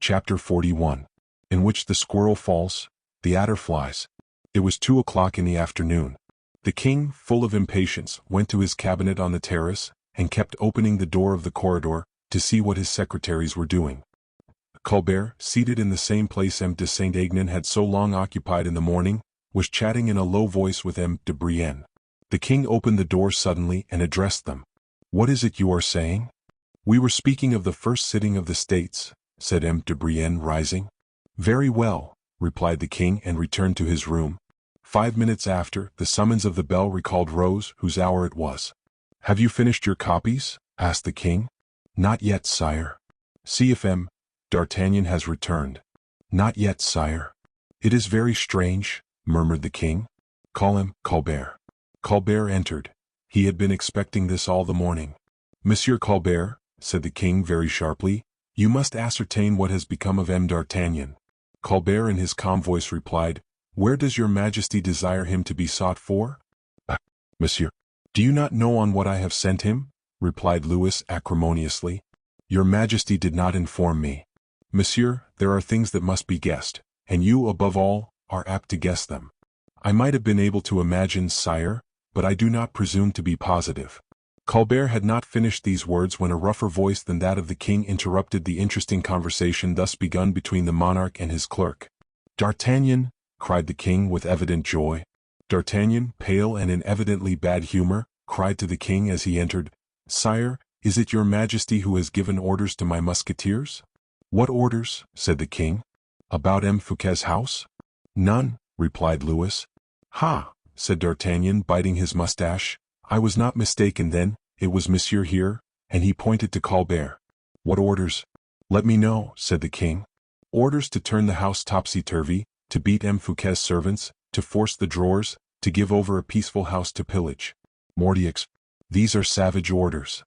Chapter 41. In which the squirrel falls, the adder flies. It was 2 o'clock in the afternoon. The king, full of impatience, went to his cabinet on the terrace, and kept opening the door of the corridor, to see what his secretaries were doing. Colbert, seated in the same place M. de Saint-Aignan had so long occupied in the morning, was chatting in a low voice with M. de Brienne. The king opened the door suddenly and addressed them. "What is it you are saying?" "We were speaking of the first sitting of the States," said M. de Brienne, rising. "Very well," replied the king, and returned to his room. 5 minutes after, the summons of the bell recalled Rose, whose hour it was. "Have you finished your copies?" asked the king. "Not yet, sire." "See if M. D'Artagnan has returned." "Not yet, sire." "It is very strange," murmured the king. "Call him, Colbert." Colbert entered. He had been expecting this all the morning. "Monsieur Colbert," said the king very sharply, "you must ascertain what has become of M. D'Artagnan." Colbert in his calm voice replied, "Where does your majesty desire him to be sought for?" "Monsieur." "Do you not know on what I have sent him?" replied Louis acrimoniously. "Your majesty did not inform me." "Monsieur, there are things that must be guessed, and you, above all, are apt to guess them." "I might have been able to imagine, sire, but I do not presume to be positive." Colbert had not finished these words when a rougher voice than that of the king interrupted the interesting conversation thus begun between the monarch and his clerk. "D'Artagnan!" cried the king with evident joy. D'Artagnan, pale and in evidently bad humor, cried to the king as he entered, "Sire, is it your majesty who has given orders to my musketeers?" "What orders?" said the king. "About M. Fouquet's house?" "None," replied Louis. "Ha!" said D'Artagnan, biting his mustache. "I was not mistaken then, it was monsieur here," and he pointed to Colbert. "What orders?" "Let me know," said the king. "Orders to turn the house topsy-turvy, to beat M. Fouquet's servants, to force the drawers, to give over a peaceful house to pillage. Mordioux, these are savage orders."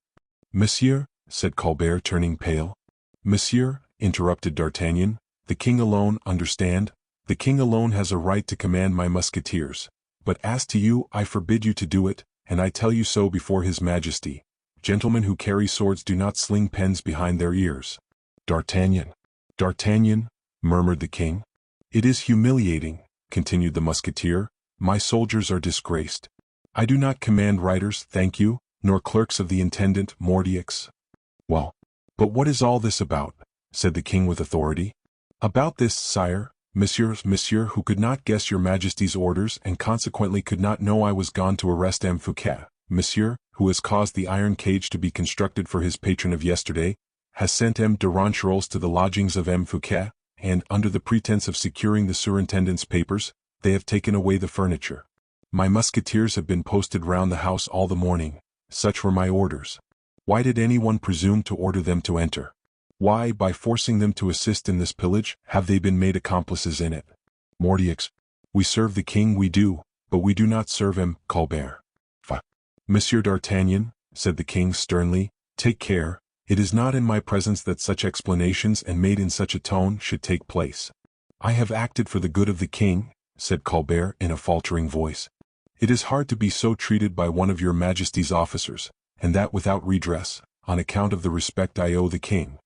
"Monsieur," said Colbert, turning pale. "Monsieur," interrupted D'Artagnan, "the king alone, understand, the king alone has a right to command my musketeers. But as to you, I forbid you to do it, and I tell you so before his majesty. Gentlemen who carry swords do not sling pens behind their ears." "D'Artagnan." "D'Artagnan," murmured the king. "It is humiliating," continued the musketeer. "My soldiers are disgraced. I do not command riders, thank you, nor clerks of the intendant, Mordioux." "Well, but what is all this about?" said the king with authority. "About this, sire, monsieur who could not guess your majesty's orders and consequently could not know I was gone to arrest M. Fouquet, monsieur, who has caused the iron cage to be constructed for his patron of yesterday, has sent M. de Ronquerolles to the lodgings of M. Fouquet, and, under the pretense of securing the surintendant's papers, they have taken away the furniture. My musketeers have been posted round the house all the morning. Such were my orders. Why did anyone presume to order them to enter? Why, by forcing them to assist in this pillage, have they been made accomplices in it? Mordioux, we serve the king, we do, but we do not serve him, Colbert." "Monsieur D'Artagnan," said the king sternly, "take care, it is not in my presence that such explanations and made in such a tone should take place." "I have acted for the good of the king," said Colbert in a faltering voice. "It is hard to be so treated by one of your majesty's officers, and that without redress, on account of the respect I owe the king."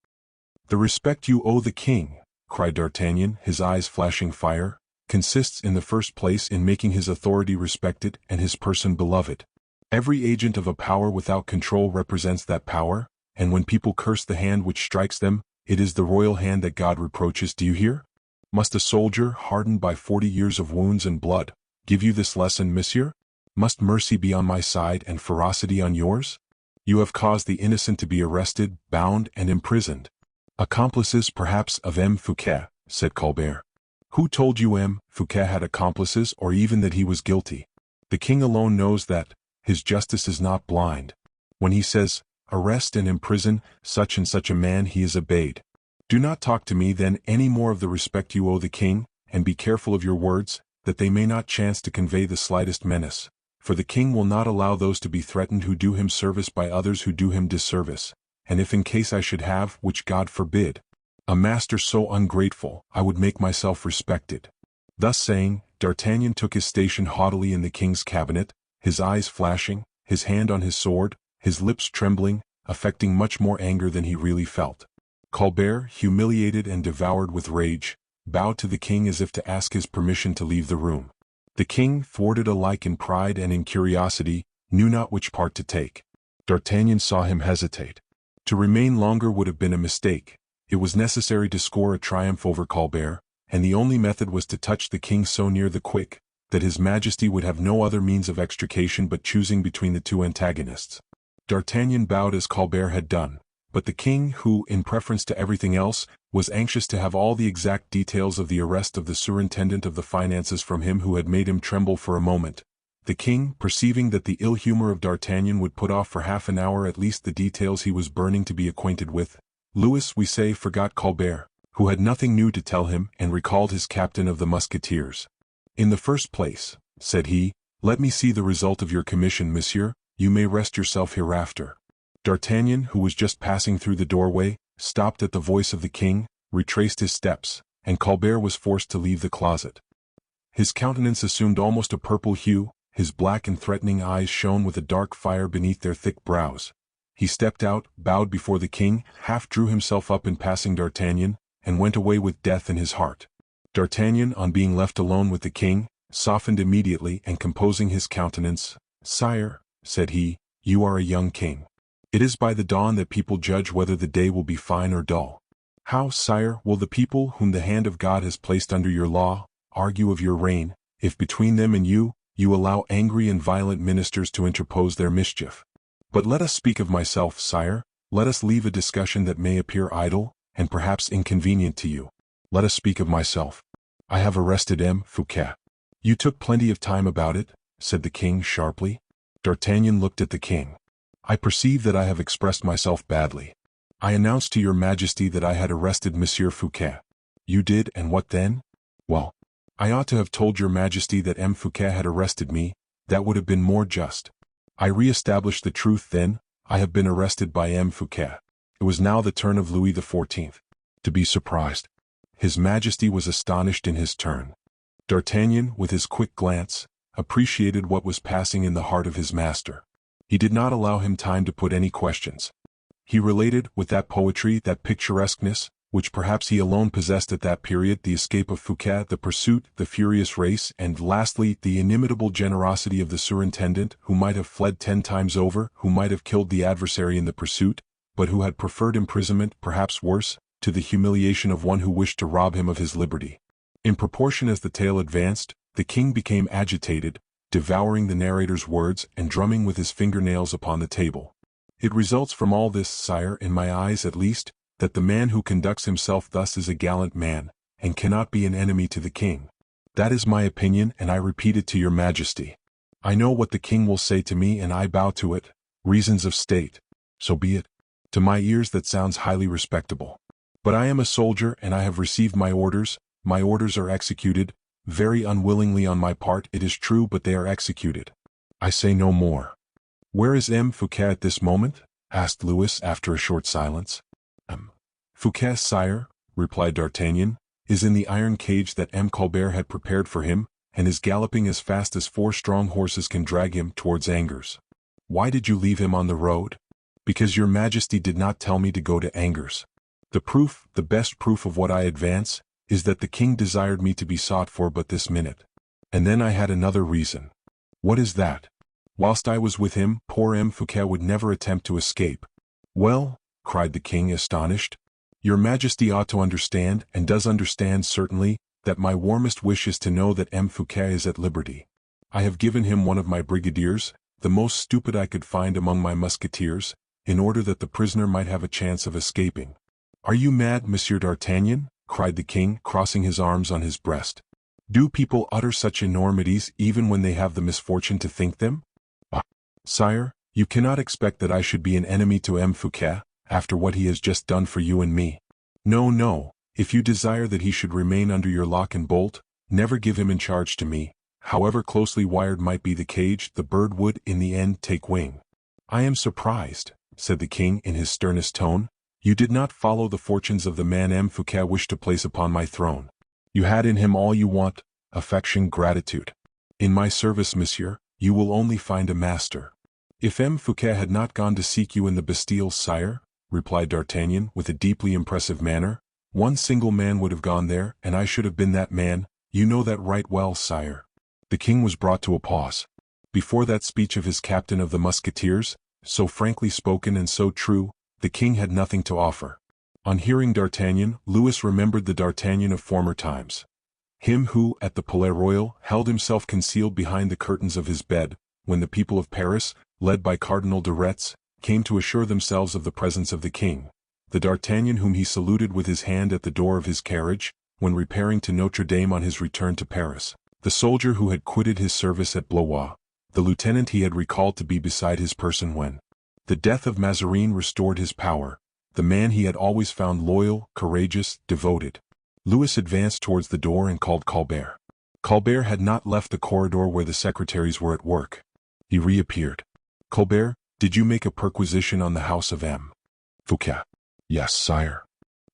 "The respect you owe the king," cried D'Artagnan, his eyes flashing fire, "consists in the first place in making his authority respected and his person beloved. Every agent of a power without control represents that power, and when people curse the hand which strikes them, it is the royal hand that God reproaches, do you hear? Must a soldier, hardened by 40 years of wounds and blood, give you this lesson, monsieur? Must mercy be on my side and ferocity on yours? You have caused the innocent to be arrested, bound, and imprisoned. Accomplices, perhaps, of M. Fouquet," said Colbert. "Who told you M. Fouquet had accomplices or even that he was guilty? The king alone knows that. His justice is not blind. When he says, 'Arrest and imprison such and such a man,' he is obeyed. Do not talk to me then any more of the respect you owe the king, and be careful of your words, that they may not chance to convey the slightest menace, for the king will not allow those to be threatened who do him service by others who do him disservice, and if in case I should have, which God forbid, a master so ungrateful, I would make myself respected." Thus saying, D'Artagnan took his station haughtily in the king's cabinet, his eyes flashing, his hand on his sword, his lips trembling, affecting much more anger than he really felt. Colbert, humiliated and devoured with rage, bowed to the king as if to ask his permission to leave the room. The king, thwarted alike in pride and in curiosity, knew not which part to take. D'Artagnan saw him hesitate. To remain longer would have been a mistake. It was necessary to score a triumph over Colbert, and the only method was to touch the king so near the quick, that his majesty would have no other means of extrication but choosing between the two antagonists. D'Artagnan bowed as Colbert had done, but the king, who, in preference to everything else, was anxious to have all the exact details of the arrest of the superintendent of the finances from him who had made him tremble for a moment. The king, perceiving that the ill humor of D'Artagnan would put off for half an hour at least the details he was burning to be acquainted with, Louis, we say, forgot Colbert, who had nothing new to tell him, and recalled his captain of the Musketeers. "In the first place," said he, "let me see the result of your commission, monsieur. You may rest yourself hereafter." D'Artagnan, who was just passing through the doorway, stopped at the voice of the king, retraced his steps, and Colbert was forced to leave the closet. His countenance assumed almost a purple hue, his black and threatening eyes shone with a dark fire beneath their thick brows. He stepped out, bowed before the king, half drew himself up in passing D'Artagnan, and went away with death in his heart. D'Artagnan, on being left alone with the king, softened immediately and composing his countenance. "Sire," said he, "you are a young king. It is by the dawn that people judge whether the day will be fine or dull. How, sire, will the people whom the hand of God has placed under your law, argue of your reign, if between them and you allow angry and violent ministers to interpose their mischief? But let us speak of myself, sire. Let us leave a discussion that may appear idle, and perhaps inconvenient to you. Let us speak of myself. I have arrested M. Fouquet." "You took plenty of time about it," said the king sharply. D'Artagnan looked at the king. "I perceive that I have expressed myself badly. I announced to your majesty that I had arrested Monsieur Fouquet." "You did, and what then?" "Well, I ought to have told your majesty that M. Fouquet had arrested me. That would have been more just. I re-established the truth then. I have been arrested by M. Fouquet." It was now the turn of Louis XIV. to be surprised. His majesty was astonished in his turn. D'Artagnan, with his quick glance, appreciated what was passing in the heart of his master. He did not allow him time to put any questions. He related, with that poetry, that picturesqueness, which perhaps he alone possessed at that period, the escape of Fouquet, the pursuit, the furious race, and lastly, the inimitable generosity of the superintendent, who might have fled 10 times over, who might have killed the adversary in the pursuit, but who had preferred imprisonment, perhaps worse, to the humiliation of one who wished to rob him of his liberty. In proportion as the tale advanced, the king became agitated, devouring the narrator's words and drumming with his fingernails upon the table. "It results from all this, sire, in my eyes at least, that the man who conducts himself thus is a gallant man, and cannot be an enemy to the king. That is my opinion, and I repeat it to your majesty. I know what the king will say to me, and I bow to it. Reasons of state. So be it. To my ears that sounds highly respectable. But I am a soldier, and I have received my orders. My orders are executed, very unwillingly on my part, it is true, but they are executed. I say no more." "Where is M. Fouquet at this moment?" asked Louis after a short silence. Fouquet, sire," replied D'Artagnan, "is in the iron cage that M. Colbert had prepared for him, and is galloping as fast as 4 strong horses can drag him towards Angers." "Why did you leave him on the road?" "Because your majesty did not tell me to go to Angers. The proof, the best proof of what I advance, is that the king desired me to be sought for but this minute. And then I had another reason." "What is that?" "Whilst I was with him, poor M. Fouquet would never attempt to escape." "Well," cried the king, astonished, "your majesty ought to understand, and does understand certainly, that my warmest wish is to know that M. Fouquet is at liberty. I have given him one of my brigadiers, the most stupid I could find among my musketeers, in order that the prisoner might have a chance of escaping." "Are you mad, Monsieur d'Artagnan?" cried the king, crossing his arms on his breast. "Do people utter such enormities even when they have the misfortune to think them? Ah, sire, you cannot expect that I should be an enemy to M. Fouquet, after what he has just done for you and me. No, no, if you desire that he should remain under your lock and bolt, never give him in charge to me. However closely wired might be the cage, the bird would, in the end, take wing." "I am surprised," said the king in his sternest tone. "You did not follow the fortunes of the man M. Fouquet wished to place upon my throne. You had in him all you want, affection, gratitude. In my service, monsieur, you will only find a master. If M. Fouquet had not gone to seek you in the Bastille, sire, replied D'Artagnan with a deeply impressive manner. "One single man would have gone there, and I should have been that man. You know that right well, sire." The king was brought to a pause. Before that speech of his captain of the Musketeers, so frankly spoken and so true, the king had nothing to offer. On hearing D'Artagnan, Louis remembered the D'Artagnan of former times. Him who, at the Palais Royal, held himself concealed behind the curtains of his bed, when the people of Paris, led by Cardinal de Retz, came to assure themselves of the presence of the king. The D'Artagnan whom he saluted with his hand at the door of his carriage, when repairing to Notre Dame on his return to Paris. The soldier who had quitted his service at Blois. The lieutenant he had recalled to be beside his person when the death of Mazarin restored his power. The man he had always found loyal, courageous, devoted. Louis advanced towards the door and called Colbert. Colbert had not left the corridor where the secretaries were at work. He reappeared. "Colbert, did you make a perquisition on the house of M. Fouquet?" "Yes, sire."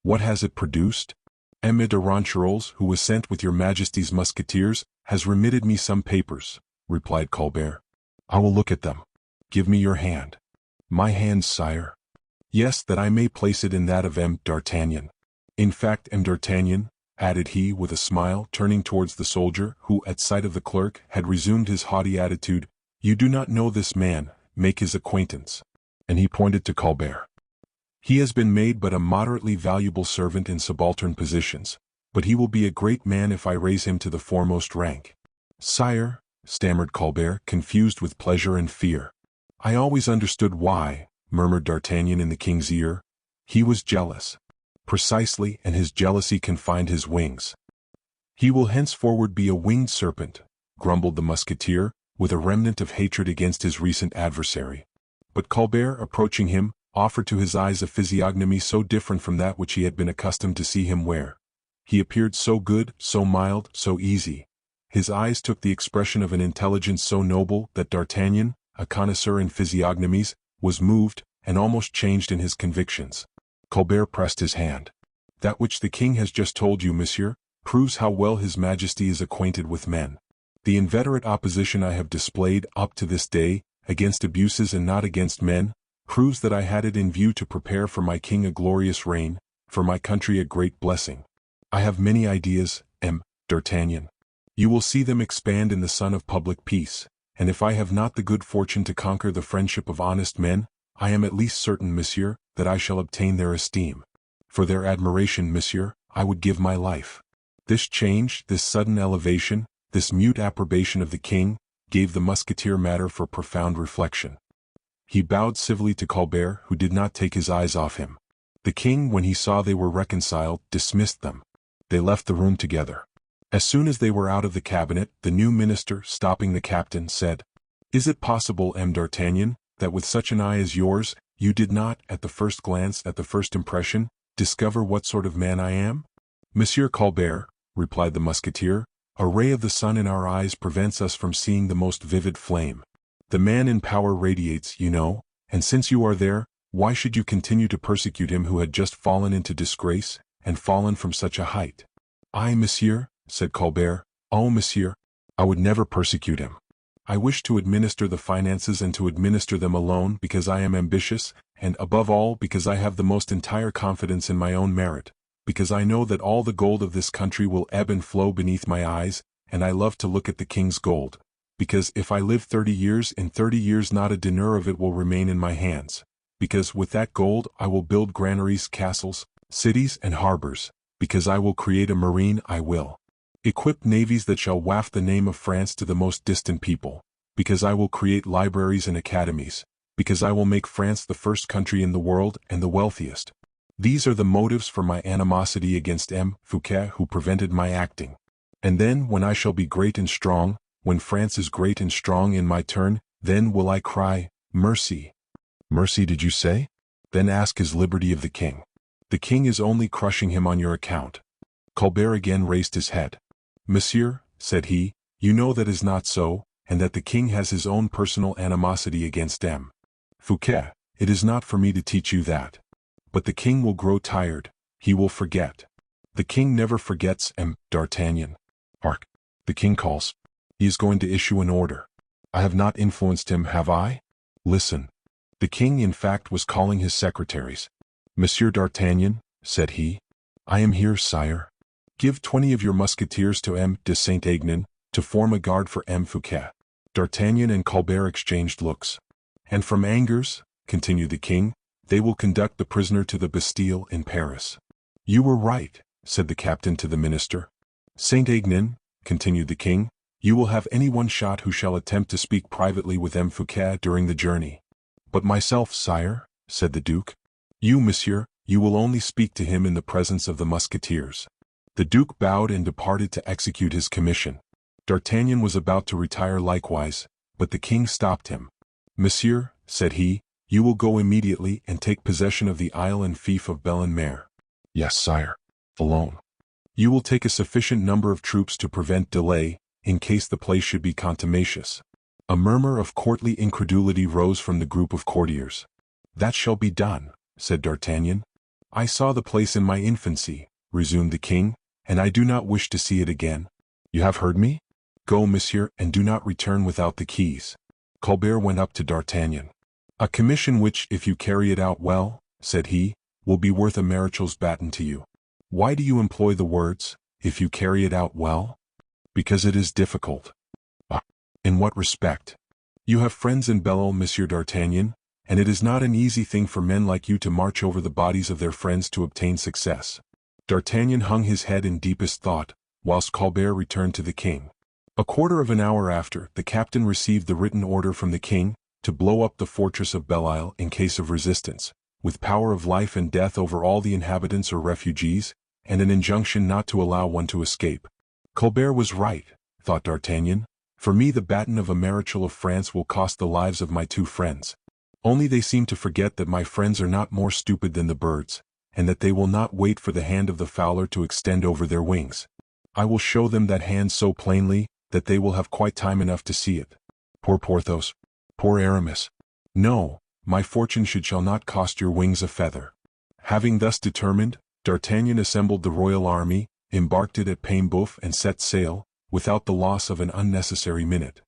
"What has it produced?" "M. de Ronquerolles, who was sent with your Majesty's Musketeers, has remitted me some papers," replied Colbert. "I will look at them." "Give me your hand." "My hand, sire." "Yes, that I may place it in that of M. d'Artagnan. In fact, M. d'Artagnan," added he with a smile, turning towards the soldier, who at sight of the clerk had resumed his haughty attitude, "you do not know this man, make his acquaintance." And he pointed to Colbert. "He has been made but a moderately valuable servant in subaltern positions, but he will be a great man if I raise him to the foremost rank." "Sire," stammered Colbert, confused with pleasure and fear. "I always understood why," murmured D'Artagnan in the king's ear. "He was jealous." "Precisely, and his jealousy confined his wings." "He will henceforward be a winged serpent," grumbled the Musketeer, with a remnant of hatred against his recent adversary. But Colbert, approaching him, offered to his eyes a physiognomy so different from that which he had been accustomed to see him wear. He appeared so good, so mild, so easy. His eyes took the expression of an intelligence so noble that D'Artagnan, a connoisseur in physiognomies, was moved, and almost changed in his convictions. Colbert pressed his hand. "That which the king has just told you, monsieur, proves how well his majesty is acquainted with men. The inveterate opposition I have displayed up to this day, against abuses and not against men, proves that I had it in view to prepare for my king a glorious reign, for my country a great blessing. I have many ideas, M. d'Artagnan. You will see them expand in the sun of public peace, and if I have not the good fortune to conquer the friendship of honest men, I am at least certain, monsieur, that I shall obtain their esteem. For their admiration, monsieur, I would give my life." This change, this sudden elevation, this mute approbation of the king, gave the Musketeer matter for profound reflection. He bowed civilly to Colbert, who did not take his eyes off him. The king, when he saw they were reconciled, dismissed them. They left the room together. As soon as they were out of the cabinet, the new minister, stopping the captain, said, "Is it possible, M. d'Artagnan, that with such an eye as yours, you did not, at the first glance, at the first impression, discover what sort of man I am?" "Monsieur Colbert," replied the Musketeer, "a ray of the sun in our eyes prevents us from seeing the most vivid flame. The man in power radiates, you know, and since you are there, why should you continue to persecute him who had just fallen into disgrace, and fallen from such a height?" "I, monsieur," said Colbert, "oh, monsieur, I would never persecute him. I wish to administer the finances and to administer them alone because I am ambitious, and above all because I have the most entire confidence in my own merit, because I know that all the gold of this country will ebb and flow beneath my eyes, and I love to look at the king's gold, because if I live 30 years, in 30 years not a dinar of it will remain in my hands, because with that gold I will build granaries, castles, cities, and harbors, because I will create a marine, I will equip navies that shall waft the name of France to the most distant people, because I will create libraries and academies, because I will make France the first country in the world and the wealthiest. These are the motives for my animosity against M. Fouquet, who prevented my acting. And then, when I shall be great and strong, when France is great and strong in my turn, then will I cry, mercy." "Mercy, did you say? Then ask his liberty of the king. The king is only crushing him on your account." Colbert again raised his head. "Monsieur," said he, "you know that is not so, and that the king has his own personal animosity against M. Fouquet. It is not for me to teach you that. But the king will grow tired, he will forget. The king never forgets, M. d'Artagnan. Hark! The king calls. He is going to issue an order. I have not influenced him, have I? Listen." The king in fact was calling his secretaries. Monsieur d'Artagnan, said he. I am here, sire. Give 20 of your musketeers to M. de Saint-Aignan, to form a guard for M. Fouquet. D'Artagnan and Colbert exchanged looks. And from Angers, continued the king, they will conduct the prisoner to the Bastille in Paris. You were right, said the captain to the minister. Saint-Aignan, continued the king, you will have any one shot who shall attempt to speak privately with M. Fouquet during the journey. But myself, sire, said the duke. You, monsieur, you will only speak to him in the presence of the musketeers. The duke bowed and departed to execute his commission. D'Artagnan was about to retire likewise, but the king stopped him. Monsieur, said he, you will go immediately and take possession of the isle and fief of Belle en Mer. Yes, sire. Alone. You will take a sufficient number of troops to prevent delay, in case the place should be contumacious. A murmur of courtly incredulity rose from the group of courtiers. That shall be done, said D'Artagnan. I saw the place in my infancy, resumed the king, and I do not wish to see it again. You have heard me? Go, monsieur, and do not return without the keys. Colbert went up to D'Artagnan. A commission which, if you carry it out well, said he, will be worth a marechal's baton to you. Why do you employ the words, if you carry it out well? Because it is difficult. Ah, in what respect? You have friends in Belle, Monsieur d'Artagnan, and it is not an easy thing for men like you to march over the bodies of their friends to obtain success. D'Artagnan hung his head in deepest thought, whilst Colbert returned to the king. A quarter of an hour after, the captain received the written order from the king, to blow up the fortress of Belle Isle in case of resistance, with power of life and death over all the inhabitants or refugees, and an injunction not to allow one to escape. Colbert was right, thought D'Artagnan. For me the baton of a Marechal of France will cost the lives of my two friends. Only they seem to forget that my friends are not more stupid than the birds, and that they will not wait for the hand of the fowler to extend over their wings. I will show them that hand so plainly, that they will have quite time enough to see it. Poor Porthos. Poor Aramis. No, my fortune shall not cost your wings a feather. Having thus determined, D'Artagnan assembled the royal army, embarked it at Paimboeuf and set sail, without the loss of an unnecessary minute.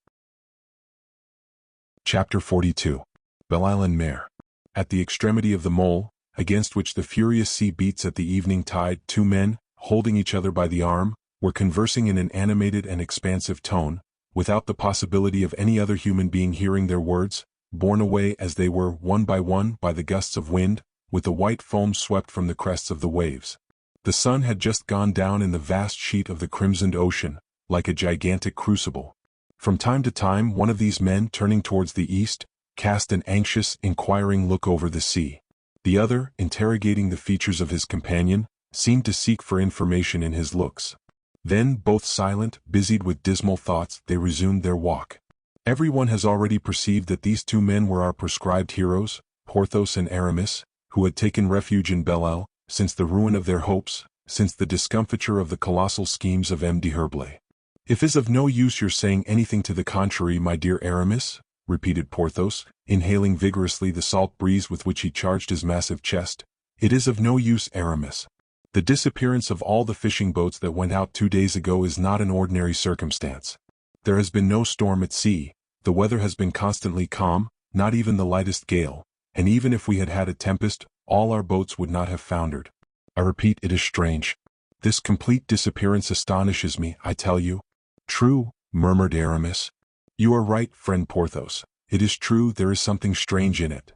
Chapter 42. Belle Isle en Mer. At the extremity of the mole, against which the furious sea beats at the evening tide, two men, holding each other by the arm, were conversing in an animated and expansive tone, without the possibility of any other human being hearing their words, borne away as they were one by the gusts of wind, with the white foam swept from the crests of the waves. The sun had just gone down in the vast sheet of the crimsoned ocean, like a gigantic crucible. From time to time one of these men, turning towards the east, cast an anxious, inquiring look over the sea. The other, interrogating the features of his companion, seemed to seek for information in his looks. Then, both silent, busied with dismal thoughts, they resumed their walk. Everyone has already perceived that these two men were our prescribed heroes, Porthos and Aramis, who had taken refuge in Belle Isle, since the ruin of their hopes, since the discomfiture of the colossal schemes of M. d'Herblay. It is of no use your saying anything to the contrary, my dear Aramis, repeated Porthos, inhaling vigorously the salt breeze with which he charged his massive chest. It is of no use, Aramis. The disappearance of all the fishing boats that went out 2 days ago is not an ordinary circumstance. There has been no storm at sea, the weather has been constantly calm, not even the lightest gale, and even if we had had a tempest, all our boats would not have foundered. I repeat, it is strange. This complete disappearance astonishes me, I tell you. True, murmured Aramis. You are right, friend Porthos. It is true, there is something strange in it.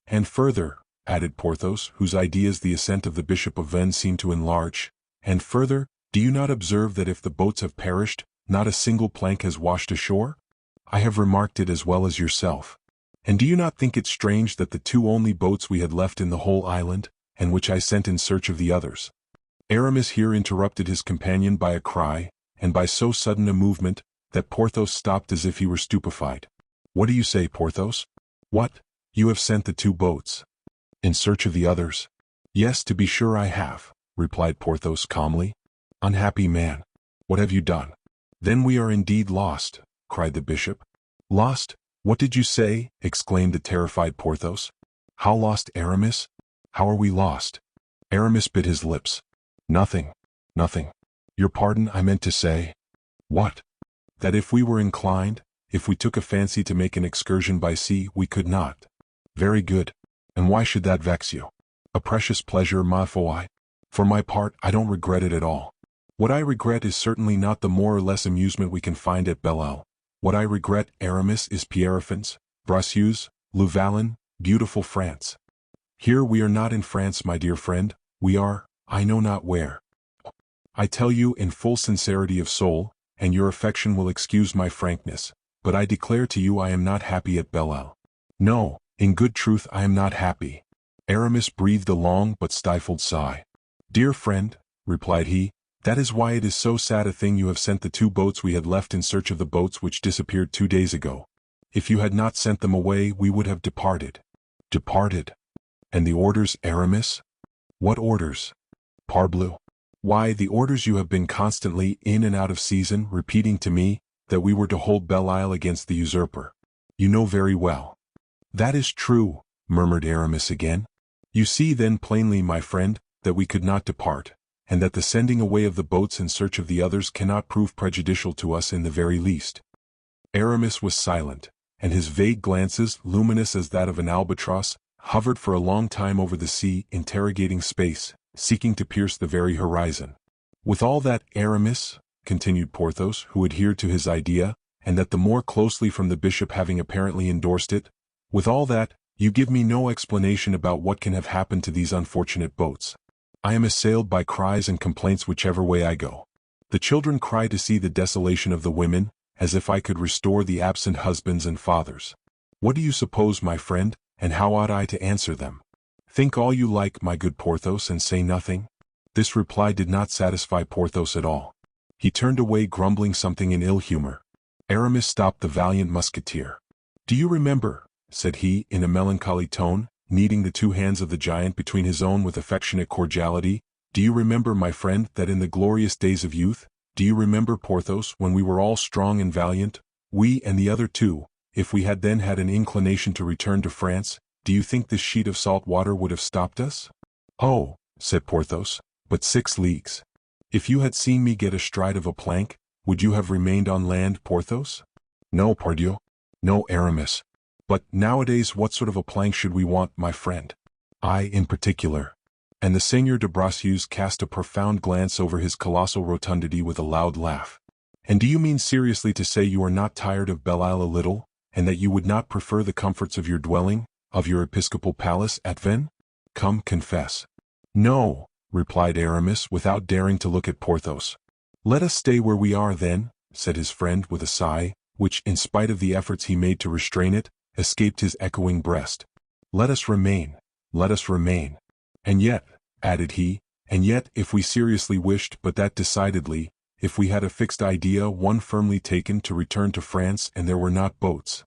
And further, added Porthos, whose ideas the ascent of the Bishop of Vannes seemed to enlarge, and further, do you not observe that if the boats have perished, not a single plank has washed ashore? I have remarked it as well as yourself. And do you not think it strange that the two only boats we had left in the whole island, and which I sent in search of the others? Aramis here interrupted his companion by a cry, and by so sudden a movement, that Porthos stopped as if he were stupefied. What do you say, Porthos? What? You have sent the two boats in search of the others? Yes, to be sure I have, replied Porthos calmly. Unhappy man, what have you done? Then we are indeed lost, cried the bishop. Lost? What did you say? Exclaimed the terrified Porthos. How lost, Aramis? How are we lost? Aramis bit his lips. Nothing. Your pardon, I meant to say. What? That if we were inclined, if we took a fancy to make an excursion by sea, we could not. Very good. And why should that vex you? A precious pleasure, ma foi. For my part, I don't regret it at all. What I regret is certainly not the more or less amusement we can find at Belle-Isle. What I regret, Aramis, is Pierrefonds, Bracieux, Louvain, beautiful France. Here we are not in France, my dear friend, we are, I know not where. I tell you in full sincerity of soul, and your affection will excuse my frankness, but I declare to you I am not happy at Belle-Isle. No, in good truth I am not happy. Aramis breathed a long but stifled sigh. Dear friend, replied he, that is why it is so sad a thing you have sent the 2 boats we had left in search of the boats which disappeared 2 days ago. If you had not sent them away we would have departed. Departed? And the orders, Aramis? What orders? Parbleu. Why, the orders you have been constantly, in and out of season, repeating to me, that we were to hold Belle-Isle against the usurper. You know very well. That is true, murmured Aramis again. You see then plainly, my friend, that we could not depart, and that the sending away of the boats in search of the others cannot prove prejudicial to us in the very least. Aramis was silent, and his vague glances, luminous as that of an albatross, hovered for a long time over the sea, interrogating space, seeking to pierce the very horizon. With all that, Aramis, continued Porthos, who adhered to his idea, and that the more closely from the bishop having apparently endorsed it, with all that, you give me no explanation about what can have happened to these unfortunate boats. I am assailed by cries and complaints whichever way I go. The children cry to see the desolation of the women, as if I could restore the absent husbands and fathers. What do you suppose, my friend, and how ought I to answer them? Think all you like, my good Porthos, and say nothing. This reply did not satisfy Porthos at all. He turned away grumbling something in ill humor. Aramis stopped the valiant Musketeer. Do you remember, said he, in a melancholy tone, kneading the 2 hands of the giant between his own with affectionate cordiality, do you remember, my friend, that in the glorious days of youth, do you remember, Porthos, when we were all strong and valiant, we and the other 2, if we had then had an inclination to return to France, do you think this sheet of salt water would have stopped us? Oh, said Porthos, but 6 leagues. If you had seen me get astride of a plank, would you have remained on land, Porthos? No, pardieu. No, Aramis. But nowadays what sort of a plank should we want, my friend? I in particular. And the Seigneur de Bracieux cast a profound glance over his colossal rotundity with a loud laugh. And do you mean seriously to say you are not tired of Belle-Isle a little, and that you would not prefer the comforts of your dwelling, of your episcopal palace at Vennes? Come, confess. No, replied Aramis without daring to look at Porthos. Let us stay where we are then, said his friend with a sigh, which, in spite of the efforts he made to restrain it, escaped his echoing breast. Let us remain. Let us remain. And yet, added he, and yet if we seriously wished, but that decidedly, if we had a fixed idea, one firmly taken, to return to France and there were not boats.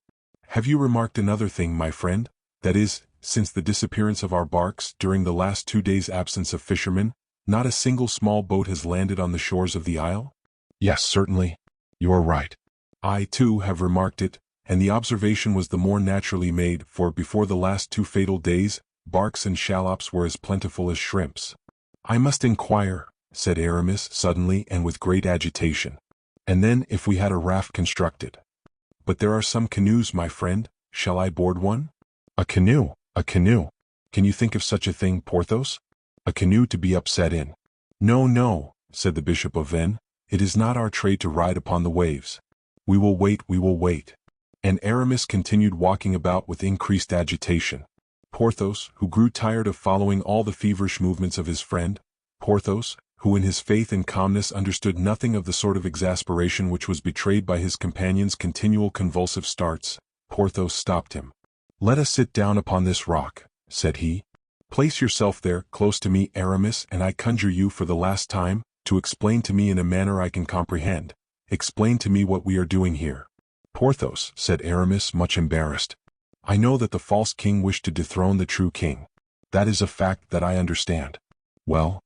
Have you remarked another thing, my friend? That is, since the disappearance of our barks, during the last 2 days' absence of fishermen, not a single small boat has landed on the shores of the isle? Yes, certainly. You are right. I, too, have remarked it, and the observation was the more naturally made, for before the last 2 fatal days, barks and shallops were as plentiful as shrimps. I must inquire, said Aramis suddenly and with great agitation. And then if we had a raft constructed. But there are some canoes, my friend, shall I board one? A canoe, a canoe. Can you think of such a thing, Porthos? A canoe to be upset in. No, no, said the Bishop of Vennes, it is not our trade to ride upon the waves. We will wait, we will wait. And Aramis continued walking about with increased agitation. Porthos, who grew tired of following all the feverish movements of his friend, Porthos, who in his faith and calmness understood nothing of the sort of exasperation which was betrayed by his companion's continual convulsive starts, Porthos stopped him. Let us sit down upon this rock, said he. Place yourself there, close to me, Aramis, and I conjure you for the last time, to explain to me in a manner I can comprehend. Explain to me what we are doing here. Porthos, said Aramis, much embarrassed. I know that the false king wished to dethrone the true king. That is a fact that I understand. Well?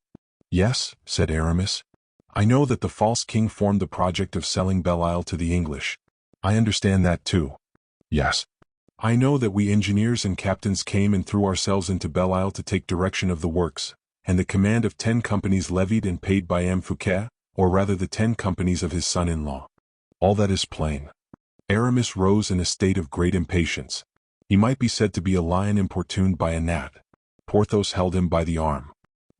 Yes, said Aramis. I know that the false king formed the project of selling Belle-Isle to the English. I understand that too. Yes. I know that we engineers and captains came and threw ourselves into Belle-Isle to take direction of the works, and the command of 10 companies levied and paid by M. Fouquet, or rather the 10 companies of his son-in-law. All that is plain. Aramis rose in a state of great impatience. He might be said to be a lion importuned by a gnat. Porthos held him by the arm.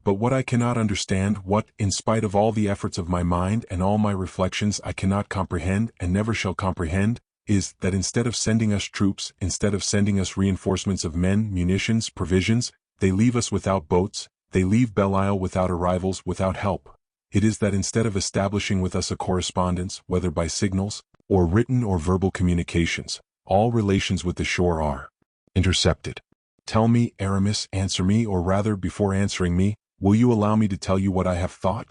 "But what I cannot understand, what, in spite of all the efforts of my mind and all my reflections I cannot comprehend and never shall comprehend, is, that instead of sending us troops, instead of sending us reinforcements of men, munitions, provisions, they leave us without boats, they leave Belle-Isle without arrivals, without help. It is that instead of establishing with us a correspondence, whether by signals, or written or verbal communications, all relations with the shore are intercepted. Tell me, Aramis, answer me, or rather, before answering me, will you allow me to tell you what I have thought?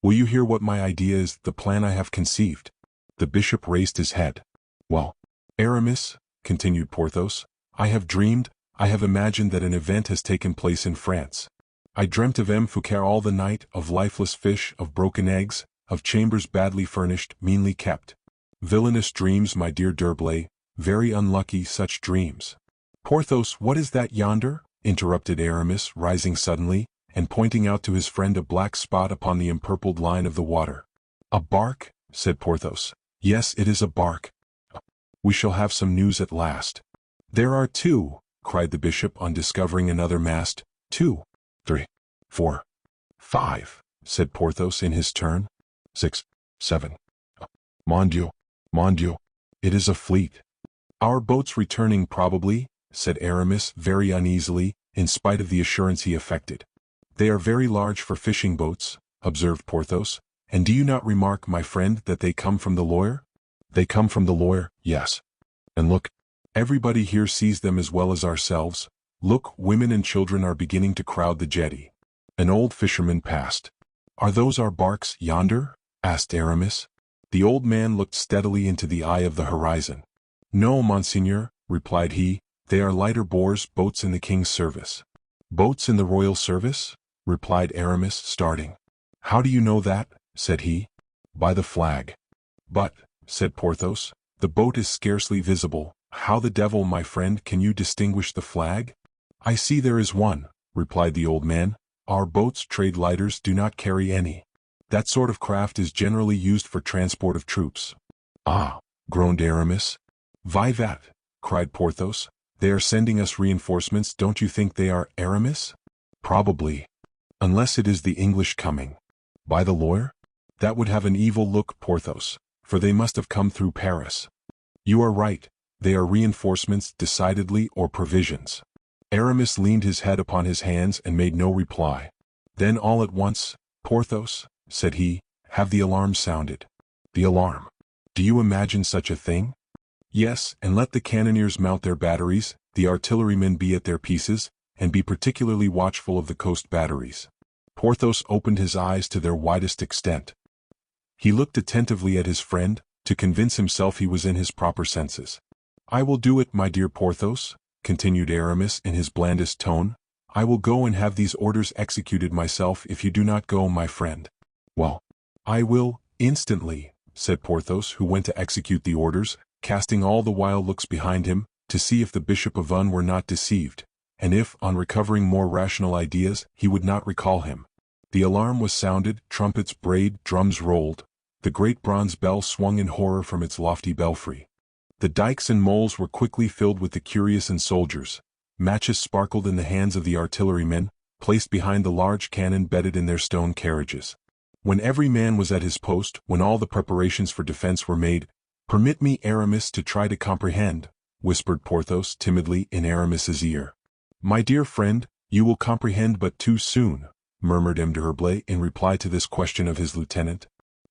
Will you hear what my idea is, the plan I have conceived?" The bishop raised his head. "Well, Aramis," continued Porthos, "I have dreamed, I have imagined that an event has taken place in France. I dreamt of M. Fouquet all the night, of lifeless fish, of broken eggs, of chambers badly furnished, meanly kept. Villainous dreams, my dear D'Herblay, very unlucky such dreams." "Porthos, what is that yonder?" interrupted Aramis, rising suddenly, and pointing out to his friend a black spot upon the empurpled line of the water. "A bark?" said Porthos. "Yes, it is a bark. We shall have some news at last." "There are two," cried the bishop on discovering another mast. "Two, 3, 4, 5, said Porthos in his turn. 6, 7. Mon Dieu, mon Dieu, it is a fleet. "Our boats returning probably," said Aramis very uneasily, in spite of the assurance he affected. "They are very large for fishing boats," observed Porthos. "And do you not remark, my friend, that they come from the Loire?" "They come from the Loire, yes. And look, everybody here sees them as well as ourselves. Look, women and children are beginning to crowd the jetty." An old fisherman passed. "Are those our barks yonder?" asked Aramis. The old man looked steadily into the eye of the horizon. "No, monseigneur," replied he, "they are lighter boars, boats in the king's service." "Boats in the royal service?" replied Aramis, starting. "How do you know that?" said he. "By the flag." "But," said Porthos, "the boat is scarcely visible. How the devil, my friend, can you distinguish the flag?" "I see there is one," replied the old man. "Our boats, trade lighters, do not carry any. That sort of craft is generally used for transport of troops." "Ah," groaned Aramis. "Vivat!" cried Porthos. "They are sending us reinforcements. Don't you think they are, Aramis?" "Probably. Unless it is the English coming." "By the Loire? That would have an evil look, Porthos, for they must have come through Paris." "You are right. They are reinforcements, decidedly, or provisions." Aramis leaned his head upon his hands and made no reply. Then all at once, "Porthos," said he, "have the alarm sounded." "The alarm? Do you imagine such a thing?" "Yes, and let the cannoneers mount their batteries, the artillerymen be at their pieces, and be particularly watchful of the coast batteries." Porthos opened his eyes to their widest extent. He looked attentively at his friend, to convince himself he was in his proper senses. "I will do it, my dear Porthos," continued Aramis in his blandest tone. "I will go and have these orders executed myself if you do not go, my friend." "Well, I will, instantly," said Porthos, who went to execute the orders, casting all the while looks behind him, to see if the Bishop of Vannes were not deceived, and if, on recovering more rational ideas, he would not recall him. The alarm was sounded, trumpets brayed, drums rolled. The great bronze bell swung in horror from its lofty belfry. The dikes and moles were quickly filled with the curious and soldiers. Matches sparkled in the hands of the artillerymen, placed behind the large cannon bedded in their stone carriages. When every man was at his post, when all the preparations for defense were made, "Permit me, Aramis, to try to comprehend," whispered Porthos timidly in Aramis's ear. "My dear friend, you will comprehend but too soon," murmured M. d'Herblay in reply to this question of his lieutenant.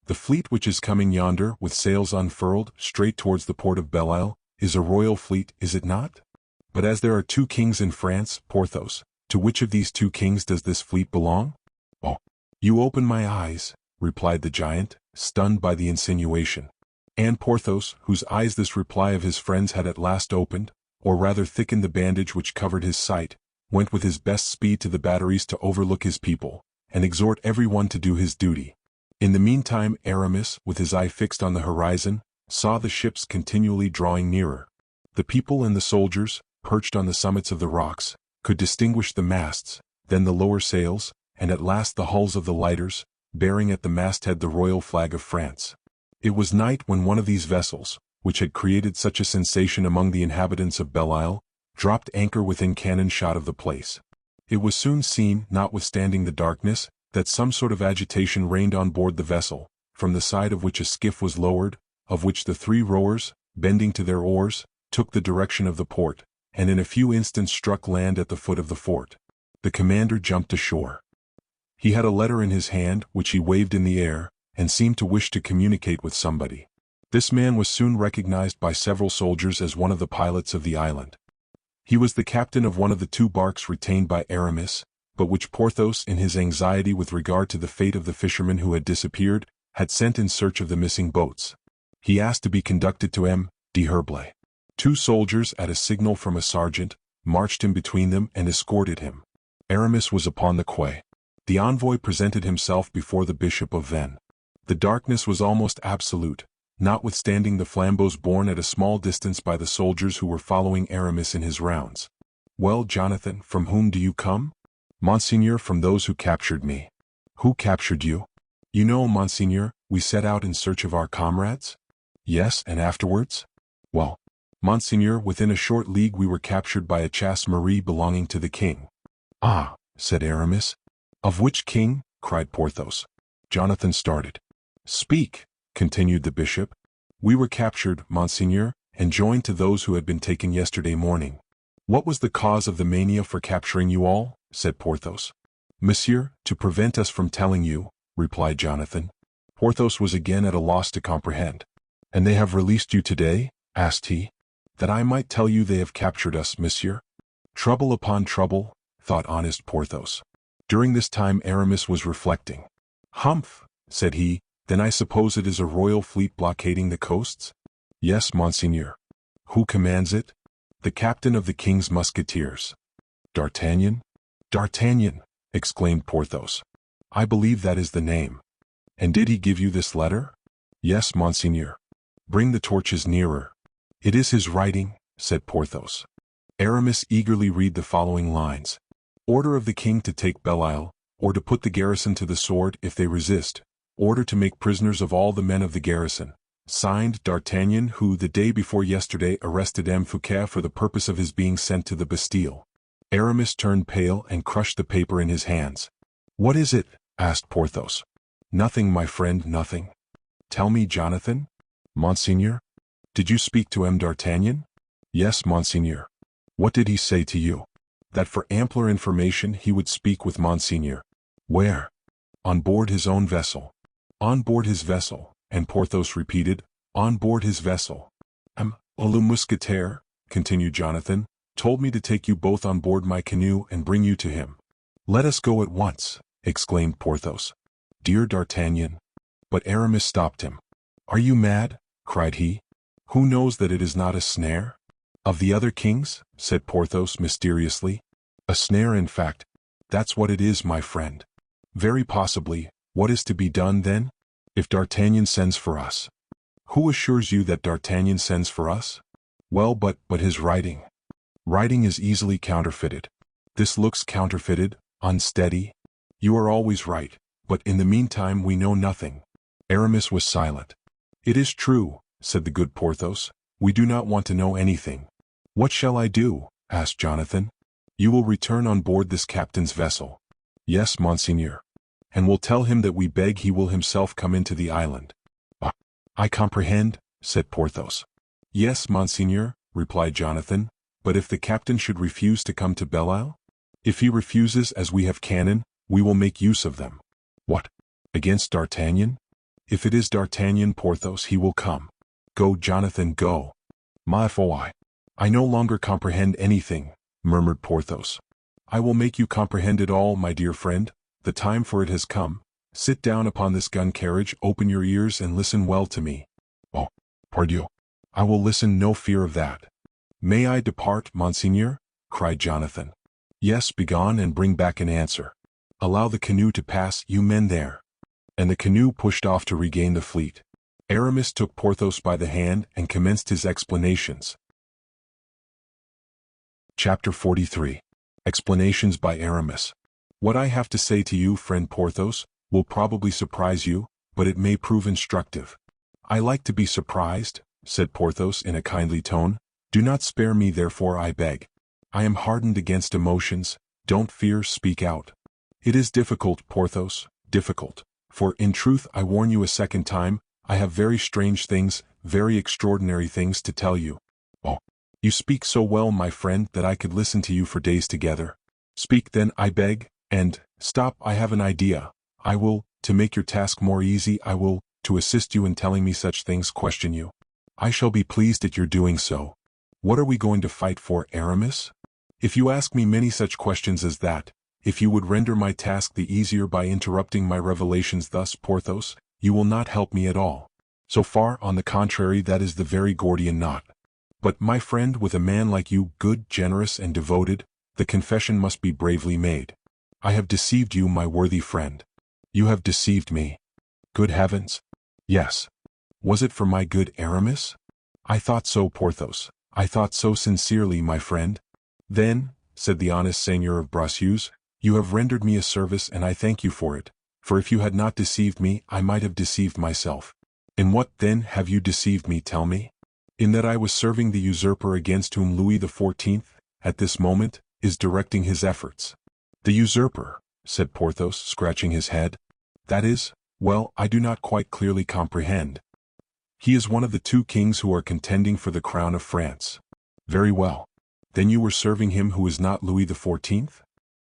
"The fleet which is coming yonder, with sails unfurled, straight towards the port of Belle-Isle, is a royal fleet, is it not? But as there are two kings in France, Porthos, to which of these two kings does this fleet belong?" "Oh, you open my eyes," replied the giant, stunned by the insinuation. And Porthos, whose eyes this reply of his friend's had at last opened, or rather thickened the bandage which covered his sight, went with his best speed to the batteries to overlook his people, and exhort every one to do his duty. In the meantime Aramis, with his eye fixed on the horizon, saw the ships continually drawing nearer. The people and the soldiers, perched on the summits of the rocks, could distinguish the masts, then the lower sails, and at last the hulls of the lighters, bearing at the masthead the royal flag of France. It was night when one of these vessels, which had created such a sensation among the inhabitants of Belle-Isle, dropped anchor within cannon shot of the place. It was soon seen, notwithstanding the darkness, that some sort of agitation reigned on board the vessel, from the side of which a skiff was lowered, of which the 3 rowers, bending to their oars, took the direction of the port, and in a few instants struck land at the foot of the fort. The commander jumped ashore. He had a letter in his hand, which he waved in the air, and seemed to wish to communicate with somebody. This man was soon recognized by several soldiers as one of the pilots of the island. He was the captain of one of the 2 barks retained by Aramis, but which Porthos, in his anxiety with regard to the fate of the fishermen who had disappeared, had sent in search of the missing boats. He asked to be conducted to M. d'Herblay. 2 soldiers, at a signal from a sergeant, marched him between them and escorted him. Aramis was upon the quay. The envoy presented himself before the Bishop of Vannes. The darkness was almost absolute, notwithstanding the flambeaux borne at a small distance by the soldiers who were following Aramis in his rounds. "Well, Jonathan, from whom do you come?" "Monseigneur, from those who captured me." "Who captured you?" "You know, Monseigneur, we set out in search of our comrades." "Yes, and afterwards?" "Well, Monseigneur, within a short league we were captured by a chasse maree belonging to the king." "Ah," said Aramis. "Of which king?" cried Porthos. Jonathan started. "Speak," continued the bishop. "We were captured, Monseigneur, and joined to those who had been taken yesterday morning." "What was the cause of the mania for capturing you all?" said Porthos. "Monsieur, to prevent us from telling you," replied Jonathan. Porthos was again at a loss to comprehend. "And they have released you today?" asked he. "That I might tell you they have captured us, monsieur." Trouble upon trouble, thought honest Porthos. During this time Aramis was reflecting. "Humph," said he, "then I suppose it is a royal fleet blockading the coasts?" "Yes, Monseigneur." "Who commands it?" "The captain of the king's musketeers." "D'Artagnan?" "D'Artagnan," exclaimed Porthos. "I believe that is the name." "And did he give you this letter?" "Yes, Monseigneur." "Bring the torches nearer." "It is his writing," said Porthos. Aramis eagerly read the following lines. "Order of the king to take Belle-Isle, or to put the garrison to the sword if they resist. Order to make prisoners of all the men of the garrison. Signed, D'Artagnan, who the day before yesterday arrested M. Fouquet for the purpose of his being sent to the Bastille." Aramis turned pale and crushed the paper in his hands. "What is it?" asked Porthos. "Nothing, my friend, nothing." "Tell me, Jonathan." "Monseigneur?" "Did you speak to M. D'Artagnan?" "Yes, Monseigneur." "What did he say to you?" "That for ampler information he would speak with Monseigneur." "Where?" "On board his own vessel." "On board his vessel," and Porthos repeated, "On board his vessel." "Le Musketeer," continued Jonathan, "told me to take you both on board my canoe and bring you to him." "Let us go at once," exclaimed Porthos. "Dear D'Artagnan." But Aramis stopped him. "Are you mad?" cried he. "Who knows that it is not a snare?" "Of the other kings?" said Porthos mysteriously. "A snare, in fact. That's what it is, my friend." "Very possibly. What is to be done, then?" "If D'Artagnan sends for us." "Who assures you that D'Artagnan sends for us?" "Well, but his writing." "Writing is easily counterfeited." "This looks counterfeited, unsteady." "You are always right, but in the meantime we know nothing." Aramis was silent. "It is true," said the good Porthos. "We do not want to know anything." "What shall I do?" asked Jonathan. "You will return on board this captain's vessel." "Yes, Monseigneur." "And will tell him that we beg he will himself come into the island." "Ah, I comprehend," said Porthos. "Yes, Monseigneur," replied Jonathan, "but if the captain should refuse to come to Belle-Isle?" "If he refuses, as we have cannon, we will make use of them." "What? Against D'Artagnan?" "If it is D'Artagnan, Porthos, he will come." "Go, Jonathan, go." "Ma foi, I no longer comprehend anything," murmured Porthos. "I will make you comprehend it all, my dear friend. The time for it has come. Sit down upon this gun carriage, open your ears and listen well to me." "Oh, pardieu, I will listen, no fear of that." "May I depart, Monseigneur?" cried Jonathan. "Yes, begone and bring back an answer. Allow the canoe to pass, you men there." And the canoe pushed off to regain the fleet. Aramis took Porthos by the hand and commenced his explanations. Chapter 43. Explanations by Aramis. What I have to say to you, friend Porthos, will probably surprise you, but it may prove instructive. "I like to be surprised," said Porthos in a kindly tone. "Do not spare me, therefore, I beg. I am hardened against emotions, Don't fear, speak out. It is difficult, Porthos, difficult. For, in truth, I warn you a second time, I have very strange things, very extraordinary things to tell you. Oh, you speak so well, my friend, that I could listen to you for days together. Speak then, I beg, and, stop, I have an idea. I will, to make your task more easy, I will, to assist you in telling me such things, question you. I shall be pleased at your doing so. What are we going to fight for, Aramis? If you ask me many such questions as that, if you would render my task the easier by interrupting my revelations thus, Porthos, you will not help me at all. So far, on the contrary, that is the very Gordian knot. But, my friend, with a man like you, good, generous, and devoted, the confession must be bravely made. I have deceived you, my worthy friend. You have deceived me. Good heavens! Yes. Was it for my good, Aramis? I thought so, Porthos. I thought so sincerely, my friend. Then, said the honest seigneur of Bracieux, you have rendered me a service and I thank you for it, for if you had not deceived me, I might have deceived myself. In what, then, have you deceived me, tell me? In that I was serving the usurper against whom Louis XIV, at this moment, is directing his efforts. The usurper, said Porthos, scratching his head. That is, well, I do not quite clearly comprehend. He is one of the two kings who are contending for the crown of France. Very well. Then you were serving him who is not Louis XIV?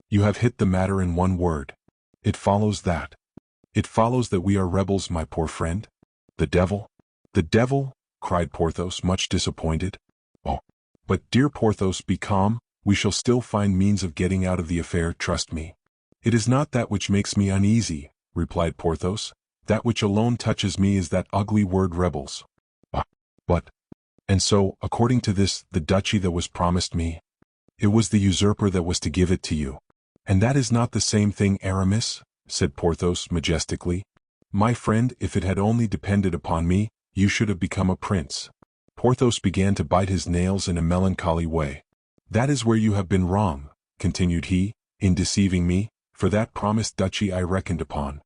You have hit the matter in one word. It follows that. It follows that we are rebels, my poor friend. The devil? The devil? Cried Porthos, much disappointed. Oh, but dear Porthos, be calm, we shall still find means of getting out of the affair, trust me. It is not that which makes me uneasy, replied Porthos. That which alone touches me is that ugly word rebels. But, and so, according to this, the duchy that was promised me, it was the usurper that was to give it to you. And that is not the same thing, Aramis, said Porthos majestically. My friend, if it had only depended upon me, you should have become a prince. Porthos began to bite his nails in a melancholy way. That is where you have been wrong, continued he, in deceiving me, for that promised duchy I reckoned upon.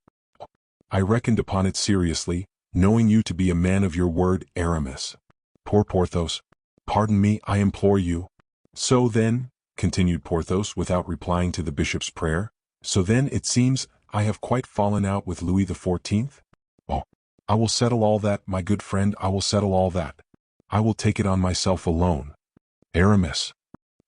I reckoned upon it seriously, knowing you to be a man of your word, Aramis. Poor Porthos. Pardon me, I implore you. So then, continued Porthos without replying to the bishop's prayer, so then, it seems, I have quite fallen out with Louis XIV? Oh, I will settle all that, my good friend, I will settle all that. I will take it on myself alone. Aramis.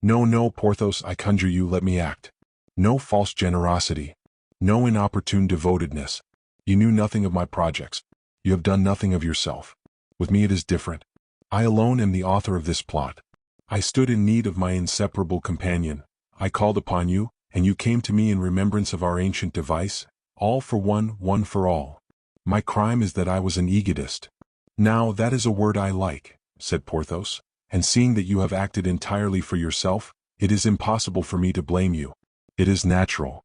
No, no, Porthos, I conjure you, let me act. No false generosity. No inopportune devotedness. You knew nothing of my projects. You have done nothing of yourself. With me it is different. I alone am the author of this plot. I stood in need of my inseparable companion. I called upon you, and you came to me in remembrance of our ancient device, all for one, one for all. My crime is that I was an egotist. Now that is a word I like, said Porthos, and seeing that you have acted entirely for yourself, it is impossible for me to blame you. It is natural.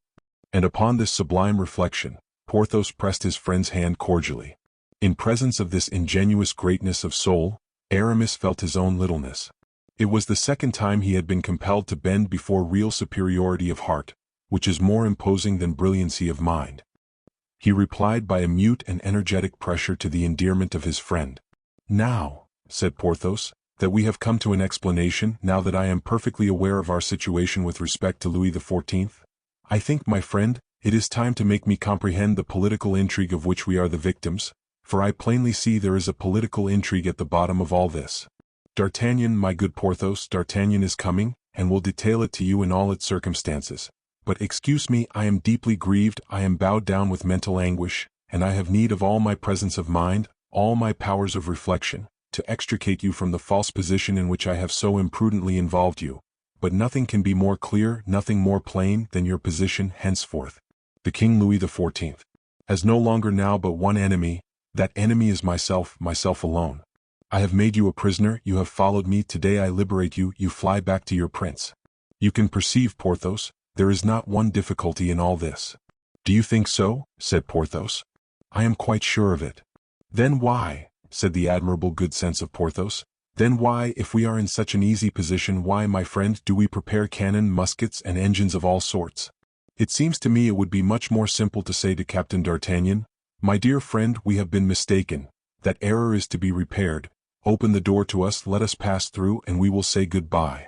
And upon this sublime reflection, Porthos pressed his friend's hand cordially. In presence of this ingenuous greatness of soul, Aramis felt his own littleness. It was the second time he had been compelled to bend before real superiority of heart, which is more imposing than brilliancy of mind. He replied by a mute and energetic pressure to the endearment of his friend. Now, said Porthos, that we have come to an explanation, now that I am perfectly aware of our situation with respect to Louis XIV, I think, my friend, it is time to make me comprehend the political intrigue of which we are the victims, for I plainly see there is a political intrigue at the bottom of all this. D'Artagnan, my good Porthos, D'Artagnan is coming, and will detail it to you in all its circumstances. But excuse me, I am deeply grieved, I am bowed down with mental anguish, and I have need of all my presence of mind, all my powers of reflection, to extricate you from the false position in which I have so imprudently involved you. But nothing can be more clear, nothing more plain, than your position henceforth. The King Louis XIV has no longer now but one enemy. That enemy is myself, myself alone. I have made you a prisoner, you have followed me, today I liberate you, you fly back to your prince. You can perceive, Porthos, there is not one difficulty in all this. Do you think so? Said Porthos. I am quite sure of it. Then why, said the admirable good sense of Porthos, then why, if we are in such an easy position, why, my friend, do we prepare cannon, muskets, and engines of all sorts? It seems to me it would be much more simple to say to Captain D'Artagnan, my dear friend, we have been mistaken, that error is to be repaired, open the door to us, let us pass through, and we will say good-bye.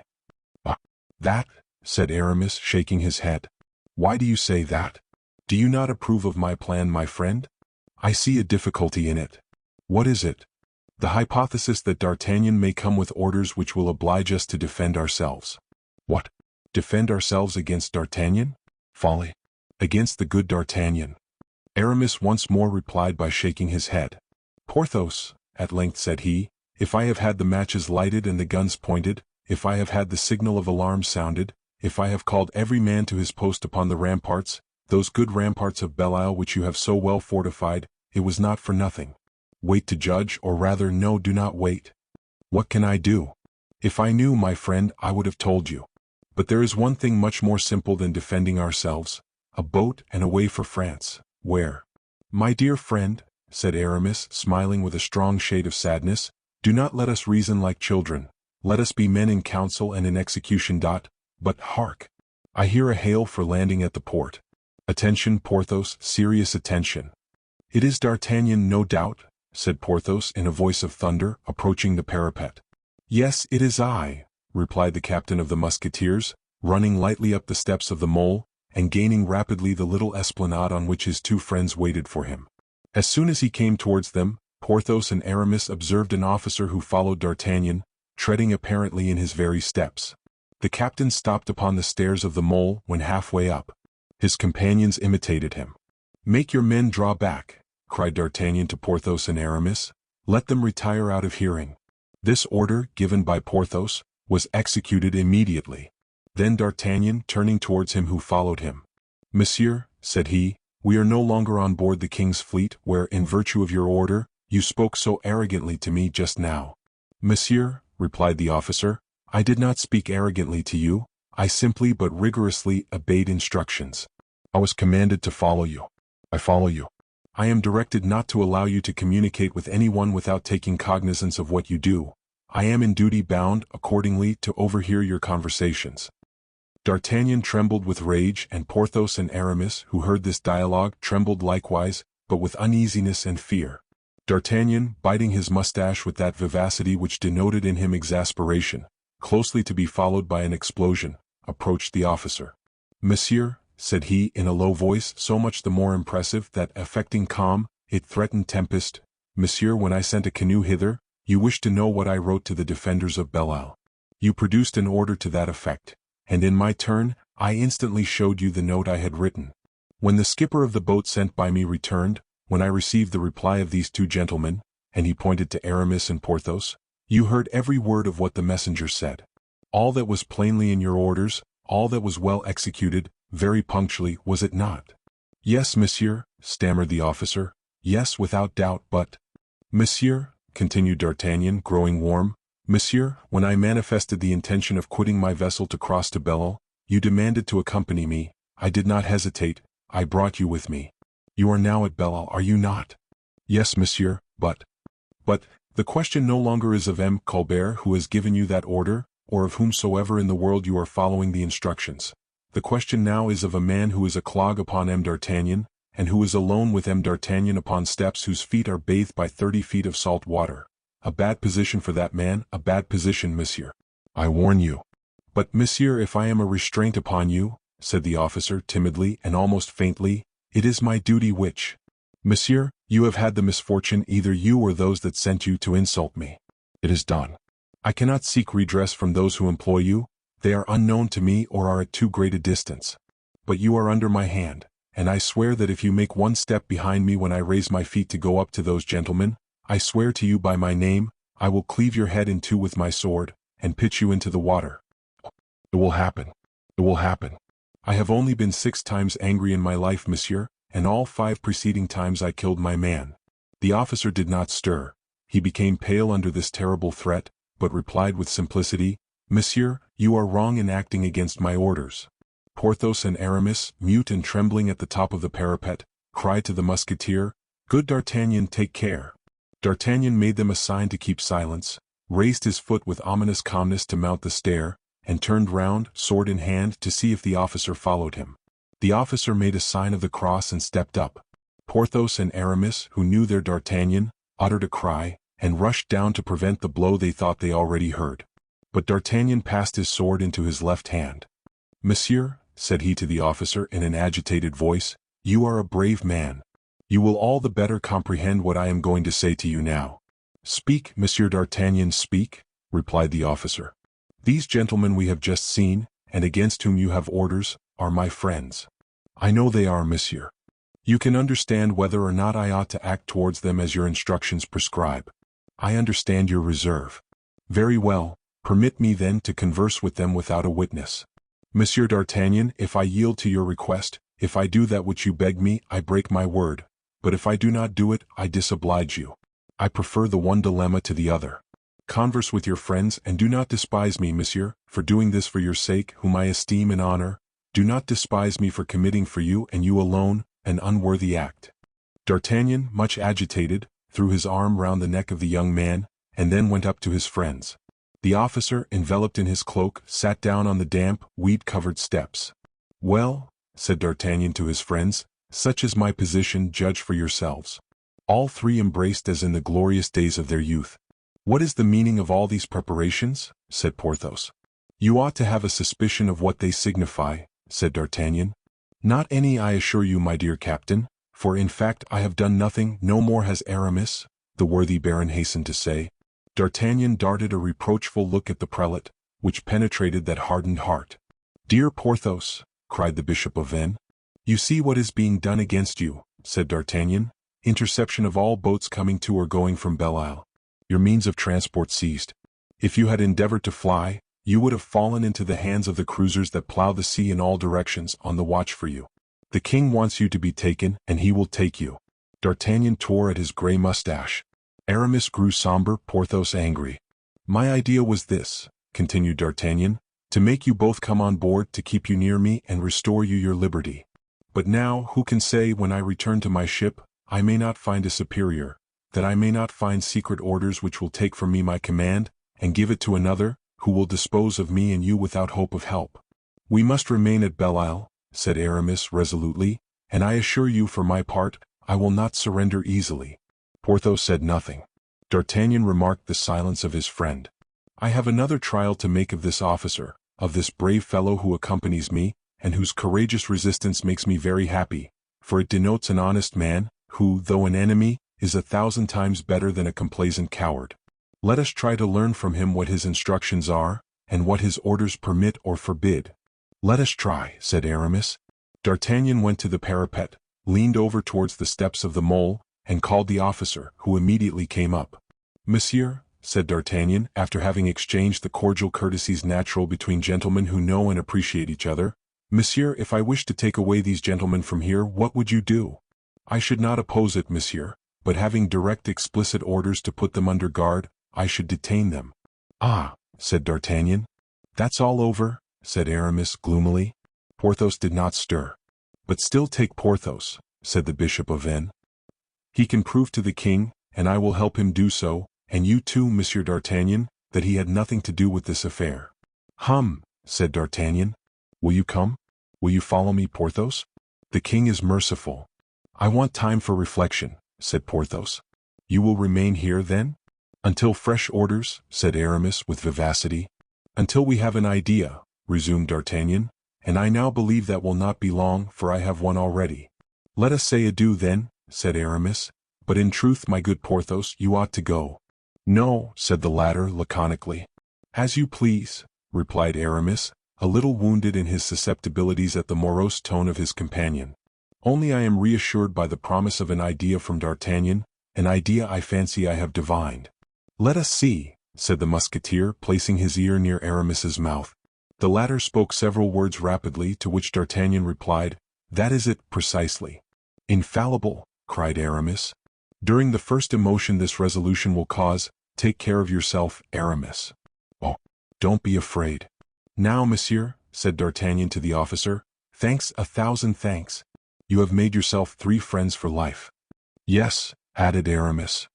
That, said Aramis, shaking his head. "Why do you say that? Do you not approve of my plan, my friend? I see a difficulty in it." "What is it?" "The hypothesis that D'Artagnan may come with orders which will oblige us to defend ourselves." "What? Defend ourselves against D'Artagnan? Folly. Against the good D'Artagnan." Aramis once more replied by shaking his head. "Porthos," at length said he, "if I have had the matches lighted and the guns pointed, if I have had the signal of alarm sounded, if I have called every man to his post upon the ramparts, those good ramparts of Belle-Isle which you have so well fortified, it was not for nothing. Wait to judge, or rather no, do not wait. What can I do? If I knew, my friend, I would have told you. But there is one thing much more simple than defending ourselves, a boat and away for France." "Where?" "My dear friend," said Aramis, smiling with a strong shade of sadness, "do not let us reason like children. Let us be men in council and in execution. But hark! I hear a hail for landing at the port. Attention, Porthos, serious attention." "It is D'Artagnan, no doubt," said Porthos in a voice of thunder, approaching the parapet. "Yes, it is I," replied the captain of the Musketeers, running lightly up the steps of the mole, and gaining rapidly the little esplanade on which his two friends waited for him. As soon as he came towards them, Porthos and Aramis observed an officer who followed D'Artagnan, treading apparently in his very steps. The captain stopped upon the stairs of the mole when halfway up. His companions imitated him. "Make your men draw back," cried D'Artagnan to Porthos and Aramis. "Let them retire out of hearing." This order, given by Porthos, was executed immediately. Then D'Artagnan, turning towards him who followed him, "Monsieur," said he, "we are no longer on board the king's fleet, where, in virtue of your order, you spoke so arrogantly to me just now." "Monsieur," replied the officer, "I did not speak arrogantly to you, I simply but rigorously obeyed instructions. I was commanded to follow you. I follow you. I am directed not to allow you to communicate with anyone without taking cognizance of what you do. I am in duty bound, accordingly, to overhear your conversations." D'Artagnan trembled with rage, and Porthos and Aramis, who heard this dialogue, trembled likewise, but with uneasiness and fear. D'Artagnan, biting his mustache with that vivacity which denoted in him exasperation, closely to be followed by an explosion, approached the officer. "Monsieur," said he in a low voice so much the more impressive that, affecting calm, it threatened tempest, "Monsieur, when I sent a canoe hither, you wished to know what I wrote to the defenders of Belle-Isle. You produced an order to that effect, and in my turn, I instantly showed you the note I had written. When the skipper of the boat sent by me returned, when I received the reply of these two gentlemen," and he pointed to Aramis and Porthos, "you heard every word of what the messenger said. All that was plainly in your orders, all that was well executed, very punctually, was it not?" "Yes, monsieur," stammered the officer, "yes, without doubt, but—" "Monsieur," continued D'Artagnan, growing warm, "Monsieur, when I manifested the intention of quitting my vessel to cross to Belle-Isle, you demanded to accompany me. I did not hesitate, I brought you with me. You are now at Belle-Isle, are you not?" "Yes, monsieur, but—" "But, the question no longer is of M. Colbert who has given you that order, or of whomsoever in the world you are following the instructions. The question now is of a man who is a clog upon M. D'Artagnan, and who is alone with M. D'Artagnan upon steps whose feet are bathed by 30 feet of salt water. A bad position for that man, a bad position, monsieur. I warn you." "But, monsieur, if I am a restraint upon you," said the officer timidly and almost faintly, "it is my duty which—" "Monsieur, you have had the misfortune, either you or those that sent you, to insult me. It is done. I cannot seek redress from those who employ you, they are unknown to me or are at too great a distance. But you are under my hand, and I swear that if you make one step behind me when I raise my feet to go up to those gentlemen, I swear to you by my name, I will cleave your head in two with my sword, and pitch you into the water. It will happen. It will happen. I have only been 6 times angry in my life, monsieur, and all 5 preceding times I killed my man." The officer did not stir. He became pale under this terrible threat, but replied with simplicity, "Monsieur, you are wrong in acting against my orders." Porthos and Aramis, mute and trembling at the top of the parapet, cried to the Musketeer, "Good D'Artagnan, take care." D'Artagnan made them a sign to keep silence, raised his foot with ominous calmness to mount the stair, and turned round, sword in hand, to see if the officer followed him. The officer made a sign of the cross and stepped up. Porthos and Aramis, who knew their D'Artagnan, uttered a cry, and rushed down to prevent the blow they thought they already heard. But D'Artagnan passed his sword into his left hand. "Monsieur," said he to the officer in an agitated voice, "you are a brave man. You will all the better comprehend what I am going to say to you now." "Speak, Monsieur d'Artagnan, speak," replied the officer. "These gentlemen we have just seen, and against whom you have orders, are my friends." "I know they are, monsieur. You can understand whether or not I ought to act towards them as your instructions prescribe. I understand your reserve. Very well, permit me then to converse with them without a witness. Monsieur d'Artagnan, if I yield to your request, if I do that which you beg me, I break my word, but if I do not do it, I disoblige you. I prefer the one dilemma to the other. Converse with your friends and do not despise me, monsieur, for doing this for your sake, whom I esteem and honor. Do not despise me for committing for you and you alone an unworthy act." D'Artagnan, much agitated, threw his arm round the neck of the young man, and then went up to his friends. The officer, enveloped in his cloak, sat down on the damp, weed-covered steps. "Well," said D'Artagnan to his friends, "such is my position, judge for yourselves." All three embraced as in the glorious days of their youth. "What is the meaning of all these preparations?" said Porthos. "You ought to have a suspicion of what they signify," said D'Artagnan. "Not any, I assure you, my dear captain, for in fact I have done nothing, no more has Aramis," the worthy baron hastened to say. D'Artagnan darted a reproachful look at the prelate, which penetrated that hardened heart. "Dear Porthos," cried the Bishop of Vannes. "You see what is being done against you," said D'Artagnan. "Interception of all boats coming to or going from Belle Isle. Your means of transport seized. If you had endeavored to fly, you would have fallen into the hands of the cruisers that plow the sea in all directions on the watch for you. The king wants you to be taken, and he will take you." D'Artagnan tore at his grey mustache. Aramis grew somber, Porthos angry. "My idea was this," continued D'Artagnan, "to make you both come on board to keep you near me and restore you your liberty. But now, who can say when I return to my ship, I may not find a superior, that I may not find secret orders which will take from me my command, and give it to another, who will dispose of me and you without hope of help. We must remain at Belle Isle," said Aramis resolutely, "and I assure you for my part, I will not surrender easily." Porthos said nothing. D'Artagnan remarked the silence of his friend. "I have another trial to make of this officer, of this brave fellow who accompanies me, and whose courageous resistance makes me very happy, for it denotes an honest man, who, though an enemy, is 1,000 times better than a complaisant coward. Let us try to learn from him what his instructions are, and what his orders permit or forbid." "Let us try," said Aramis. D'Artagnan went to the parapet, leaned over towards the steps of the mole, and called the officer, who immediately came up. "Monsieur," said D'Artagnan, after having exchanged the cordial courtesies natural between gentlemen who know and appreciate each other, "Monsieur, if I wish to take away these gentlemen from here, what would you do?" "I should not oppose it, monsieur, but having direct explicit orders to put them under guard, I should detain them." "Ah," said D'Artagnan. "That's all over," said Aramis gloomily. Porthos did not stir. "But still take Porthos," said the Bishop of Vannes. "He can prove to the king, and I will help him do so, and you too, Monsieur d'Artagnan, that he had nothing to do with this affair." "Hum," said D'Artagnan. "Will you come? Will you follow me, Porthos? The king is merciful." "I want time for reflection," said Porthos. "You will remain here, then?" "Until fresh orders," said Aramis with vivacity. "Until we have an idea," resumed D'Artagnan, "and I now believe that will not be long, for I have one already." "Let us say adieu, then," said Aramis. "But in truth, my good Porthos, you ought to go." "No," said the latter laconically. "As you please," replied Aramis, a little wounded in his susceptibilities at the morose tone of his companion. "Only I am reassured by the promise of an idea from D'Artagnan, an idea I fancy I have divined." "Let us see," said the Musketeer, placing his ear near Aramis's mouth. The latter spoke several words rapidly, to which D'Artagnan replied, "That is it, precisely." "Infallible," cried Aramis. "During the first emotion this resolution will cause, take care of yourself, Aramis. Oh, don't be afraid." "Now, monsieur," said D'Artagnan to the officer, "thanks, 1,000 thanks. You have made yourself 3 friends for life." "Yes," added Aramis.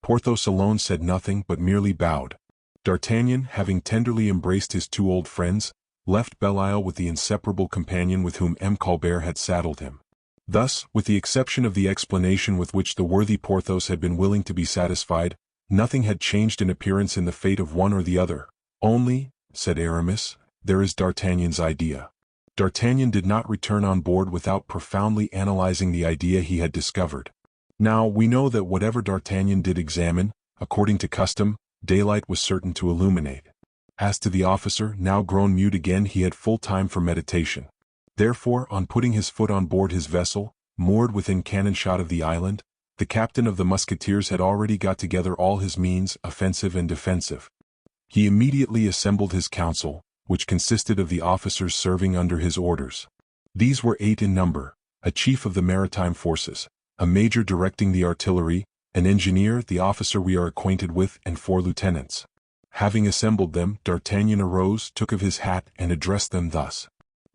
Porthos alone said nothing but merely bowed. D'Artagnan, having tenderly embraced his 2 old friends, left Belle Isle with the inseparable companion with whom M. Colbert had saddled him. Thus, with the exception of the explanation with which the worthy Porthos had been willing to be satisfied, nothing had changed in appearance in the fate of one or the other. "Only," said Aramis, "there is D'Artagnan's idea." D'Artagnan did not return on board without profoundly analyzing the idea he had discovered. Now, we know that whatever D'Artagnan did examine, according to custom, daylight was certain to illuminate. As to the officer, now grown mute again, he had full time for meditation. Therefore, on putting his foot on board his vessel, moored within cannon shot of the island, the captain of the Musketeers had already got together all his means, offensive and defensive. He immediately assembled his council, which consisted of the officers serving under his orders. These were 8 in number: a chief of the maritime forces, a major directing the artillery, an engineer, the officer we are acquainted with, and 4 lieutenants. Having assembled them, D'Artagnan arose, took of his hat, and addressed them thus: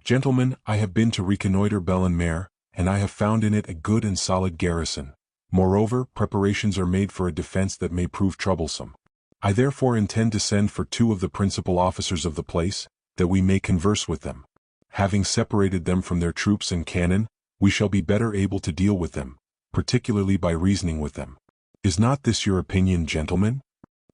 "Gentlemen, I have been to reconnoiter Belle-en-Mer, and I have found in it a good and solid garrison. Moreover, preparations are made for a defense that may prove troublesome. I therefore intend to send for 2 of the principal officers of the place, that we may converse with them. Having separated them from their troops and cannon, we shall be better able to deal with them, particularly by reasoning with them. Is not this your opinion, gentlemen?"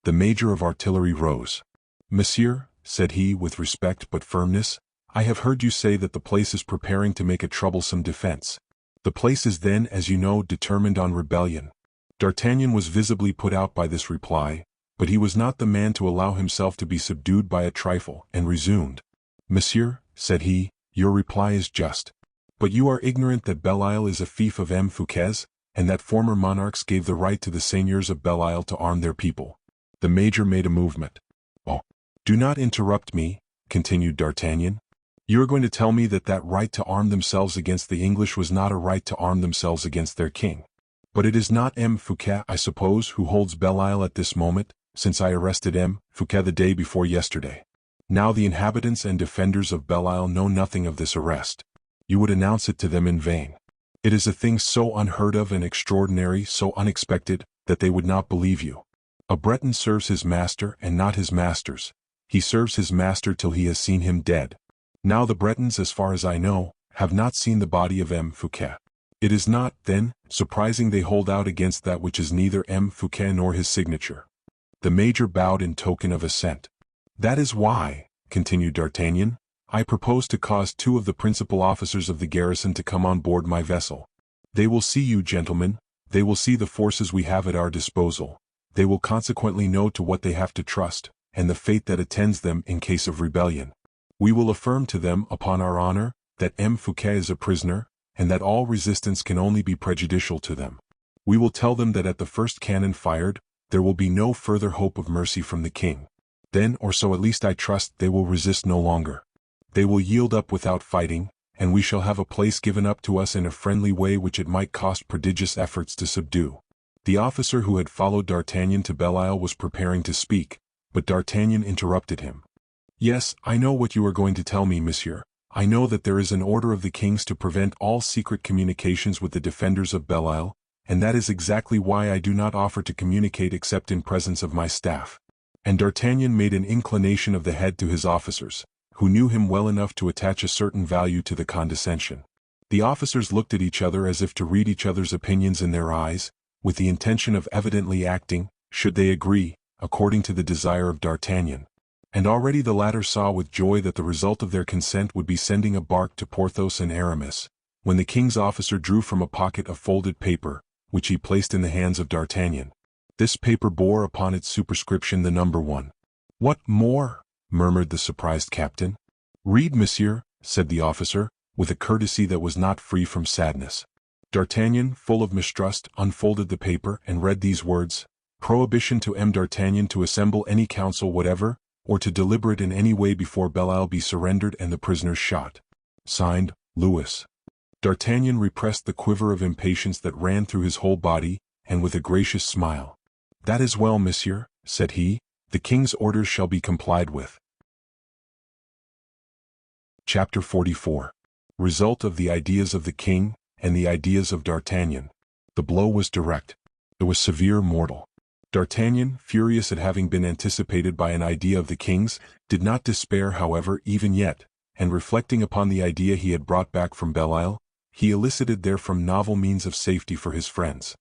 The major of artillery rose. "Monsieur," said he with respect but firmness, "I have heard you say that the place is preparing to make a troublesome defense. The place is then, as you know, determined on rebellion." D'Artagnan was visibly put out by this reply, but he was not the man to allow himself to be subdued by a trifle, and resumed: "Monsieur," said he, "your reply is just. But you are ignorant that Belle-Isle is a fief of M. Fouquet's, and that former monarchs gave the right to the seigneurs of Belle-Isle to arm their people." The major made a movement. "Oh, do not interrupt me," continued D'Artagnan. "You are going to tell me that that right to arm themselves against the English was not a right to arm themselves against their king. But it is not M. Fouquet, I suppose, who holds Belle-Isle at this moment, since I arrested M. Fouquet the day before yesterday. Now the inhabitants and defenders of Belle-Isle know nothing of this arrest. You would announce it to them in vain. It is a thing so unheard of and extraordinary, so unexpected, that they would not believe you. A Breton serves his master and not his masters. He serves his master till he has seen him dead. Now the Bretons, as far as I know, have not seen the body of M. Fouquet. It is not, then, surprising they hold out against that which is neither M. Fouquet nor his signature." The major bowed in token of assent. "That is why," continued D'Artagnan, "I propose to cause 2 of the principal officers of the garrison to come on board my vessel. They will see you, gentlemen, they will see the forces we have at our disposal, they will consequently know to what they have to trust, and the fate that attends them in case of rebellion. We will affirm to them, upon our honor, that M. Fouquet is a prisoner, and that all resistance can only be prejudicial to them. We will tell them that at the first cannon fired, there will be no further hope of mercy from the king. Then, or so at least I trust, they will resist no longer. They will yield up without fighting, and we shall have a place given up to us in a friendly way which it might cost prodigious efforts to subdue." The officer who had followed D'Artagnan to Belle-Isle was preparing to speak, but D'Artagnan interrupted him. "Yes, I know what you are going to tell me, monsieur. I know that there is an order of the king's to prevent all secret communications with the defenders of Belle-Isle, and that is exactly why I do not offer to communicate except in presence of my staff." And D'Artagnan made an inclination of the head to his officers, who knew him well enough to attach a certain value to the condescension. The officers looked at each other as if to read each other's opinions in their eyes, with the intention of evidently acting, should they agree, according to the desire of D'Artagnan. And already the latter saw with joy that the result of their consent would be sending a bark to Porthos and Aramis, when the king's officer drew from a pocket a folded paper, which he placed in the hands of D'Artagnan. This paper bore upon its superscription the number 1. "What more?" murmured the surprised captain. "Read, monsieur," said the officer, with a courtesy that was not free from sadness. D'Artagnan, full of mistrust, unfolded the paper and read these words: "Prohibition to M. D'Artagnan to assemble any council whatever, or to deliberate in any way before Belle-Isle be surrendered and the prisoners shot. Signed, Louis." D'Artagnan repressed the quiver of impatience that ran through his whole body, and with a gracious smile: "That is well, monsieur," said he, "the king's orders shall be complied with." Chapter 44. Result of the ideas of the king, and the ideas of D'Artagnan. The blow was direct. It was severe, mortal. D'Artagnan, furious at having been anticipated by an idea of the king's, did not despair, however, even yet, and reflecting upon the idea he had brought back from Belle-Isle, he elicited therefrom novel means of safety for his friends.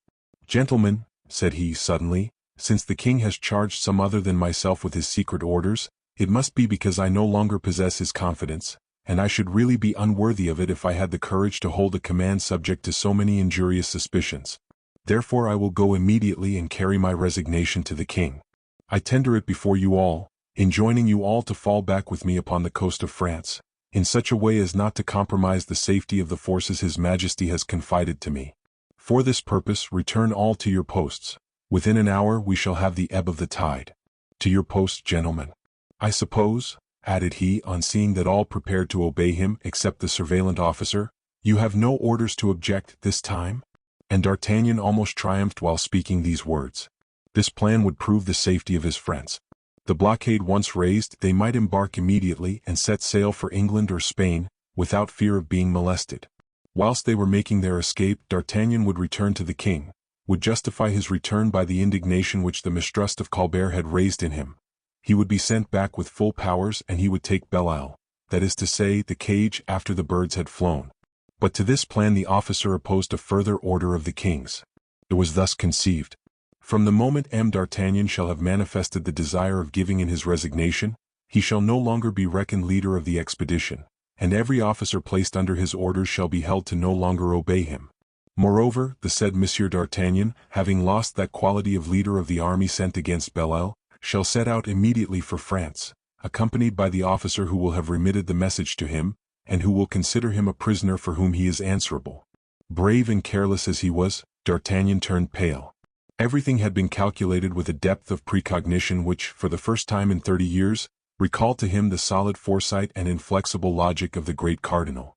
"Gentlemen," said he suddenly, "since the king has charged some other than myself with his secret orders, it must be because I no longer possess his confidence, and I should really be unworthy of it if I had the courage to hold a command subject to so many injurious suspicions. Therefore I will go immediately and carry my resignation to the king. I tender it before you all, enjoining you all to fall back with me upon the coast of France, in such a way as not to compromise the safety of the forces His Majesty has confided to me. For this purpose return all to your posts. Within an hour we shall have the ebb of the tide. To your posts, gentlemen. I suppose, added he on seeing that all prepared to obey him except the surveillant officer, you have no orders to object this time? And D'Artagnan almost triumphed while speaking these words. This plan would prove the safety of his friends. The blockade once raised, they might embark immediately and set sail for England or Spain, without fear of being molested. Whilst they were making their escape, D'Artagnan would return to the king, would justify his return by the indignation which the mistrust of Colbert had raised in him. He would be sent back with full powers and he would take Belle-Isle, that is to say, the cage after the birds had flown. But to this plan the officer opposed a further order of the king's. It was thus conceived. From the moment D'Artagnan shall have manifested the desire of giving in his resignation, he shall no longer be reckoned leader of the expedition, and every officer placed under his orders shall be held to no longer obey him. Moreover, the said Monsieur d'Artagnan, having lost that quality of leader of the army sent against Belle-Isle, shall set out immediately for France, accompanied by the officer who will have remitted the message to him, and who will consider him a prisoner for whom he is answerable. Brave and careless as he was, D'Artagnan turned pale. Everything had been calculated with a depth of precognition which, for the first time in 30 years, recalled to him the solid foresight and inflexible logic of the great cardinal.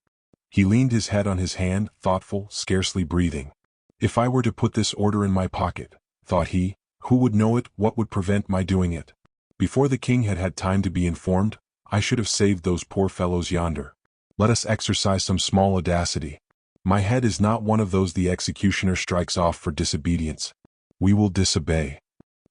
He leaned his head on his hand, thoughtful, scarcely breathing. If I were to put this order in my pocket, thought he, who would know it, what would prevent my doing it? Before the king had had time to be informed, I should have saved those poor fellows yonder. Let us exercise some small audacity. My head is not one of those the executioner strikes off for disobedience. We will disobey.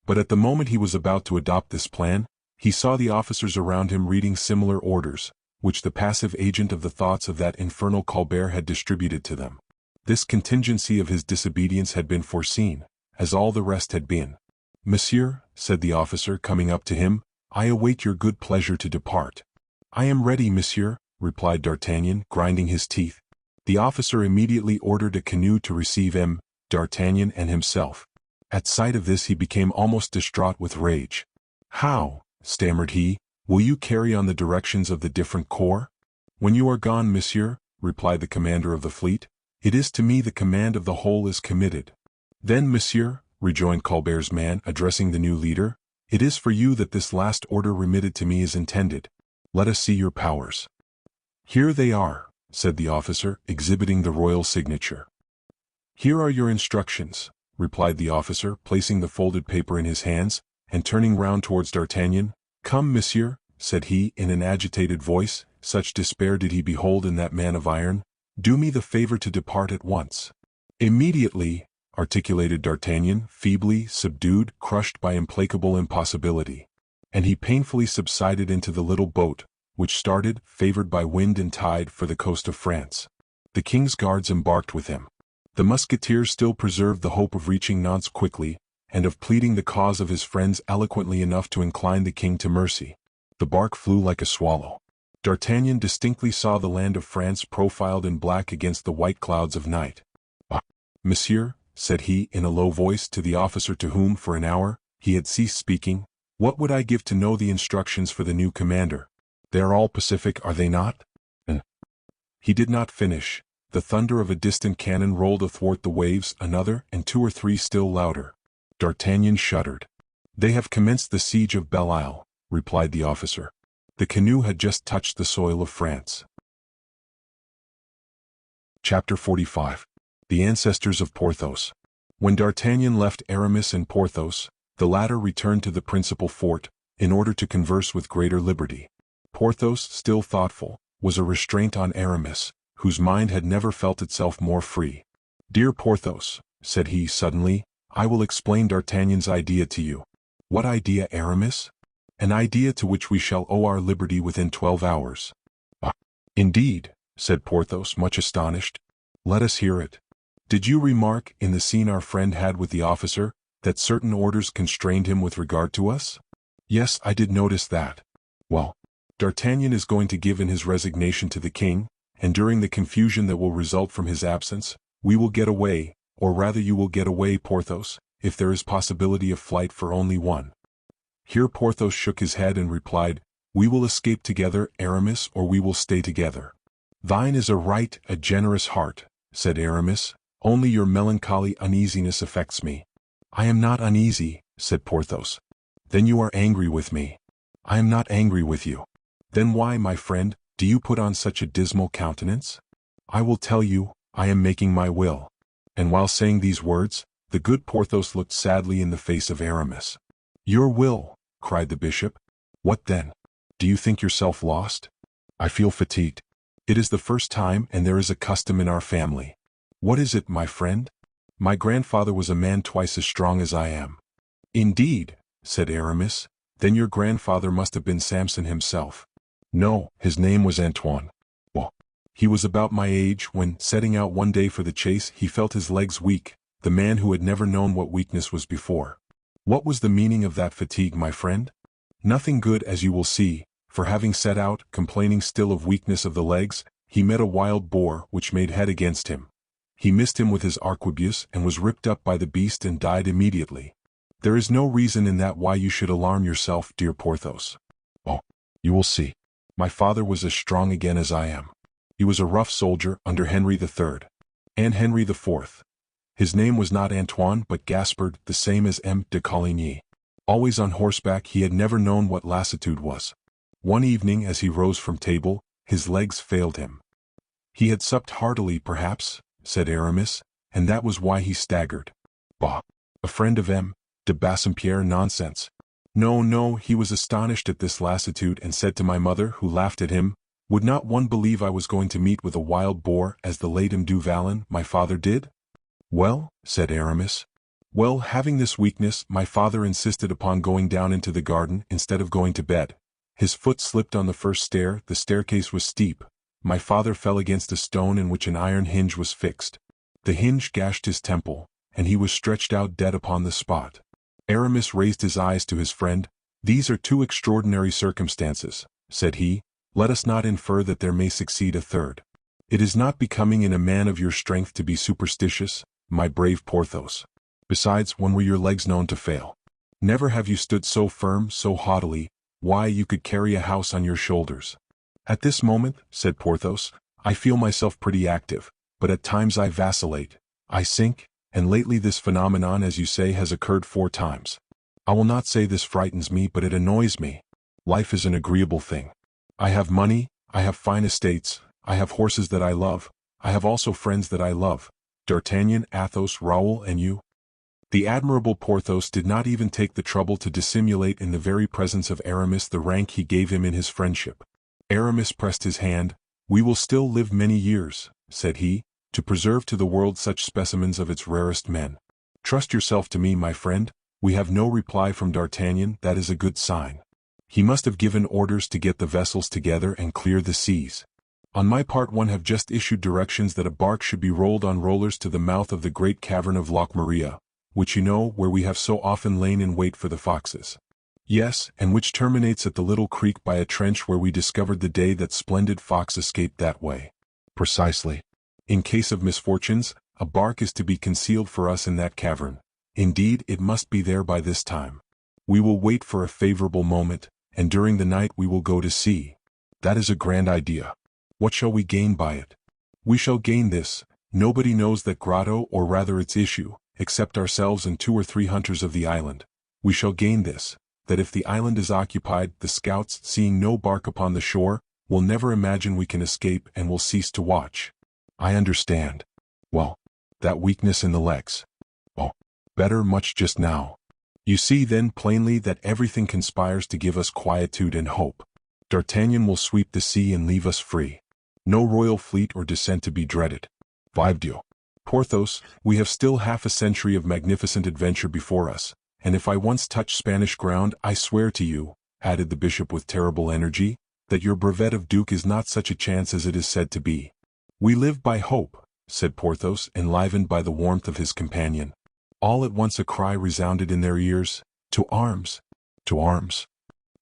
But at the moment he was about to adopt this plan, he saw the officers around him reading similar orders, which the passive agent of the thoughts of that infernal Colbert had distributed to them. This contingency of his disobedience had been foreseen, as all the rest had been. Monsieur, said the officer coming up to him, I await your good pleasure to depart. I am ready, monsieur, replied D'Artagnan, grinding his teeth. The officer immediately ordered a canoe to receive D'Artagnan and himself. At sight of this he became almost distraught with rage. How, stammered he, will you carry on the directions of the different corps? When you are gone, monsieur, replied the commander of the fleet, it is to me the command of the whole is committed. Then, monsieur, rejoined Colbert's man, addressing the new leader, it is for you that this last order remitted to me is intended. Let us see your powers. Here they are, said the officer, exhibiting the royal signature. Here are your instructions, replied the officer, placing the folded paper in his hands, and turning round towards D'Artagnan. Come, monsieur, said he in an agitated voice, such despair did he behold in that man of iron, do me the favor to depart at once. Immediately, articulated D'Artagnan, feebly, subdued, crushed by implacable impossibility. And he painfully subsided into the little boat, which started, favored by wind and tide, for the coast of France. The king's guards embarked with him. The Musketeer still preserved the hope of reaching Nantes quickly, and of pleading the cause of his friends eloquently enough to incline the king to mercy. The bark flew like a swallow. D'Artagnan distinctly saw the land of France profiled in black against the white clouds of night. Ah, monsieur, said he in a low voice to the officer to whom, for an hour, he had ceased speaking, what would I give to know the instructions for the new commander? They are all pacific, are they not? He did not finish. The thunder of a distant cannon rolled athwart the waves, another, and two or three still louder. D'Artagnan shuddered. They have commenced the siege of Belle-Isle, replied the officer. The canoe had just touched the soil of France. Chapter 45. The Ancestors of Porthos. When D'Artagnan left Aramis and Porthos, the latter returned to the principal fort, in order to converse with greater liberty. Porthos, still thoughtful, was a restraint on Aramis, whose mind had never felt itself more free. Dear Porthos, said he suddenly, I will explain D'Artagnan's idea to you. What idea, Aramis? An idea to which we shall owe our liberty within 12 hours. Ah, indeed, said Porthos, much astonished. Let us hear it. Did you remark, in the scene our friend had with the officer, that certain orders constrained him with regard to us? Yes, I did notice that. Well, D'Artagnan is going to give in his resignation to the king, and during the confusion that will result from his absence, we will get away, or rather you will get away, Porthos, if there is possibility of flight for only one." Here Porthos shook his head and replied, "We will escape together, Aramis, or we will stay together." "Thine is a generous heart," said Aramis, "only your melancholy uneasiness affects me." "I am not uneasy," said Porthos. "Then you are angry with me." "I am not angry with you." "Then why, my friend, do you put on such a dismal countenance?" "I will tell you, I am making my will." And while saying these words, the good Porthos looked sadly in the face of Aramis. "Your will?" cried the bishop. "What then? Do you think yourself lost?" "I feel fatigued. It is the first time, and there is a custom in our family." "What is it, my friend?" "My grandfather was a man twice as strong as I am." "Indeed," said Aramis, "then your grandfather must have been Samson himself." "No, his name was Antoine." "Well, he was about my age when, setting out one day for the chase, he felt his legs weak, the man who had never known what weakness was before." "What was the meaning of that fatigue, my friend?" "Nothing good, as you will see, for having set out, complaining still of weakness of the legs, he met a wild boar which made head against him. He missed him with his arquebus and was ripped up by the beast and died immediately. There is no reason in that why you should alarm yourself, dear Porthos." "Oh, you will see. My father was as strong again as I am. He was a rough soldier under Henry III. And Henry IV. His name was not Antoine but Gaspard, the same as M. de Coligny. Always on horseback, he had never known what lassitude was. One evening as he rose from table, his legs failed him." "He had supped heartily, perhaps," said Aramis, "and that was why he staggered." "Bah! A friend of M. de Bassompierre, nonsense." "No, no, he was astonished at this lassitude and said to my mother, who laughed at him, 'Would not one believe I was going to meet with a wild boar as the late M. du Vallon, my father, did?'" "Well," said Aramis. "Well, having this weakness, my father insisted upon going down into the garden instead of going to bed. His foot slipped on the first stair, the staircase was steep. My father fell against a stone in which an iron hinge was fixed. The hinge gashed his temple, and he was stretched out dead upon the spot." Aramis raised his eyes to his friend. "These are two extraordinary circumstances," said he. "Let us not infer that there may succeed a third. It is not becoming in a man of your strength to be superstitious, my brave Porthos. Besides, when were your legs known to fail? Never have you stood so firm, so haughtily. Why, you could carry a house on your shoulders." "At this moment," said Porthos, "I feel myself pretty active, but at times I vacillate, I sink, and lately this phenomenon, as you say, has occurred 4 times. I will not say this frightens me, but it annoys me. Life is an agreeable thing. I have money, I have fine estates, I have horses that I love, I have also friends that I love, D'Artagnan, Athos, Raoul, and you." The admirable Porthos did not even take the trouble to dissimulate in the very presence of Aramis the rank he gave him in his friendship. Aramis pressed his hand. "We will still live many years," said he, "to preserve to the world such specimens of its rarest men. Trust yourself to me, my friend. We have no reply from D'Artagnan, that is a good sign. He must have given orders to get the vessels together and clear the seas. On my part, one have just issued directions that a bark should be rolled on rollers to the mouth of the great cavern of Loch Maria, which you know, where we have so often lain in wait for the foxes." "Yes, and which terminates at the little creek by a trench where we discovered the day that splendid fox escaped that way." "Precisely. In case of misfortunes, a bark is to be concealed for us in that cavern. Indeed, it must be there by this time. We will wait for a favorable moment, and during the night we will go to sea." "That is a grand idea. What shall we gain by it?" "We shall gain this: nobody knows that grotto, or rather its issue, except ourselves and 2 or 3 hunters of the island. We shall gain this, that if the island is occupied, the scouts, seeing no bark upon the shore, will never imagine we can escape and will cease to watch." "I understand. Well, that weakness in the legs?" "Oh, better much just now." "You see then plainly that everything conspires to give us quietude and hope. D'Artagnan will sweep the sea and leave us free. No royal fleet or descent to be dreaded. Vive Dieu! Porthos, we have still half a century of magnificent adventure before us, and if I once touch Spanish ground, I swear to you," added the bishop with terrible energy, "that your brevet of duke is not such a chance as it is said to be." "We live by hope," said Porthos, enlivened by the warmth of his companion. All at once a cry resounded in their ears, "To arms! To arms!"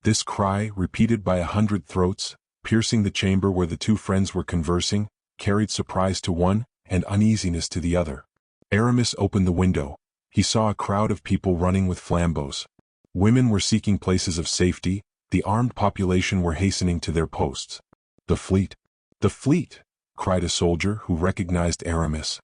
This cry, repeated by 100 throats, piercing the chamber where the two friends were conversing, carried surprise to one, and uneasiness to the other. Aramis opened the window. He saw a crowd of people running with flambeaux. Women were seeking places of safety, the armed population were hastening to their posts. "The fleet! The fleet!" cried a soldier who recognized Aramis.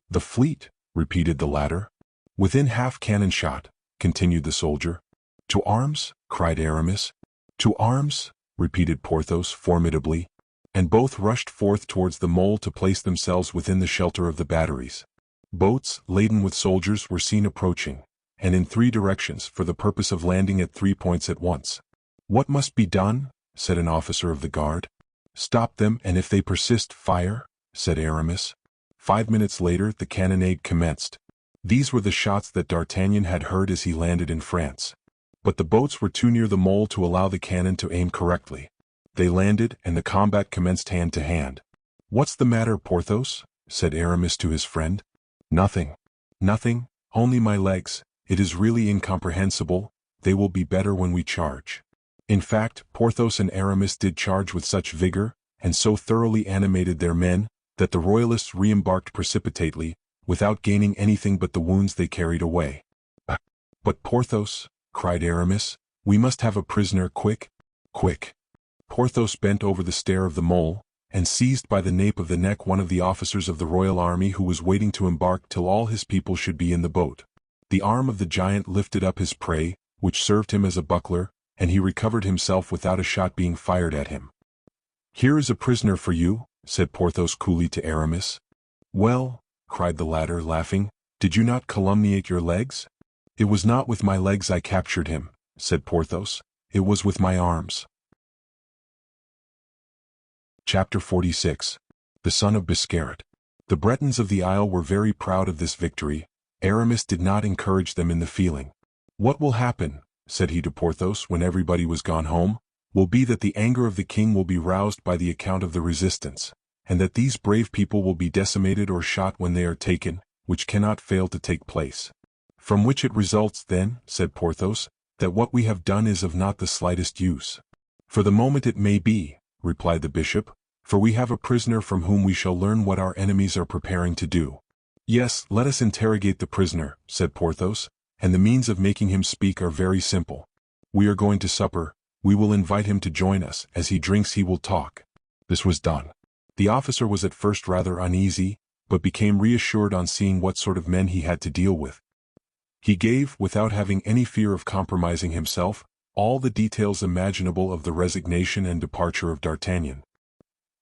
"The fleet!" repeated the latter. "Within half cannon shot," continued the soldier. "To arms!" cried Aramis. "To arms!" repeated Porthos formidably. And both rushed forth towards the mole to place themselves within the shelter of the batteries. Boats, laden with soldiers, were seen approaching, and in 3 directions for the purpose of landing at 3 points at once. "What must be done?" said an officer of the guard. "Stop them, and if they persist, fire," said Aramis. 5 minutes later the cannonade commenced. These were the shots that D'Artagnan had heard as he landed in France. But the boats were too near the mole to allow the cannon to aim correctly. They landed, and the combat commenced hand to hand. "What's the matter, Porthos?" said Aramis to his friend. "Nothing. Nothing, only my legs. It is really incomprehensible. They will be better when we charge." In fact, Porthos and Aramis did charge with such vigor, and so thoroughly animated their men, that the royalists re-embarked precipitately, without gaining anything but the wounds they carried away. "But Porthos," cried Aramis, "we must have a prisoner quick, quick." Porthos bent over the stair of the mole, and seized by the nape of the neck one of the officers of the royal army who was waiting to embark till all his people should be in the boat. The arm of the giant lifted up his prey, which served him as a buckler, and he recovered himself without a shot being fired at him. "Here is a prisoner for you," said Porthos coolly to Aramis. "Well," cried the latter, laughing, "did you not calumniate your legs?" "It was not with my legs I captured him," said Porthos. "It was with my arms." Chapter 46. The son of Biscarat. The Bretons of the Isle were very proud of this victory. Aramis did not encourage them in the feeling. "What will happen," said he to Porthos when everybody was gone home, "will be that the anger of the king will be roused by the account of the resistance, and that these brave people will be decimated or shot when they are taken, which cannot fail to take place." "From which it results then," said Porthos, "that what we have done is of not the slightest use." "For the moment it may be," replied the bishop, "for we have a prisoner from whom we shall learn what our enemies are preparing to do." "Yes, let us interrogate the prisoner," said Porthos, "and the means of making him speak are very simple. We are going to supper, we will invite him to join us, as he drinks he will talk." This was done. The officer was at first rather uneasy, but became reassured on seeing what sort of men he had to deal with. He gave, without having any fear of compromising himself, all the details imaginable of the resignation and departure of D'Artagnan.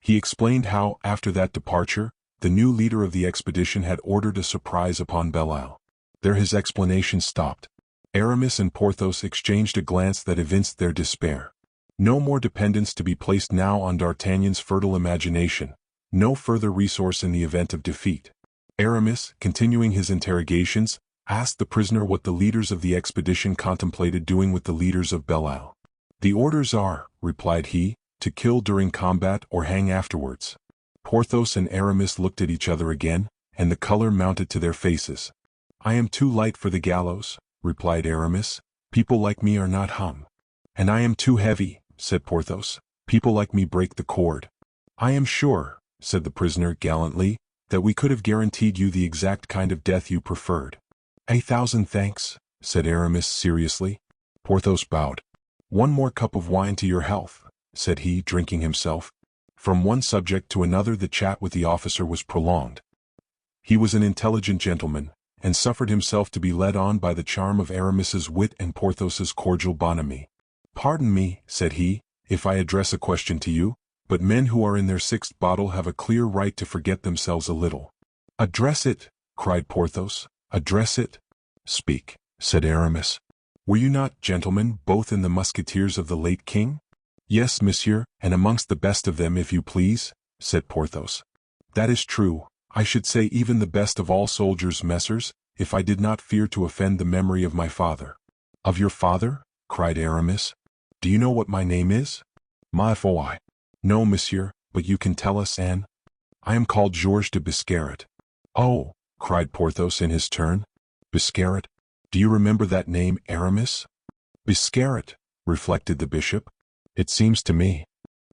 He explained how, after that departure, the new leader of the expedition had ordered a surprise upon Belle Isle. There his explanation stopped. Aramis and Porthos exchanged a glance that evinced their despair. No more dependence to be placed now on D'Artagnan's fertile imagination, no further resource in the event of defeat. Aramis, continuing his interrogations, asked the prisoner what the leaders of the expedition contemplated doing with the leaders of Belle Isle. "The orders are," replied he, "to kill during combat or hang afterwards." Porthos and Aramis looked at each other again, and the color mounted to their faces. "I am too light for the gallows," replied Aramis. "People like me are not hung." "And I am too heavy," said Porthos. "People like me break the cord." "I am sure," said the prisoner gallantly, "that we could have guaranteed you the exact kind of death you preferred." "1,000 thanks," said Aramis seriously. Porthos bowed. "One more cup of wine to your health," said he, drinking himself. From one subject to another the chat with the officer was prolonged. He was an intelligent gentleman, and suffered himself to be led on by the charm of Aramis's wit and Porthos's cordial bonhomie. "Pardon me," said he, "if I address a question to you, but men who are in their 6th bottle have a clear right to forget themselves a little." "Address it," cried Porthos, "address it." "Speak," said Aramis. "Were you not, gentlemen, both in the Musketeers of the late king?" "Yes, monsieur, and amongst the best of them, if you please," said Porthos. "That is true. I should say even the best of all soldiers, messers, if I did not fear to offend the memory of my father." "Of your father?" cried Aramis. "Do you know what my name is?" "Ma foi. No, monsieur, but you can tell us, and—" "I am called Georges de Biscarat." "Oh," cried Porthos in his turn. "Biscarat? Do you remember that name, Aramis?" "Biscarat," reflected the bishop. It seems to me.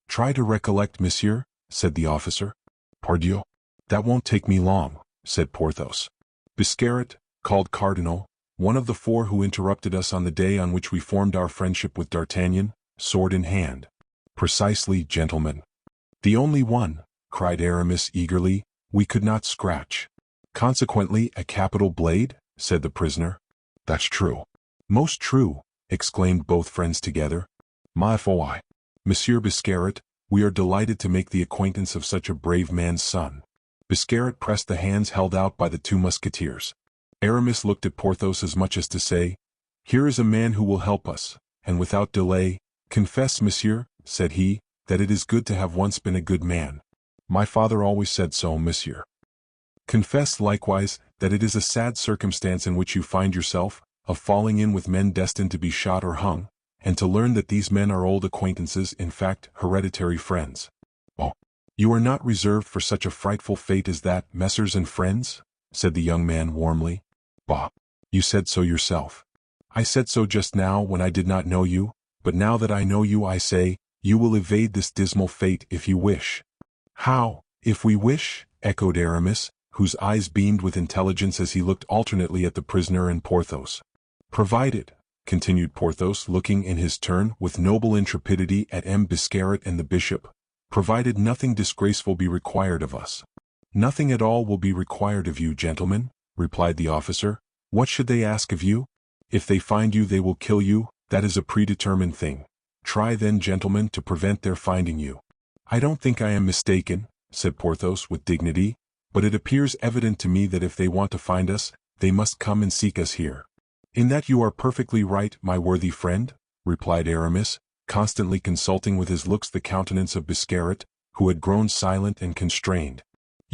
Try to recollect, monsieur, said the officer. Pardieu. That won't take me long, said Porthos. Biscarat, called Cardinal, one of the four who interrupted us on the day on which we formed our friendship with D'Artagnan, sword in hand. Precisely, gentlemen. The only one, cried Aramis eagerly, we could not scratch. Consequently, a capital blade, said the prisoner. That's true. Most true, exclaimed both friends together. Ma foi, Monsieur Biscarat, we are delighted to make the acquaintance of such a brave man's son. Biscarat pressed the hands held out by the two musketeers. Aramis looked at Porthos as much as to say, here is a man who will help us, and without delay, confess, monsieur, said he, that it is good to have once been a good man. My father always said so, monsieur. Confess likewise that it is a sad circumstance in which you find yourself, of falling in with men destined to be shot or hung, and to learn that these men are old acquaintances, in fact, hereditary friends. Oh, you are not reserved for such a frightful fate as that, messers and friends? Said the young man warmly. Bah, you said so yourself. I said so just now when I did not know you, but now that I know you I say, you will evade this dismal fate if you wish. How, if we wish? Echoed Aramis, whose eyes beamed with intelligence as he looked alternately at the prisoner and Porthos. Provided, continued Porthos, looking in his turn with noble intrepidity at M. Biscarat and the bishop, provided nothing disgraceful be required of us. Nothing at all will be required of you, gentlemen, replied the officer. What should they ask of you? If they find you they will kill you, that is a predetermined thing. Try then, gentlemen, to prevent their finding you. I don't think I am mistaken, said Porthos with dignity, but it appears evident to me that if they want to find us, they must come and seek us here. In that you are perfectly right, my worthy friend, replied Aramis, constantly consulting with his looks the countenance of Biscarat, who had grown silent and constrained.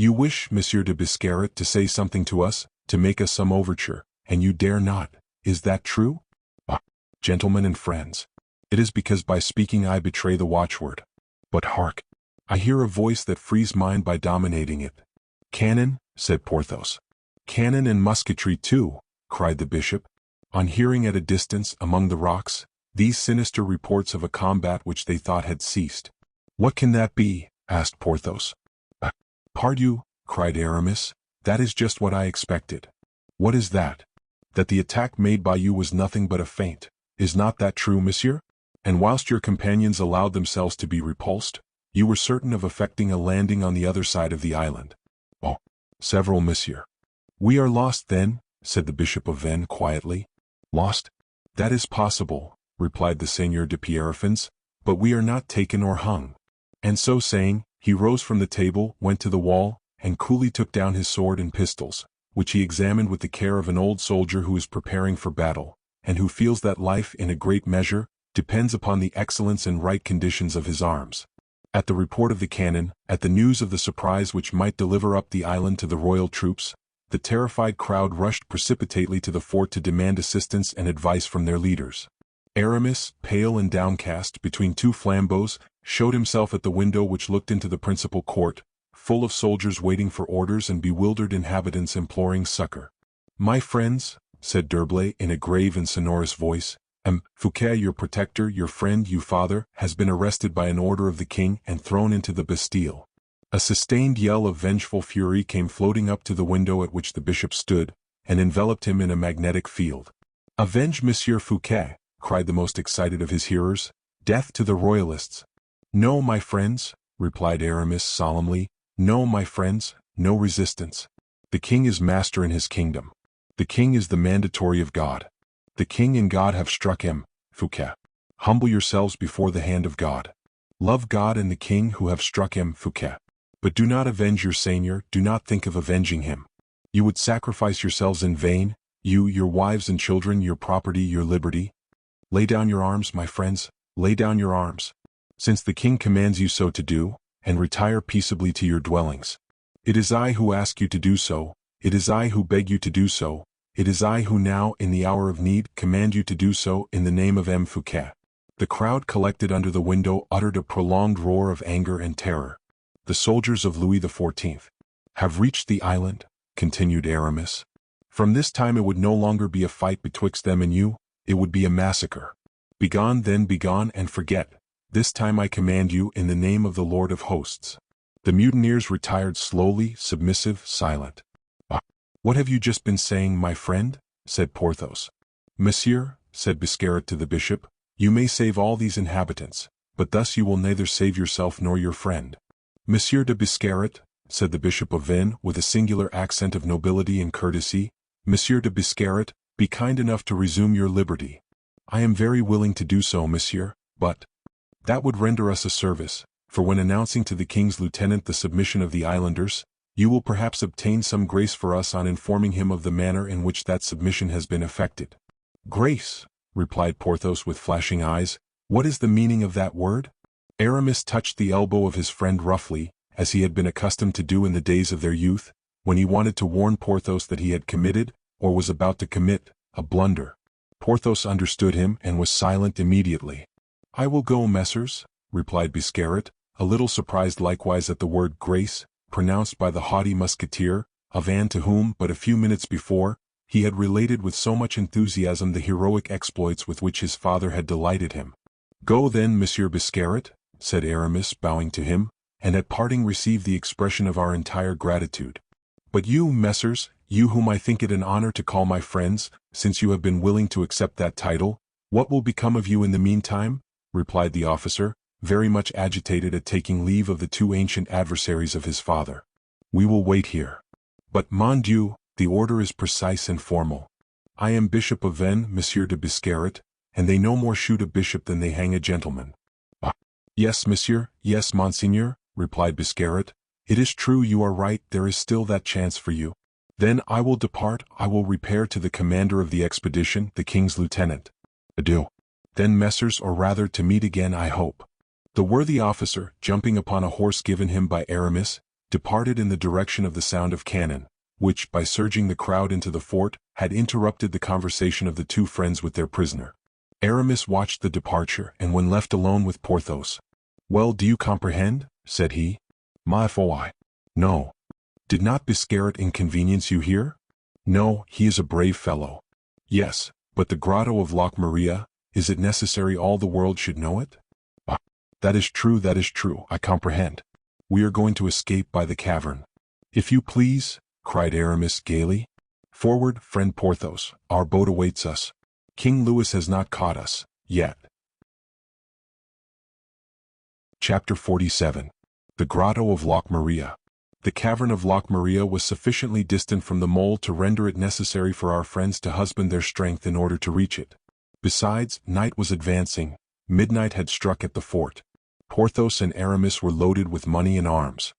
You wish, Monsieur de Biscarat, to say something to us, to make us some overture, and you dare not. Is that true? Ah, gentlemen and friends, it is because by speaking I betray the watchword. But hark! I hear a voice that frees mine by dominating it. Cannon, said Porthos. Cannon and musketry too, cried the bishop. On hearing at a distance, among the rocks, these sinister reports of a combat which they thought had ceased. What can that be? Asked Porthos. Pardieu, cried Aramis, that is just what I expected. What is that? That the attack made by you was nothing but a feint. Is not that true, monsieur? And whilst your companions allowed themselves to be repulsed, you were certain of effecting a landing on the other side of the island. Oh, several, monsieur. We are lost then, said the Bishop of Vannes quietly. Lost? That is possible, replied the Seigneur de Pierrefonds, but we are not taken or hung. And so saying, he rose from the table, went to the wall, and coolly took down his sword and pistols, which he examined with the care of an old soldier who is preparing for battle, and who feels that life, in a great measure, depends upon the excellence and right conditions of his arms. At the report of the cannon, at the news of the surprise which might deliver up the island to the royal troops, the terrified crowd rushed precipitately to the fort to demand assistance and advice from their leaders. Aramis, pale and downcast between two flambeaux, showed himself at the window which looked into the principal court, full of soldiers waiting for orders and bewildered inhabitants imploring succor. My friends, said D'Herblay in a grave and sonorous voice, Fouquet, your protector, your friend, you father, has been arrested by an order of the king and thrown into the Bastille. A sustained yell of vengeful fury came floating up to the window at which the bishop stood, and enveloped him in a magnetic field. Avenge Monsieur Fouquet, cried the most excited of his hearers. Death to the royalists. No, my friends, replied Aramis solemnly, no, my friends, no resistance. The king is master in his kingdom. The king is the mandatory of God. The king and God have struck him, Fouquet. Humble yourselves before the hand of God. Love God and the king who have struck him, Fouquet. But do not avenge your seigneur, do not think of avenging him. You would sacrifice yourselves in vain, you, your wives and children, your property, your liberty. Lay down your arms, my friends, lay down your arms. Since the king commands you so to do, and retire peaceably to your dwellings. It is I who ask you to do so, it is I who beg you to do so, it is I who now, in the hour of need, command you to do so in the name of M. Fouquet. The crowd collected under the window uttered a prolonged roar of anger and terror. The soldiers of Louis XIV have reached the island, continued Aramis. From this time it would no longer be a fight betwixt them and you, it would be a massacre. Begone then, begone and forget. This time I command you in the name of the Lord of hosts. The mutineers retired slowly, submissive, silent. "Ah, what have you just been saying, my friend?" said Porthos. "Monsieur," said Biscarat to the bishop, "you may save all these inhabitants, but thus you will neither save yourself nor your friend." "Monsieur de Biscarat," said the Bishop of Vannes with a singular accent of nobility and courtesy, "Monsieur de Biscarat, be kind enough to resume your liberty." "I am very willing to do so, monsieur, but that would render us a service, for when announcing to the king's lieutenant the submission of the islanders, you will perhaps obtain some grace for us on informing him of the manner in which that submission has been effected." "Grace?" replied Porthos with flashing eyes. "What is the meaning of that word?" Aramis touched the elbow of his friend roughly, as he had been accustomed to do in the days of their youth, when he wanted to warn Porthos that he had committed, or was about to commit, a blunder. Porthos understood him and was silent immediately. "I will go, messers," replied Biscarat, a little surprised likewise at the word grace, pronounced by the haughty Musketeer, of Vannes, to whom, but a few minutes before, he had related with so much enthusiasm the heroic exploits with which his father had delighted him. "Go then, Monsieur Biscarat," said Aramis, bowing to him, "and at parting receive the expression of our entire gratitude. But you, messers, you whom I think it an honor to call my friends, since you have been willing to accept that title, what will become of you in the meantime?" replied the officer, very much agitated at taking leave of the two ancient adversaries of his father. "We will wait here. But, mon Dieu, the order is precise and formal. I am Bishop of Vannes, Monsieur de Biscarat, and they no more shoot a bishop than they hang a gentleman." "Ah, yes, monsieur, yes, monseigneur," replied Biscarat. "It is true, you are right, there is still that chance for you. Then I will depart, I will repair to the commander of the expedition, the king's lieutenant. Adieu. Then, messers, or rather to meet again, I hope." The worthy officer, jumping upon a horse given him by Aramis, departed in the direction of the sound of cannon, which, by surging the crowd into the fort, had interrupted the conversation of the two friends with their prisoner. Aramis watched the departure, and when left alone with Porthos, "Well, do you comprehend?" said he. "Ma foi, no. Did not Biscarat inconvenience you here?" "No, he is a brave fellow." "Yes, but the grotto of Loch Maria, is it necessary all the world should know it?" "Ah, that is true, I comprehend. We are going to escape by the cavern." "If you please," cried Aramis gaily. "Forward, friend Porthos, our boat awaits us. King Louis has not caught us, yet." Chapter 47. The Grotto of Loch Maria. The cavern of Loch Maria was sufficiently distant from the mole to render it necessary for our friends to husband their strength in order to reach it. Besides, night was advancing, midnight had struck at the fort. Porthos and Aramis were loaded with money and arms.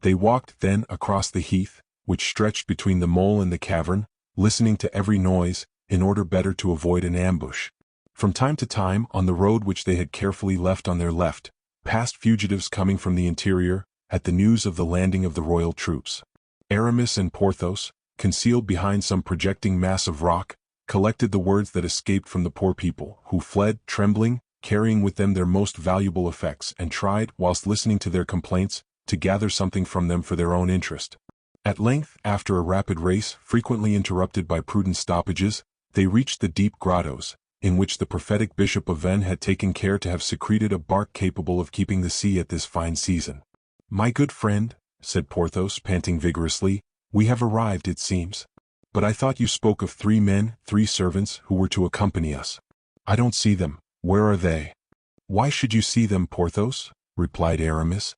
They walked, then, across the heath, which stretched between the mole and the cavern, listening to every noise, in order better to avoid an ambush. From time to time, on the road which they had carefully left on their left, passed fugitives coming from the interior, at the news of the landing of the royal troops. Aramis and Porthos, concealed behind some projecting mass of rock, collected the words that escaped from the poor people, who fled, trembling, carrying with them their most valuable effects, and tried, whilst listening to their complaints, to gather something from them for their own interest. At length, after a rapid race, frequently interrupted by prudent stoppages, they reached the deep grottos, in which the prophetic Bishop of Vannes had taken care to have secreted a bark capable of keeping the sea at this fine season. "My good friend," said Porthos, panting vigorously, "we have arrived, it seems. But I thought you spoke of 3 men, 3 servants, who were to accompany us. I don't see them. Where are they?" "Why should you see them, Porthos?" replied Aramis.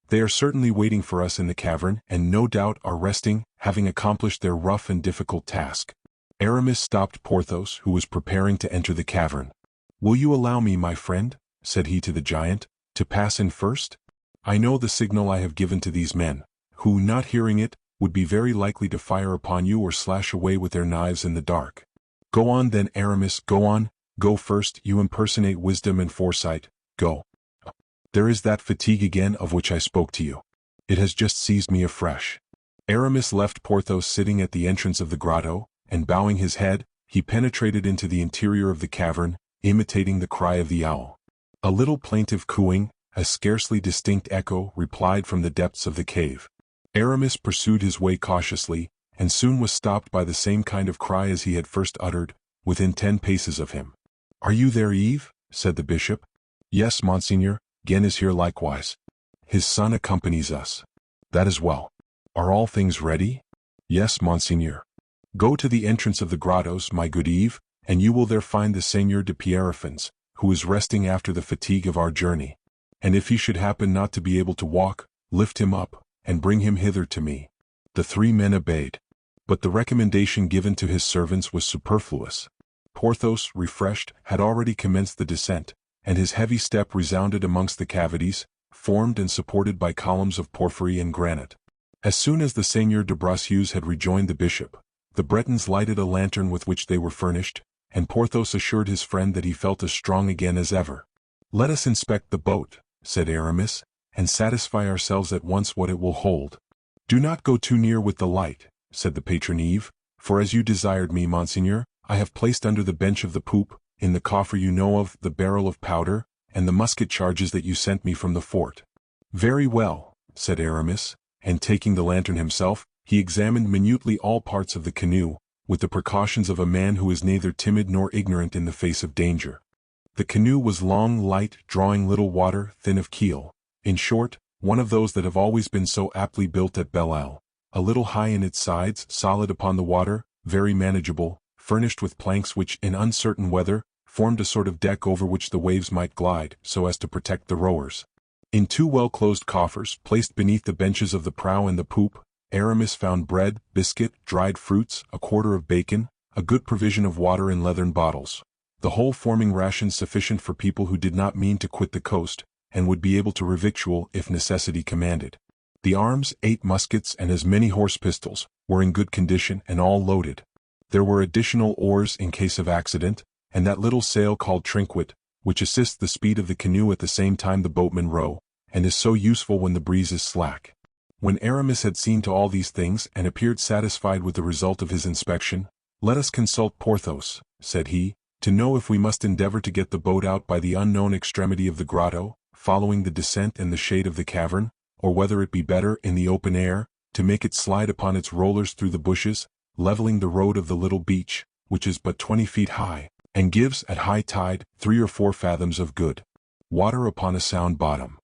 "They are certainly waiting for us in the cavern, and no doubt are resting, having accomplished their rough and difficult task." Aramis stopped Porthos, who was preparing to enter the cavern. "Will you allow me, my friend," said he to the giant, "to pass in first? I know the signal I have given to these men, who, not hearing it, would be very likely to fire upon you or slash away with their knives in the dark." "Go on then, Aramis, go on, go first, you impersonate wisdom and foresight, go. There is that fatigue again of which I spoke to you. It has just seized me afresh." Aramis left Porthos sitting at the entrance of the grotto, and bowing his head, he penetrated into the interior of the cavern, imitating the cry of the owl. A little plaintive cooing, a scarcely distinct echo, replied from the depths of the cave. Aramis pursued his way cautiously, and soon was stopped by the same kind of cry as he had first uttered, within 10 paces of him. "Are you there, Eve?" said the bishop. Yes, Monseigneur, Gen is here likewise. His son accompanies us. That is well. Are all things ready? Yes, Monseigneur. Go to the entrance of the grottos, my good Eve, and you will there find the Seigneur de Pierrefonds, who is resting after the fatigue of our journey. And if he should happen not to be able to walk, lift him up, and bring him hither to me. The three men obeyed. But the recommendation given to his servants was superfluous. Porthos, refreshed, had already commenced the descent, and his heavy step resounded amongst the cavities, formed and supported by columns of porphyry and granite. As soon as the Seigneur de Bracieux had rejoined the bishop, the Bretons lighted a lantern with which they were furnished, and Porthos assured his friend that he felt as strong again as ever. "Let us inspect the boat," said Aramis, "and satisfy ourselves at once what it will hold." "Do not go too near with the light," said the patron Eve, "for as you desired me, Monseigneur, I have placed under the bench of the poop, in the coffer you know of, the barrel of powder, and the musket charges that you sent me from the fort." "Very well," said Aramis, and taking the lantern himself, he examined minutely all parts of the canoe, with the precautions of a man who is neither timid nor ignorant in the face of danger. The canoe was long, light, drawing little water, thin of keel. In short, one of those that have always been so aptly built at Belle-Isle, a little high in its sides, solid upon the water, very manageable, furnished with planks which, in uncertain weather, formed a sort of deck over which the waves might glide, so as to protect the rowers. In two well-closed coffers, placed beneath the benches of the prow and the poop, Aramis found bread, biscuit, dried fruits, a quarter of bacon, a good provision of water in leathern bottles, the whole forming rations sufficient for people who did not mean to quit the coast, and would be able to revictual if necessity commanded. The arms, 8 muskets and as many horse pistols, were in good condition and all loaded. There were additional oars in case of accident, and that little sail called trinquet, which assists the speed of the canoe at the same time the boatmen row, and is so useful when the breeze is slack. When Aramis had seen to all these things and appeared satisfied with the result of his inspection, "Let us consult Porthos," said he, "to know if we must endeavor to get the boat out by the unknown extremity of the grotto, following the descent and the shade of the cavern, or whether it be better, in the open air, to make it slide upon its rollers through the bushes, leveling the road of the little beach, which is but 20 feet high, and gives, at high tide, 3 or 4 fathoms of good water upon a sound bottom."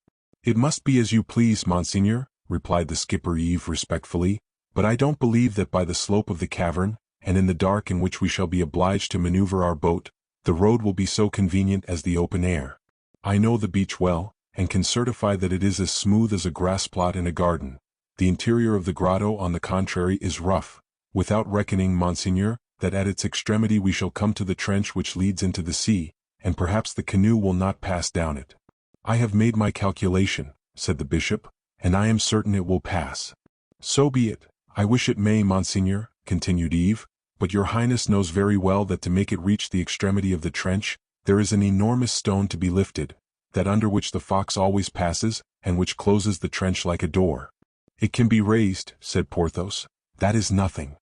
"It must be as you please, Monseigneur," replied the skipper Eve respectfully, "but I don't believe that by the slope of the cavern, and in the dark in which we shall be obliged to maneuver our boat, the road will be so convenient as the open air. I know the beach well, and can certify that it is as smooth as a grass plot in a garden. The interior of the grotto, on the contrary, is rough, without reckoning, Monseigneur, that at its extremity we shall come to the trench which leads into the sea, and perhaps the canoe will not pass down it." "I have made my calculation," said the bishop, "and I am certain it will pass." "So be it. I wish it may, Monseigneur," continued Eve, "but your Highness knows very well that to make it reach the extremity of the trench, there is an enormous stone to be lifted, that under which the fox always passes, and which closes the trench like a door." "It can be raised," said Porthos. "That is nothing."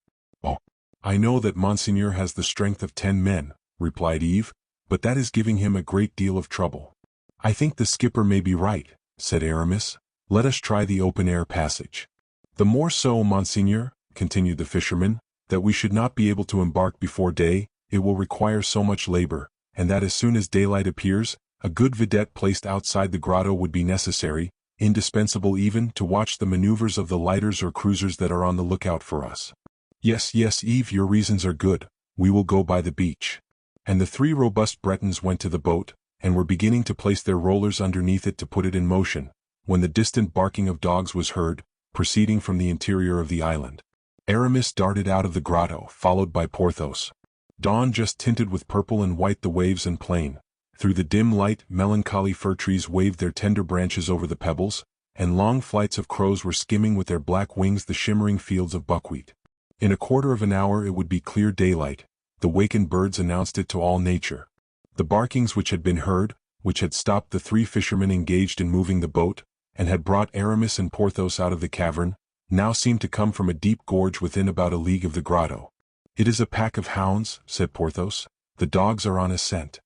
"Oh, I know that Monseigneur has the strength of 10 men, replied Eve, "but that is giving him a great deal of trouble." "I think the skipper may be right," said Aramis. "Let us try the open-air passage." "The more so, Monseigneur," continued the fisherman, "that we should not be able to embark before day, it will require so much labor, and that as soon as daylight appears, a good vidette placed outside the grotto would be necessary, indispensable even, to watch the maneuvers of the lighters or cruisers that are on the lookout for us." "Yes, yes, Eve, your reasons are good. We will go by the beach." And the 3 robust Bretons went to the boat, and were beginning to place their rollers underneath it to put it in motion, when the distant barking of dogs was heard, proceeding from the interior of the island. Aramis darted out of the grotto, followed by Porthos. Dawn just tinted with purple and white the waves and plain. Through the dim light, melancholy fir trees waved their tender branches over the pebbles, and long flights of crows were skimming with their black wings the shimmering fields of buckwheat. In a quarter of an hour it would be clear daylight. The wakened birds announced it to all nature. The barkings which had been heard, which had stopped the 3 fishermen engaged in moving the boat, and had brought Aramis and Porthos out of the cavern, now seemed to come from a deep gorge within about a league of the grotto. "It is a pack of hounds," said Porthos. "The dogs are on a scent."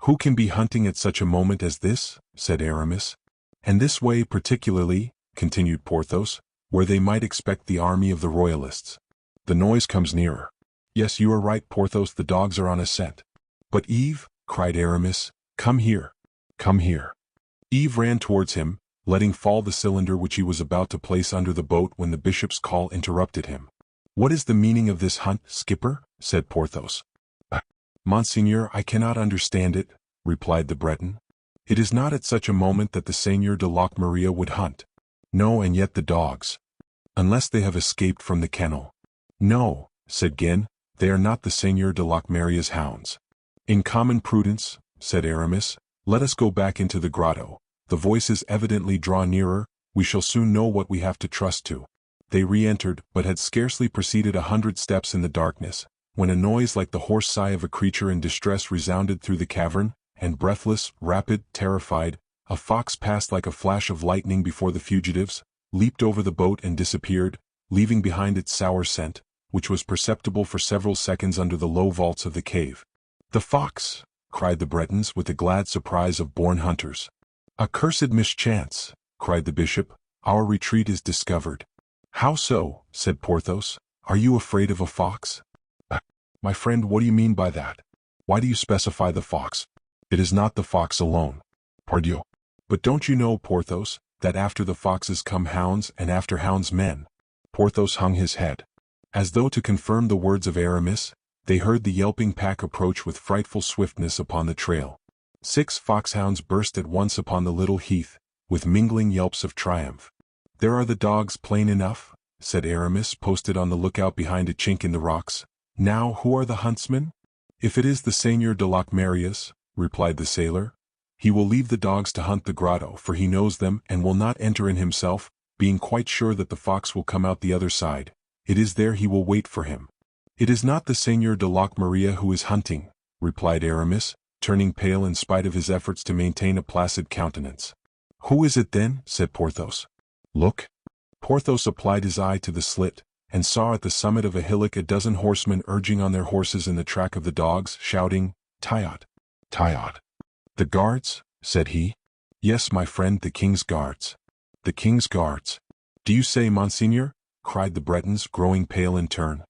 "Who can be hunting at such a moment as this?" said Aramis. "And this way particularly," continued Porthos, "where they might expect the army of the royalists. The noise comes nearer." "Yes, you are right, Porthos, the dogs are on a scent." "But Eve," cried Aramis, Come here. Come here. Yves ran towards him, letting fall the cylinder which he was about to place under the boat when the bishop's call interrupted him. "What is the meaning of this hunt, skipper?" said Porthos. "Monseigneur, I cannot understand it," replied the Breton. "It is not at such a moment that the Seigneur de Locmaria would hunt. No, and yet the dogs. Unless they have escaped from the kennel." "No," said Guin, "they are not the Seigneur de Locmaria's hounds." "In common prudence," said Aramis, "let us go back into the grotto. The voices evidently draw nearer, we shall soon know what we have to trust to." They re-entered, but had scarcely proceeded 100 steps in the darkness, when a noise like the hoarse sigh of a creature in distress resounded through the cavern, and breathless, rapid, terrified, a fox passed like a flash of lightning before the fugitives, leaped over the boat and disappeared, leaving behind its sour scent, which was perceptible for several seconds under the low vaults of the cave. "The fox!" cried the Bretons with the glad surprise of born hunters. "Accursed mischance!" cried the bishop, "our retreat is discovered." "How so?" said Porthos. "Are you afraid of a fox?" "My friend, what do you mean by that? Why do you specify the fox? It is not the fox alone. Pardieu! But don't you know, Porthos, that after the foxes come hounds and after hounds men?" Porthos hung his head. As though to confirm the words of Aramis, they heard the yelping pack approach with frightful swiftness upon the trail. 6 foxhounds burst at once upon the little heath, with mingling yelps of triumph. "There are the dogs plain enough," said Aramis, posted on the lookout behind a chink in the rocks. "Now who are the huntsmen?" "If it is the Seigneur de Locmaria's," replied the sailor, "he will leave the dogs to hunt the grotto, for he knows them and will not enter in himself, being quite sure that the fox will come out the other side. It is there he will wait for him." "It is not the Seigneur de Locmaria who is hunting," replied Aramis, turning pale in spite of his efforts to maintain a placid countenance. "Who is it then?" said Porthos. "Look." Porthos applied his eye to the slit, and saw at the summit of a hillock a dozen horsemen urging on their horses in the track of the dogs, shouting, "Tayot! Tayot!" "The guards?" said he. "Yes, my friend, the king's guards." "The king's guards? Do you say, Monseigneur?" cried the Bretons, growing pale in turn.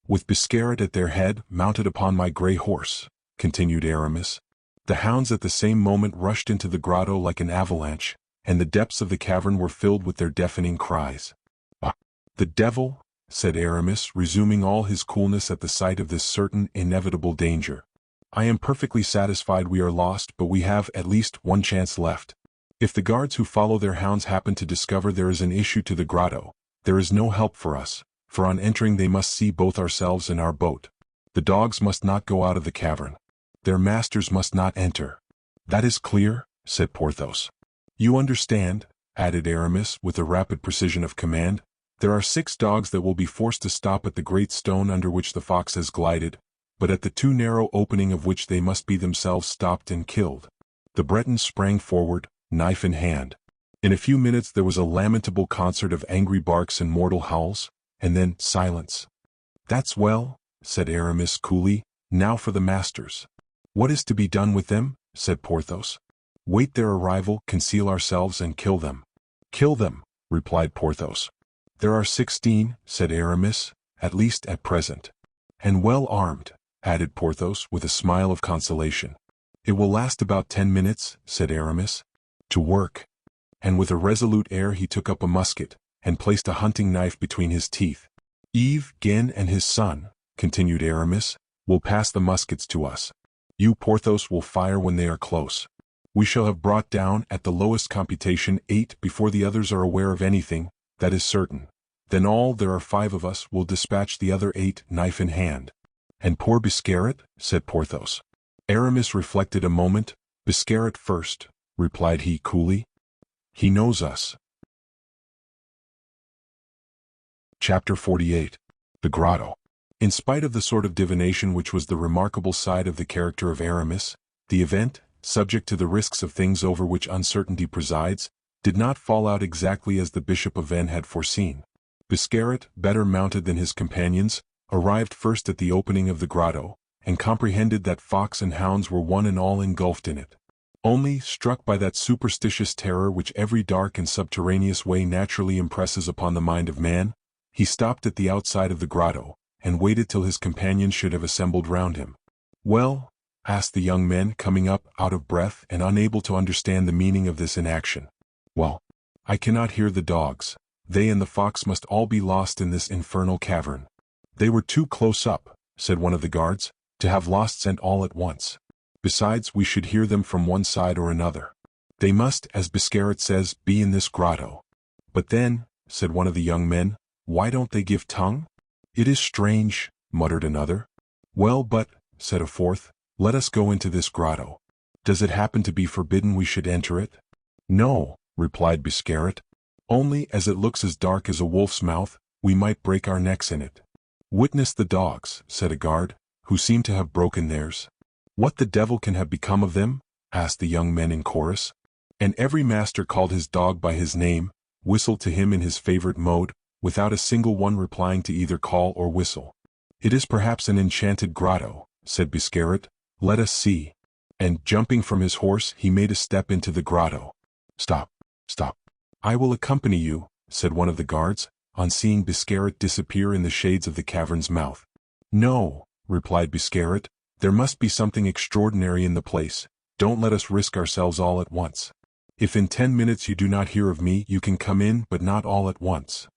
"With Biscarat at their head, mounted upon my grey horse," continued Aramis. The hounds at the same moment rushed into the grotto like an avalanche, and the depths of the cavern were filled with their deafening cries. "Ah, the devil!" said Aramis, resuming all his coolness at the sight of this certain, inevitable danger. "I am perfectly satisfied we are lost, but we have at least one chance left. If the guards who follow their hounds happen to discover there is an issue to the grotto, there is no help for us, for on entering they must see both ourselves and our boat. The dogs must not go out of the cavern. Their masters must not enter." "That is clear," said Porthos. "You understand," added Aramis with a rapid precision of command, "there are 6 dogs that will be forced to stop at the great stone under which the fox has glided, but at the too narrow opening of which they must be themselves stopped and killed." The Bretons sprang forward, knife in hand. In a few minutes there was a lamentable concert of angry barks and mortal howls, and then silence. "That's well," said Aramis coolly. "Now for the masters." "What is to be done with them?" said Porthos. "Wait their arrival, conceal ourselves, and kill them." "Kill them," replied Porthos. "There are 16, said Aramis, "at least at present." "And well armed," added Porthos with a smile of consolation. "It will last about 10 minutes, said Aramis. "To work." And with a resolute air he took up a musket, and placed a hunting knife between his teeth. "Yves, Guin, and his son," continued Aramis, "will pass the muskets to us. You, Porthos, will fire when they are close. We shall have brought down, at the lowest computation, 8 before the others are aware of anything, that is certain. Then there are 5 of us, will dispatch the other 8, knife in hand." "And poor Biscarat?" said Porthos. Aramis reflected a moment. "Biscarat first," replied he coolly. "He knows us." Chapter 48. The Grotto. In spite of the sort of divination which was the remarkable side of the character of Aramis, the event, subject to the risks of things over which uncertainty presides, did not fall out exactly as the Bishop of Vannes had foreseen. Biscarat, better mounted than his companions, arrived first at the opening of the grotto, and comprehended that fox and hounds were one and all engulfed in it. Only, struck by that superstitious terror which every dark and subterraneous way naturally impresses upon the mind of man, he stopped at the outside of the grotto, and waited till his companions should have assembled round him. "Well," asked the young men, coming up, out of breath and unable to understand the meaning of this inaction. Well, I cannot hear the dogs. They and the fox must all be lost in this infernal cavern. They were too close up, said one of the guards, to have lost scent all at once. Besides, we should hear them from one side or another. They must, as Biscarat says, be in this grotto. But then, said one of the young men, why don't they give tongue? It is strange, muttered another. Well, but, said a fourth, let us go into this grotto. Does it happen to be forbidden we should enter it? No, replied Biscarat. Only, as it looks as dark as a wolf's mouth, we might break our necks in it. Witness the dogs, said a guard, who seemed to have broken theirs. What the devil can have become of them? Asked the young men in chorus. And every master called his dog by his name, whistled to him in his favorite mode, without a single one replying to either call or whistle. It is perhaps an enchanted grotto, said Biscarat. Let us see. And, jumping from his horse, he made a step into the grotto. Stop, stop. I will accompany you, said one of the guards, on seeing Biscarat disappear in the shades of the cavern's mouth. No, replied Biscarat, there must be something extraordinary in the place. Don't let us risk ourselves all at once. If in 10 minutes you do not hear of me, you can come in, but not all at once.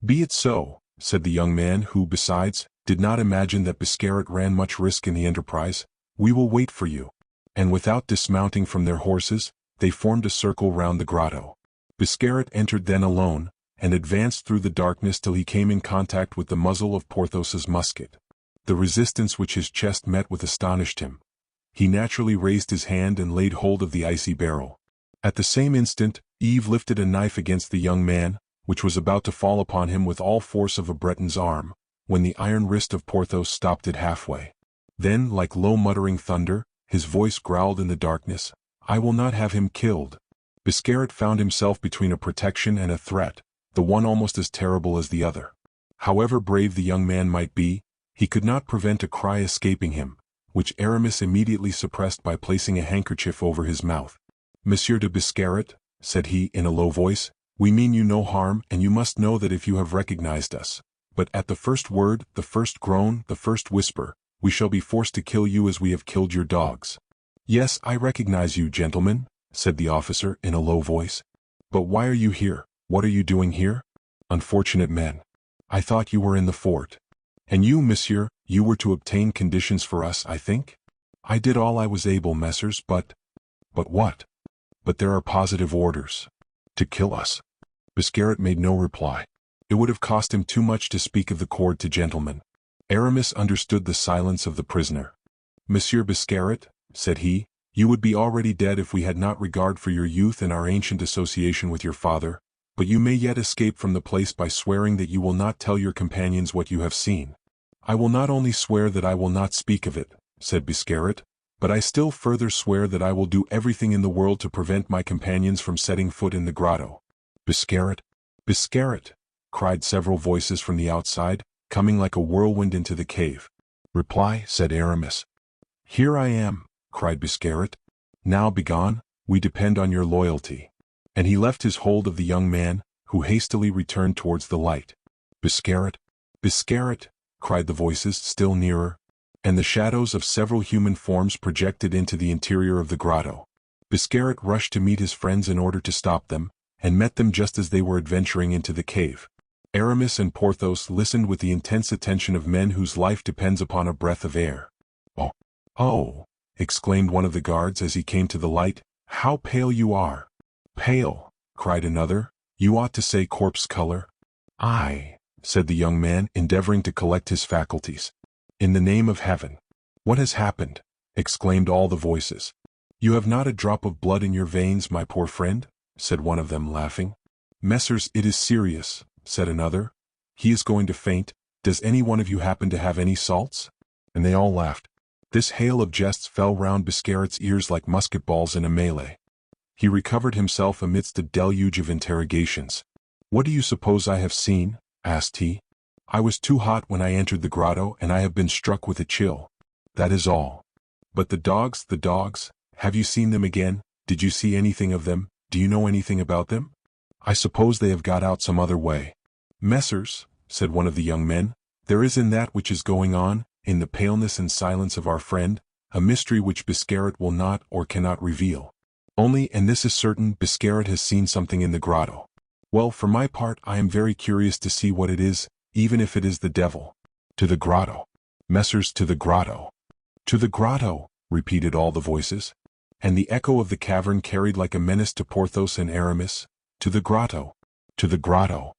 Be it so, said the young man, who, besides, did not imagine that Biscarat ran much risk in the enterprise. We will wait for you. And without dismounting from their horses, they formed a circle round the grotto. Biscarat entered then alone, and advanced through the darkness till he came in contact with the muzzle of Porthos's musket. The resistance which his chest met with astonished him. He naturally raised his hand and laid hold of the icy barrel. At the same instant, Yves lifted a knife against the young man, which was about to fall upon him with all force of a Breton's arm, when the iron wrist of Porthos stopped it halfway. Then, like low muttering thunder, his voice growled in the darkness, I will not have him killed. Biscarat found himself between a protection and a threat, the one almost as terrible as the other. However brave the young man might be, he could not prevent a cry escaping him, which Aramis immediately suppressed by placing a handkerchief over his mouth. Monsieur de Biscarat, said he in a low voice, we mean you no harm, and you must know that if you have recognized us, but at the first word, the first groan, the first whisper, we shall be forced to kill you as we have killed your dogs. Yes, I recognize you, gentlemen, said the officer in a low voice. But why are you here? What are you doing here? Unfortunate men. I thought you were in the fort. And you, monsieur, you were to obtain conditions for us, I think? I did all I was able, messers, but what? But there are positive orders. To kill us. Biscarat made no reply. It would have cost him too much to speak of the cord to gentlemen. Aramis understood the silence of the prisoner. Monsieur Biscarat, said he, you would be already dead if we had not regard for your youth and our ancient association with your father, but you may yet escape from the place by swearing that you will not tell your companions what you have seen. I will not only swear that I will not speak of it, said Biscarat, but I still further swear that I will do everything in the world to prevent my companions from setting foot in the grotto. Biscarat, Biscarat, cried several voices from the outside, coming like a whirlwind into the cave. Reply, said Aramis. Here I am, cried Biscarat. Now begone, we depend on your loyalty. And he left his hold of the young man, who hastily returned towards the light. Biscarat, Biscarat, cried the voices still nearer, and the shadows of several human forms projected into the interior of the grotto. Biscarat rushed to meet his friends in order to stop them, and met them just as they were adventuring into the cave. Aramis and Porthos listened with the intense attention of men whose life depends upon a breath of air. Oh, oh, exclaimed one of the guards as he came to the light, how pale you are. Pale, cried another, you ought to say corpse color. Aye, said the young man, endeavoring to collect his faculties. In the name of heaven. What has happened? Exclaimed all the voices. You have not a drop of blood in your veins, my poor friend, said one of them, laughing. Messers, it is serious, said another. He is going to faint. Does any one of you happen to have any salts? And they all laughed. This hail of jests fell round Biscarat's ears like musket balls in a melee. He recovered himself amidst a deluge of interrogations. What do you suppose I have seen? Asked he. I was too hot when I entered the grotto, and I have been struck with a chill. That is all. But the dogs, have you seen them again? Did you see anything of them? Do you know anything about them? I suppose they have got out some other way. Messers, said one of the young men, there is in that which is going on, in the paleness and silence of our friend, a mystery which Biscarat will not or cannot reveal. Only, and this is certain, Biscarat has seen something in the grotto. Well, for my part, I am very curious to see what it is, even if it is the devil. To the grotto. Messrs, to the grotto. To the grotto, repeated all the voices. And the echo of the cavern carried like a menace to Porthos and Aramis. To the grotto. To the grotto.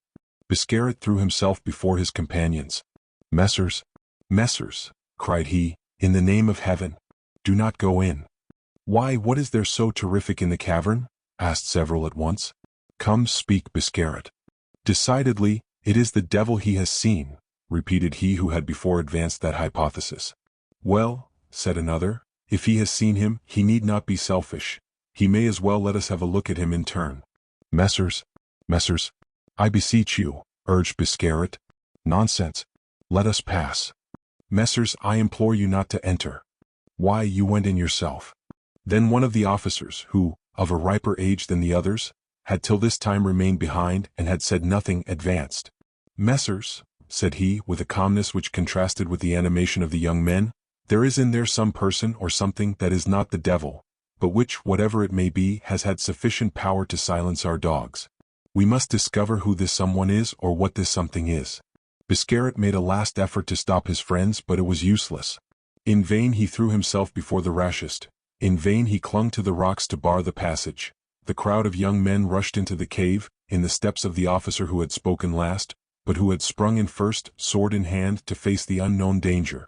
Biscarat threw himself before his companions. Messrs, messrs, cried he, in the name of heaven, do not go in. Why, what is there so terrific in the cavern? Asked several at once. Come, speak, Biscarat. Decidedly, it is the devil he has seen, repeated he who had before advanced that hypothesis. Well, said another, if he has seen him, he need not be selfish. He may as well let us have a look at him in turn. Messrs, messrs, I beseech you, urged Biscarat. Nonsense. Let us pass. Messrs, I implore you not to enter. Why, you went in yourself. Then one of the officers, who, of a riper age than the others, had till this time remained behind and had said nothing, advanced. Messrs, said he, with a calmness which contrasted with the animation of the young men, there is in there some person or something that is not the devil, but which, whatever it may be, has had sufficient power to silence our dogs. We must discover who this someone is or what this something is. Biscarat made a last effort to stop his friends, but it was useless. In vain he threw himself before the rashest. In vain he clung to the rocks to bar the passage. The crowd of young men rushed into the cave, in the steps of the officer who had spoken last, but who had sprung in first, sword in hand, to face the unknown danger.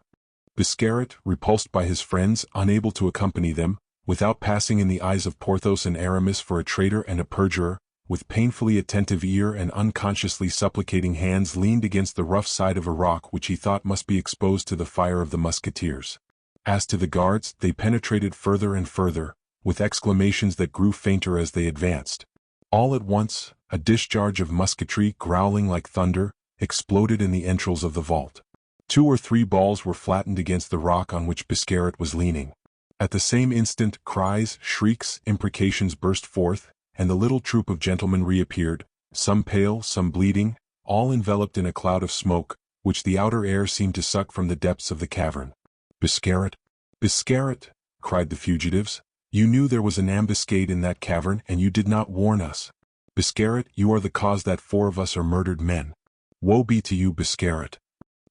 Biscarat, repulsed by his friends, unable to accompany them, without passing in the eyes of Porthos and Aramis for a traitor and a perjurer, with painfully attentive ear and unconsciously supplicating hands, leaned against the rough side of a rock which he thought must be exposed to the fire of the musketeers. As to the guards, they penetrated further and further, with exclamations that grew fainter as they advanced. All at once, a discharge of musketry, growling like thunder, exploded in the entrails of the vault. 2 or 3 balls were flattened against the rock on which Biscarat was leaning. At the same instant, cries, shrieks, imprecations burst forth, and the little troop of gentlemen reappeared, some pale, some bleeding, all enveloped in a cloud of smoke, which the outer air seemed to suck from the depths of the cavern. Biscarat! Biscarat! Cried the fugitives. You knew there was an ambuscade in that cavern, and you did not warn us. Biscarat, you are the cause that 4 of us are murdered men. Woe be to you, Biscarat.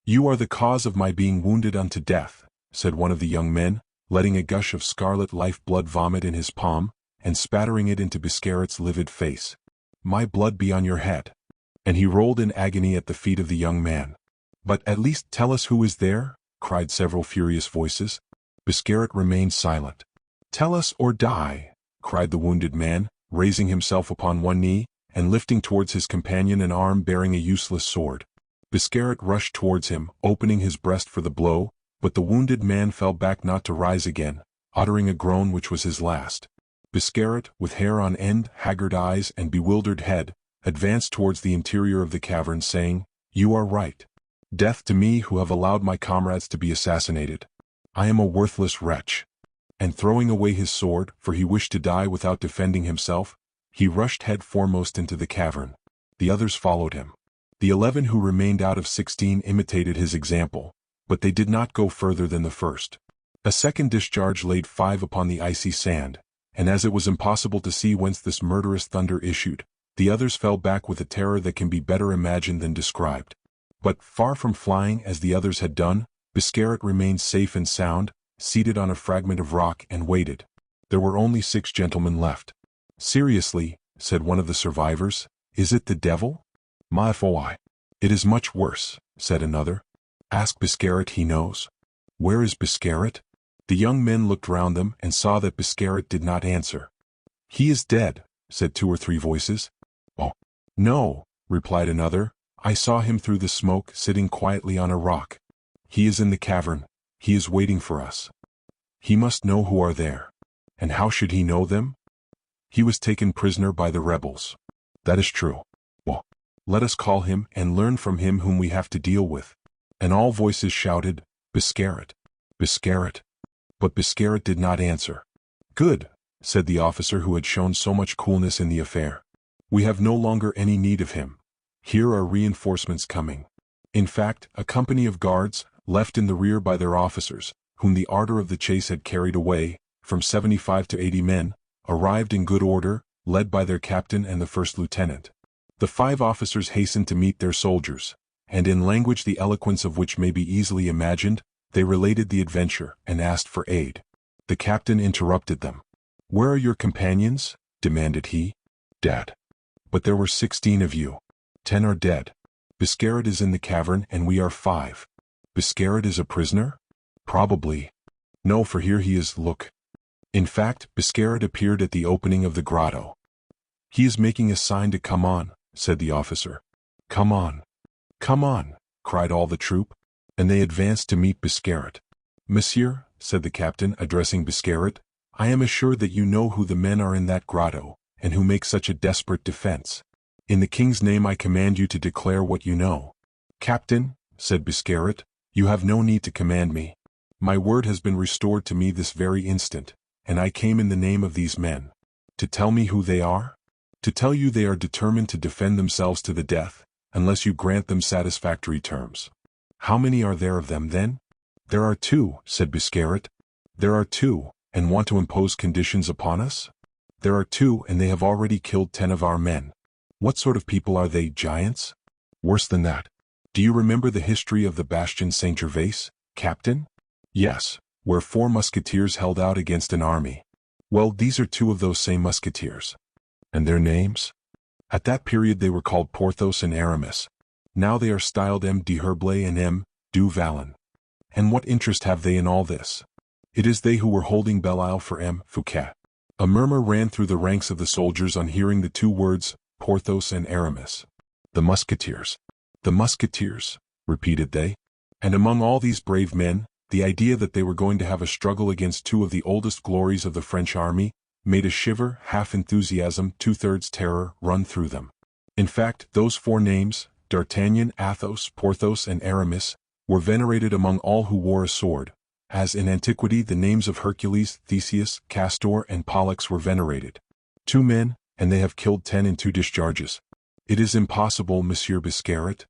You are the cause of my being wounded unto death, said one of the young men, letting a gush of scarlet life-blood vomit in his palm, and spattering it into Biscarat's livid face. My blood be on your head. And he rolled in agony at the feet of the young man. But at least tell us who is there, cried several furious voices. Biscarat remained silent. Tell us or die, cried the wounded man, raising himself upon one knee, and lifting towards his companion an arm bearing a useless sword. Biscarat rushed towards him, opening his breast for the blow, but the wounded man fell back not to rise again, uttering a groan which was his last. Biscarat, with hair on end, haggard eyes, and bewildered head, advanced towards the interior of the cavern, saying, You are right. Death to me who have allowed my comrades to be assassinated. I am a worthless wretch. And throwing away his sword, for he wished to die without defending himself, he rushed head foremost into the cavern. The others followed him. The 11 who remained out of 16 imitated his example, but they did not go further than the first. A second discharge laid 5 upon the icy sand, and as it was impossible to see whence this murderous thunder issued, the others fell back with a terror that can be better imagined than described. But, far from flying as the others had done, Biscarat remained safe and sound, seated on a fragment of rock, and waited. There were only 6 gentlemen left. Seriously, said one of the survivors, is it the devil? Ma foi. It is much worse, said another. Ask Biscarat, he knows. Where is Biscarat? The young men looked round them and saw that Biscarat did not answer. He is dead, said 2 or 3 voices. Oh, no, replied another. I saw him through the smoke, sitting quietly on a rock. He is in the cavern. He is waiting for us. He must know who are there. And how should he know them? He was taken prisoner by the rebels. That is true. Well, let us call him and learn from him whom we have to deal with. And all voices shouted, Biscarat! Biscarat! But Biscarat did not answer. Good, said the officer who had shown so much coolness in the affair. We have no longer any need of him. Here are reinforcements coming. In fact, a company of guards, left in the rear by their officers, whom the ardor of the chase had carried away, from 75 to 80 men, arrived in good order, led by their captain and the first lieutenant. The 5 officers hastened to meet their soldiers, and in language the eloquence of which may be easily imagined, they related the adventure and asked for aid. The captain interrupted them. "Where are your companions?" demanded he. "Dead. But there were 16 of you. 10 are dead. Biscarat is in the cavern and we are 5. Biscarat is a prisoner? Probably. No, for here he is, look." In fact, Biscarat appeared at the opening of the grotto. "He is making a sign to come on," said the officer. "Come on. Come on," cried all the troop, and they advanced to meet Biscarat. "Monsieur," said the captain, addressing Biscarat, "I am assured that you know who the men are in that grotto, and who make such a desperate defense. In the king's name I command you to declare what you know." "Captain," said Biscarat, "you have no need to command me. My word has been restored to me this very instant, and I came in the name of these men. To tell me who they are? To tell you they are determined to defend themselves to the death, unless you grant them satisfactory terms." "How many are there of them, then?" "There are 2, said Biscarat. "There are 2, and want to impose conditions upon us?" "There are 2, and they have already killed 10 of our men." "What sort of people are they, giants?" "Worse than that. Do you remember the history of the Bastion Saint-Gervais, captain?" "Yes, where 4 musketeers held out against an army." "Well, these are 2 of those same musketeers." "And their names?" "At that period they were called Porthos and Aramis. Now they are styled M. d'Herblay and M. du Vallon. And what interest have they in all this? It is they who were holding Belle-Isle for M. Fouquet." A murmur ran through the ranks of the soldiers on hearing the 2 words, Porthos and Aramis. "The musketeers. The musketeers," repeated they. And among all these brave men, the idea that they were going to have a struggle against 2 of the oldest glories of the French army made a shiver, half enthusiasm, 2/3 terror, run through them. In fact, those 4 names, D'Artagnan, Athos, Porthos and Aramis, were venerated among all who wore a sword, as in antiquity the names of Hercules, Theseus, Castor and Pollux were venerated. 2 men, and they have killed 10 in 2 discharges. It is impossible, Monsieur Biscarat."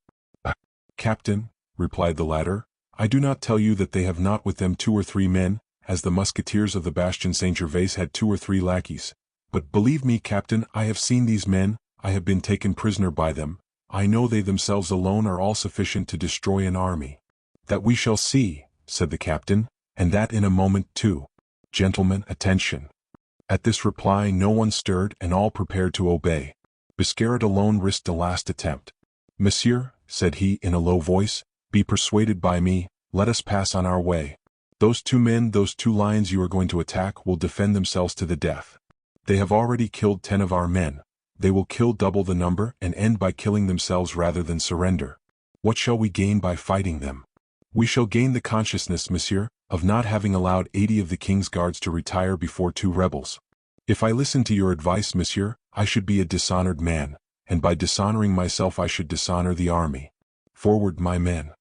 "Captain," replied the latter, "I do not tell you that they have not with them 2 or 3 men, as the musketeers of the Bastion Saint-Gervais had 2 or 3 lackeys. But believe me, captain, I have seen these men, I have been taken prisoner by them, I know they themselves alone are all sufficient to destroy an army." "That we shall see," said the captain, "and that in a moment too. Gentlemen, attention." At this reply no one stirred and all prepared to obey. Biscarat alone risked a last attempt. "Monsieur," said he in a low voice, "be persuaded by me, let us pass on our way. Those 2 men, those 2 lions you are going to attack will defend themselves to the death. They have already killed 10 of our men. They will kill double the number and end by killing themselves rather than surrender. What shall we gain by fighting them? We shall gain the consciousness, monsieur, of not having allowed 80 of the king's guards to retire before 2 rebels. If I listened to your advice, monsieur, I should be a dishonored man, and by dishonoring myself I should dishonor the army. Forward, my men."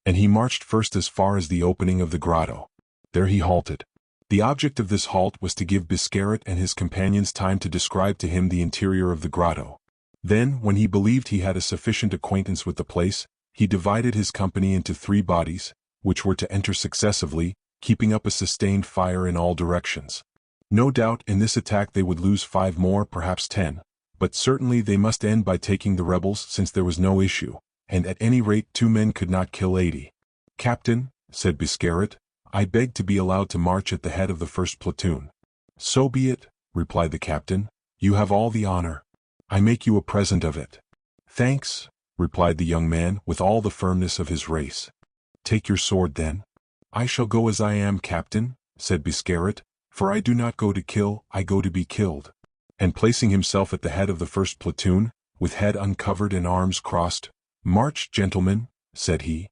And he marched first as far as the opening of the grotto. There he halted. The object of this halt was to give Biscarat and his companions time to describe to him the interior of the grotto. Then, when he believed he had a sufficient acquaintance with the place, he divided his company into 3 bodies, which were to enter successively, keeping up a sustained fire in all directions. No doubt in this attack they would lose 5 more, perhaps 10, but certainly they must end by taking the rebels since there was no issue, and at any rate 2 men could not kill 80. "Captain," said Biscarat, "I beg to be allowed to march at the head of the first platoon." "So be it," replied the captain, "you have all the honor. I make you a present of it." "Thanks," replied the young man with all the firmness of his race. "Take your sword then." "I shall go as I am, captain," said Biscarat, "for I do not go to kill, I go to be killed." And placing himself at the head of the first platoon, with head uncovered and arms crossed, "March, gentlemen," said he.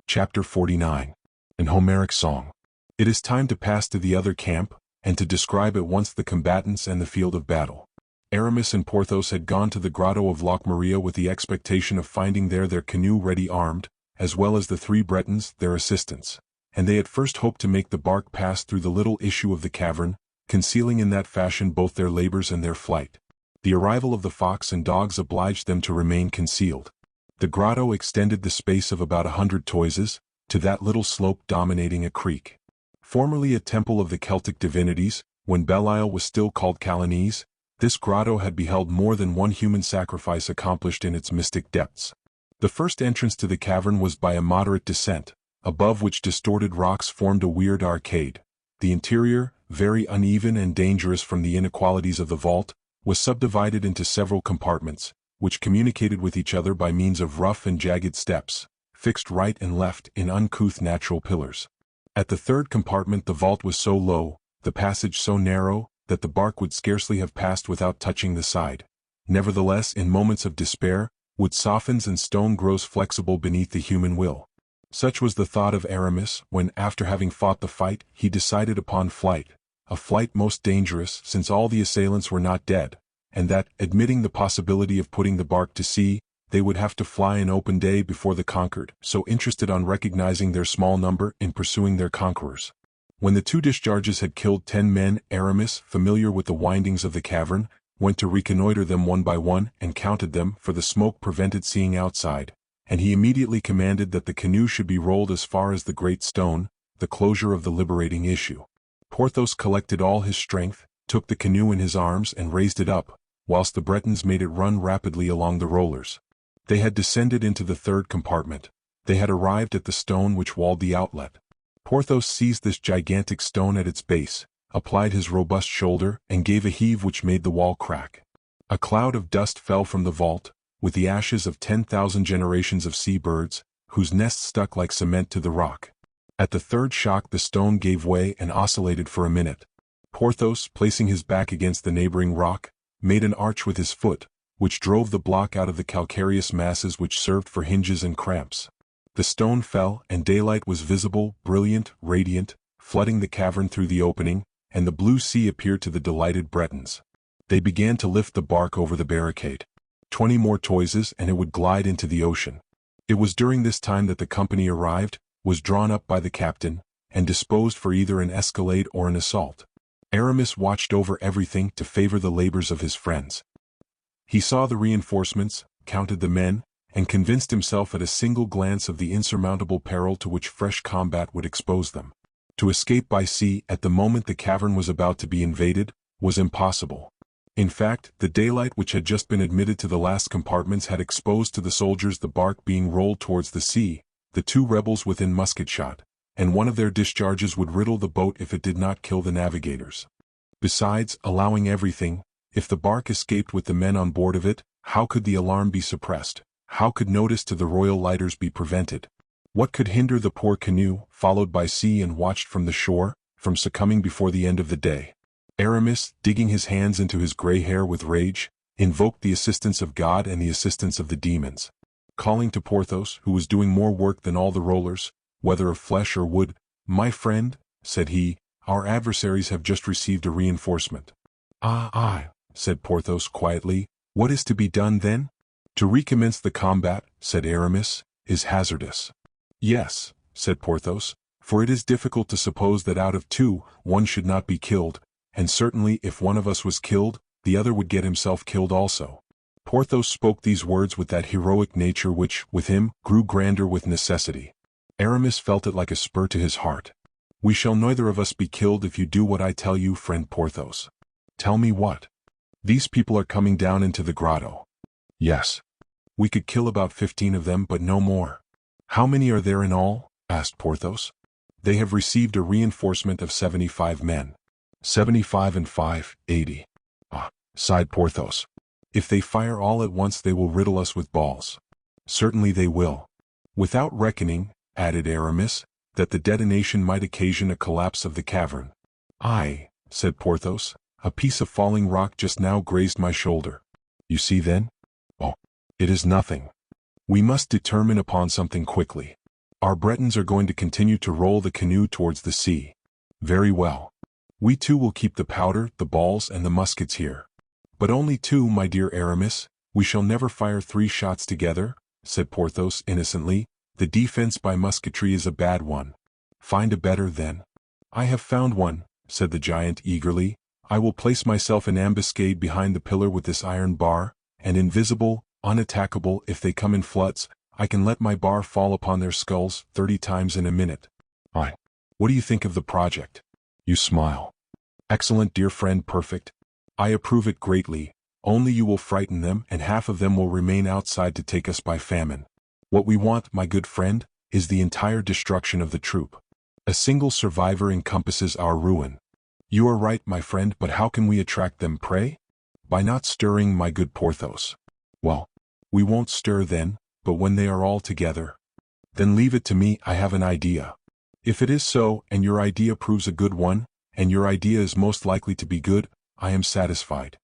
Chapter 49. An Homeric Song. It is time to pass to the other camp, and to describe at once the combatants and the field of battle. Aramis and Porthos had gone to the grotto of Loch Maria with the expectation of finding there their canoe ready armed, as well as the 3 Bretons, their assistants, and they at first hoped to make the bark pass through the little issue of the cavern, concealing in that fashion both their labors and their flight. The arrival of the fox and dogs obliged them to remain concealed. The grotto extended the space of about 100 toises, to that little slope dominating a creek. Formerly a temple of the Celtic divinities, when Belial was still called Calanese, this grotto had beheld more than one human sacrifice accomplished in its mystic depths. The first entrance to the cavern was by a moderate descent, above which distorted rocks formed a weird arcade. The interior, very uneven and dangerous from the inequalities of the vault, was subdivided into several compartments, which communicated with each other by means of rough and jagged steps, fixed right and left in uncouth natural pillars. At the third compartment the vault was so low, the passage so narrow, that the bark would scarcely have passed without touching the side. Nevertheless, in moments of despair, wood softens and stone grows flexible beneath the human will. Such was the thought of Aramis when, after having fought the fight, he decided upon flight, a flight most dangerous since all the assailants were not dead, and that, admitting the possibility of putting the bark to sea, they would have to fly in open day before the conquered, so interested on recognizing their small number in pursuing their conquerors. When the 2 discharges had killed 10 men, Aramis, familiar with the windings of the cavern, went to reconnoiter them one by one and counted them, for the smoke prevented seeing outside, and he immediately commanded that the canoe should be rolled as far as the great stone, the closure of the liberating issue. Porthos collected all his strength, took the canoe in his arms and raised it up, whilst the Bretons made it run rapidly along the rollers. They had descended into the third compartment. They had arrived at the stone which walled the outlet. Porthos seized this gigantic stone at its base, applied his robust shoulder, and gave a heave which made the wall crack. A cloud of dust fell from the vault, with the ashes of 10,000 generations of sea-birds, whose nests stuck like cement to the rock. At the third shock the stone gave way and oscillated for a minute. Porthos, placing his back against the neighboring rock, made an arch with his foot, which drove the block out of the calcareous masses which served for hinges and cramps. The stone fell, and daylight was visible, brilliant, radiant, flooding the cavern through the opening, and the blue sea appeared to the delighted Bretons. They began to lift the bark over the barricade. 20 more toises and it would glide into the ocean. It was during this time that the company arrived, was drawn up by the captain, and disposed for either an escalade or an assault. Aramis watched over everything to favor the labors of his friends. He saw the reinforcements, counted the men, and convinced himself at a single glance of the insurmountable peril to which fresh combat would expose them. To escape by sea at the moment the cavern was about to be invaded was impossible. In fact, the daylight which had just been admitted to the last compartments had exposed to the soldiers the bark being rolled towards the sea, the 2 rebels within musket shot, and one of their discharges would riddle the boat if it did not kill the navigators. Besides, allowing everything, if the bark escaped with the men on board of it, how could the alarm be suppressed? How could notice to the royal lighters be prevented? What could hinder the poor canoe, followed by sea and watched from the shore, from succumbing before the end of the day? Aramis, digging his hands into his gray hair with rage, invoked the assistance of God and the assistance of the demons. Calling to Porthos, who was doing more work than all the rollers, whether of flesh or wood, "My friend," said he, "our adversaries have just received a reinforcement." "Ah," said Porthos quietly, "what is to be done then?" "To recommence the combat," said Aramis, "is hazardous." "Yes," said Porthos, "for it is difficult to suppose that out of 2, one should not be killed, and certainly if one of us was killed, the other would get himself killed also." Porthos spoke these words with that heroic nature which, with him, grew grander with necessity. Aramis felt it like a spur to his heart. "We shall neither of us be killed if you do what I tell you, friend Porthos." "Tell me what?" "These people are coming down into the grotto." "Yes." "We could kill about 15 of them, but no more." "How many are there in all?" asked Porthos. "They have received a reinforcement of 75 men." 75 and 5, 80. "Ah," sighed Porthos. "If they fire all at once they will riddle us with balls." "Certainly they will." "Without reckoning," added Aramis, "that the detonation might occasion a collapse of the cavern." "Aye," said Porthos, "a piece of falling rock just now grazed my shoulder." "You see then?" "Oh, it is nothing. We must determine upon something quickly. Our Bretons are going to continue to roll the canoe towards the sea." "Very well. We too will keep the powder, the balls, and the muskets here." "But only 2, my dear Aramis. We shall never fire 3 shots together," said Porthos innocently. "The defense by musketry is a bad one." "Find a better, then." "I have found one," said the giant eagerly. "I will place myself in ambuscade behind the pillar with this iron bar, and invisible, unattackable if they come in floods, I can let my bar fall upon their skulls 30 times in a minute. Aye. What do you think of the project? You smile. Excellent, dear friend, perfect. I approve it greatly, only you will frighten them and half of them will remain outside to take us by famine. What we want, my good friend, is the entire destruction of the troop. A single survivor encompasses our ruin. You are right, my friend, but how can we attract them, pray? By not stirring, my good Porthos. Well, we won't stir then, but when they are all together. Then leave it to me, I have an idea. If it is so, and your idea proves a good one, and your idea is most likely to be good, I am satisfied.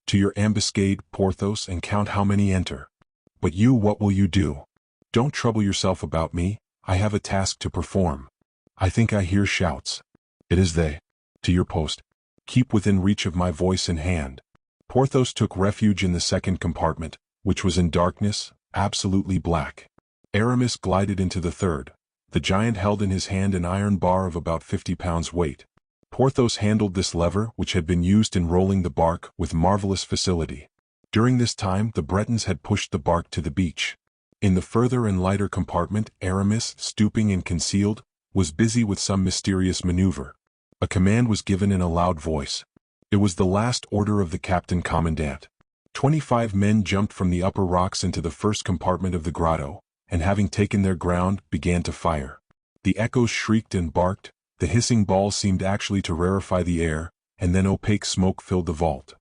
To your ambuscade, Porthos, and count how many enter. But you, what will you do? Don't trouble yourself about me, I have a task to perform. I think I hear shouts. It is they. To your post. Keep within reach of my voice and hand. Porthos took refuge in the second compartment, which was in darkness, absolutely black. Aramis glided into the third. The giant held in his hand an iron bar of about 50 pounds weight. Porthos handled this lever, which had been used in rolling the bark, with marvelous facility. During this time the Bretons had pushed the bark to the beach. In the further and lighter compartment, Aramis, stooping and concealed, was busy with some mysterious maneuver. A command was given in a loud voice. It was the last order of the captain commandant. 25 men jumped from the upper rocks into the first compartment of the grotto, and having taken their ground, began to fire. The echoes shrieked and barked, the hissing balls seemed actually to rarefy the air, and then opaque smoke filled the vault.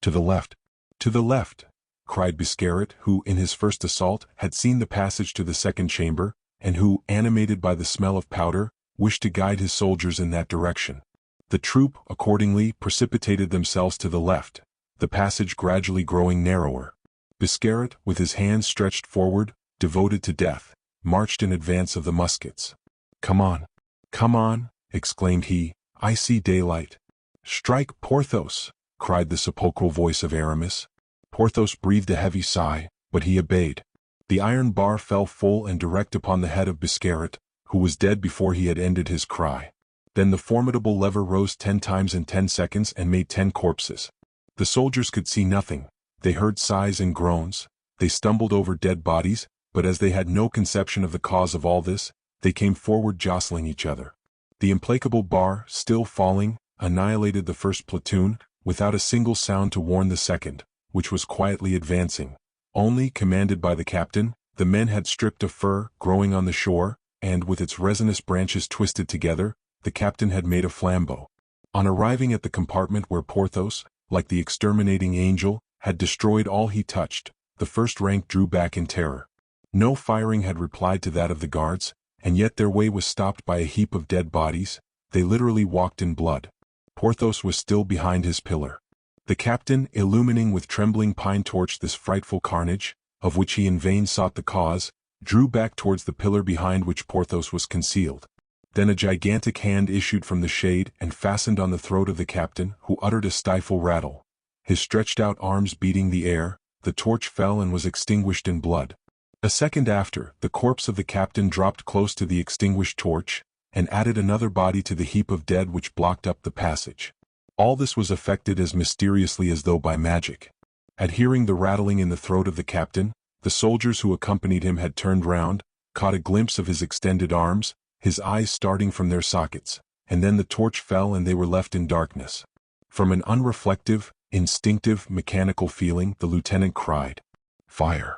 To the left! To the left! Cried Biscarat, who, in his first assault, had seen the passage to the second chamber, and who, animated by the smell of powder, wished to guide his soldiers in that direction. The troop, accordingly, precipitated themselves to the left, the passage gradually growing narrower. Biscarat, with his hands stretched forward, devoted to death, marched in advance of the muskets. Come on, exclaimed he, I see daylight. Strike, Porthos, cried the sepulchral voice of Aramis. Porthos breathed a heavy sigh, but he obeyed. The iron bar fell full and direct upon the head of Biscarat, who was dead before he had ended his cry. Then the formidable lever rose 10 times in 10 seconds and made 10 corpses. The soldiers could see nothing, they heard sighs and groans, they stumbled over dead bodies, but as they had no conception of the cause of all this, they came forward jostling each other. The implacable bar, still falling, annihilated the first platoon, without a single sound to warn the second, which was quietly advancing. Only, commanded by the captain, the men had stripped a fir growing on the shore, and with its resinous branches twisted together, the captain had made a flambeau. On arriving at the compartment where Porthos, like the exterminating angel, had destroyed all he touched, the first rank drew back in terror. No firing had replied to that of the guards, and yet their way was stopped by a heap of dead bodies. They literally walked in blood. Porthos was still behind his pillar. The captain, illumining with trembling pine torch this frightful carnage, of which he in vain sought the cause, drew back towards the pillar behind which Porthos was concealed. Then a gigantic hand issued from the shade and fastened on the throat of the captain, who uttered a stifle rattle. His stretched-out arms beating the air, the torch fell and was extinguished in blood. A second after, the corpse of the captain dropped close to the extinguished torch, and added another body to the heap of dead which blocked up the passage. All this was effected as mysteriously as though by magic. At hearing the rattling in the throat of the captain, the soldiers who accompanied him had turned round, caught a glimpse of his extended arms, his eyes starting from their sockets, and then the torch fell and they were left in darkness. From an unreflective, instinctive, mechanical feeling, the lieutenant cried, "Fire!"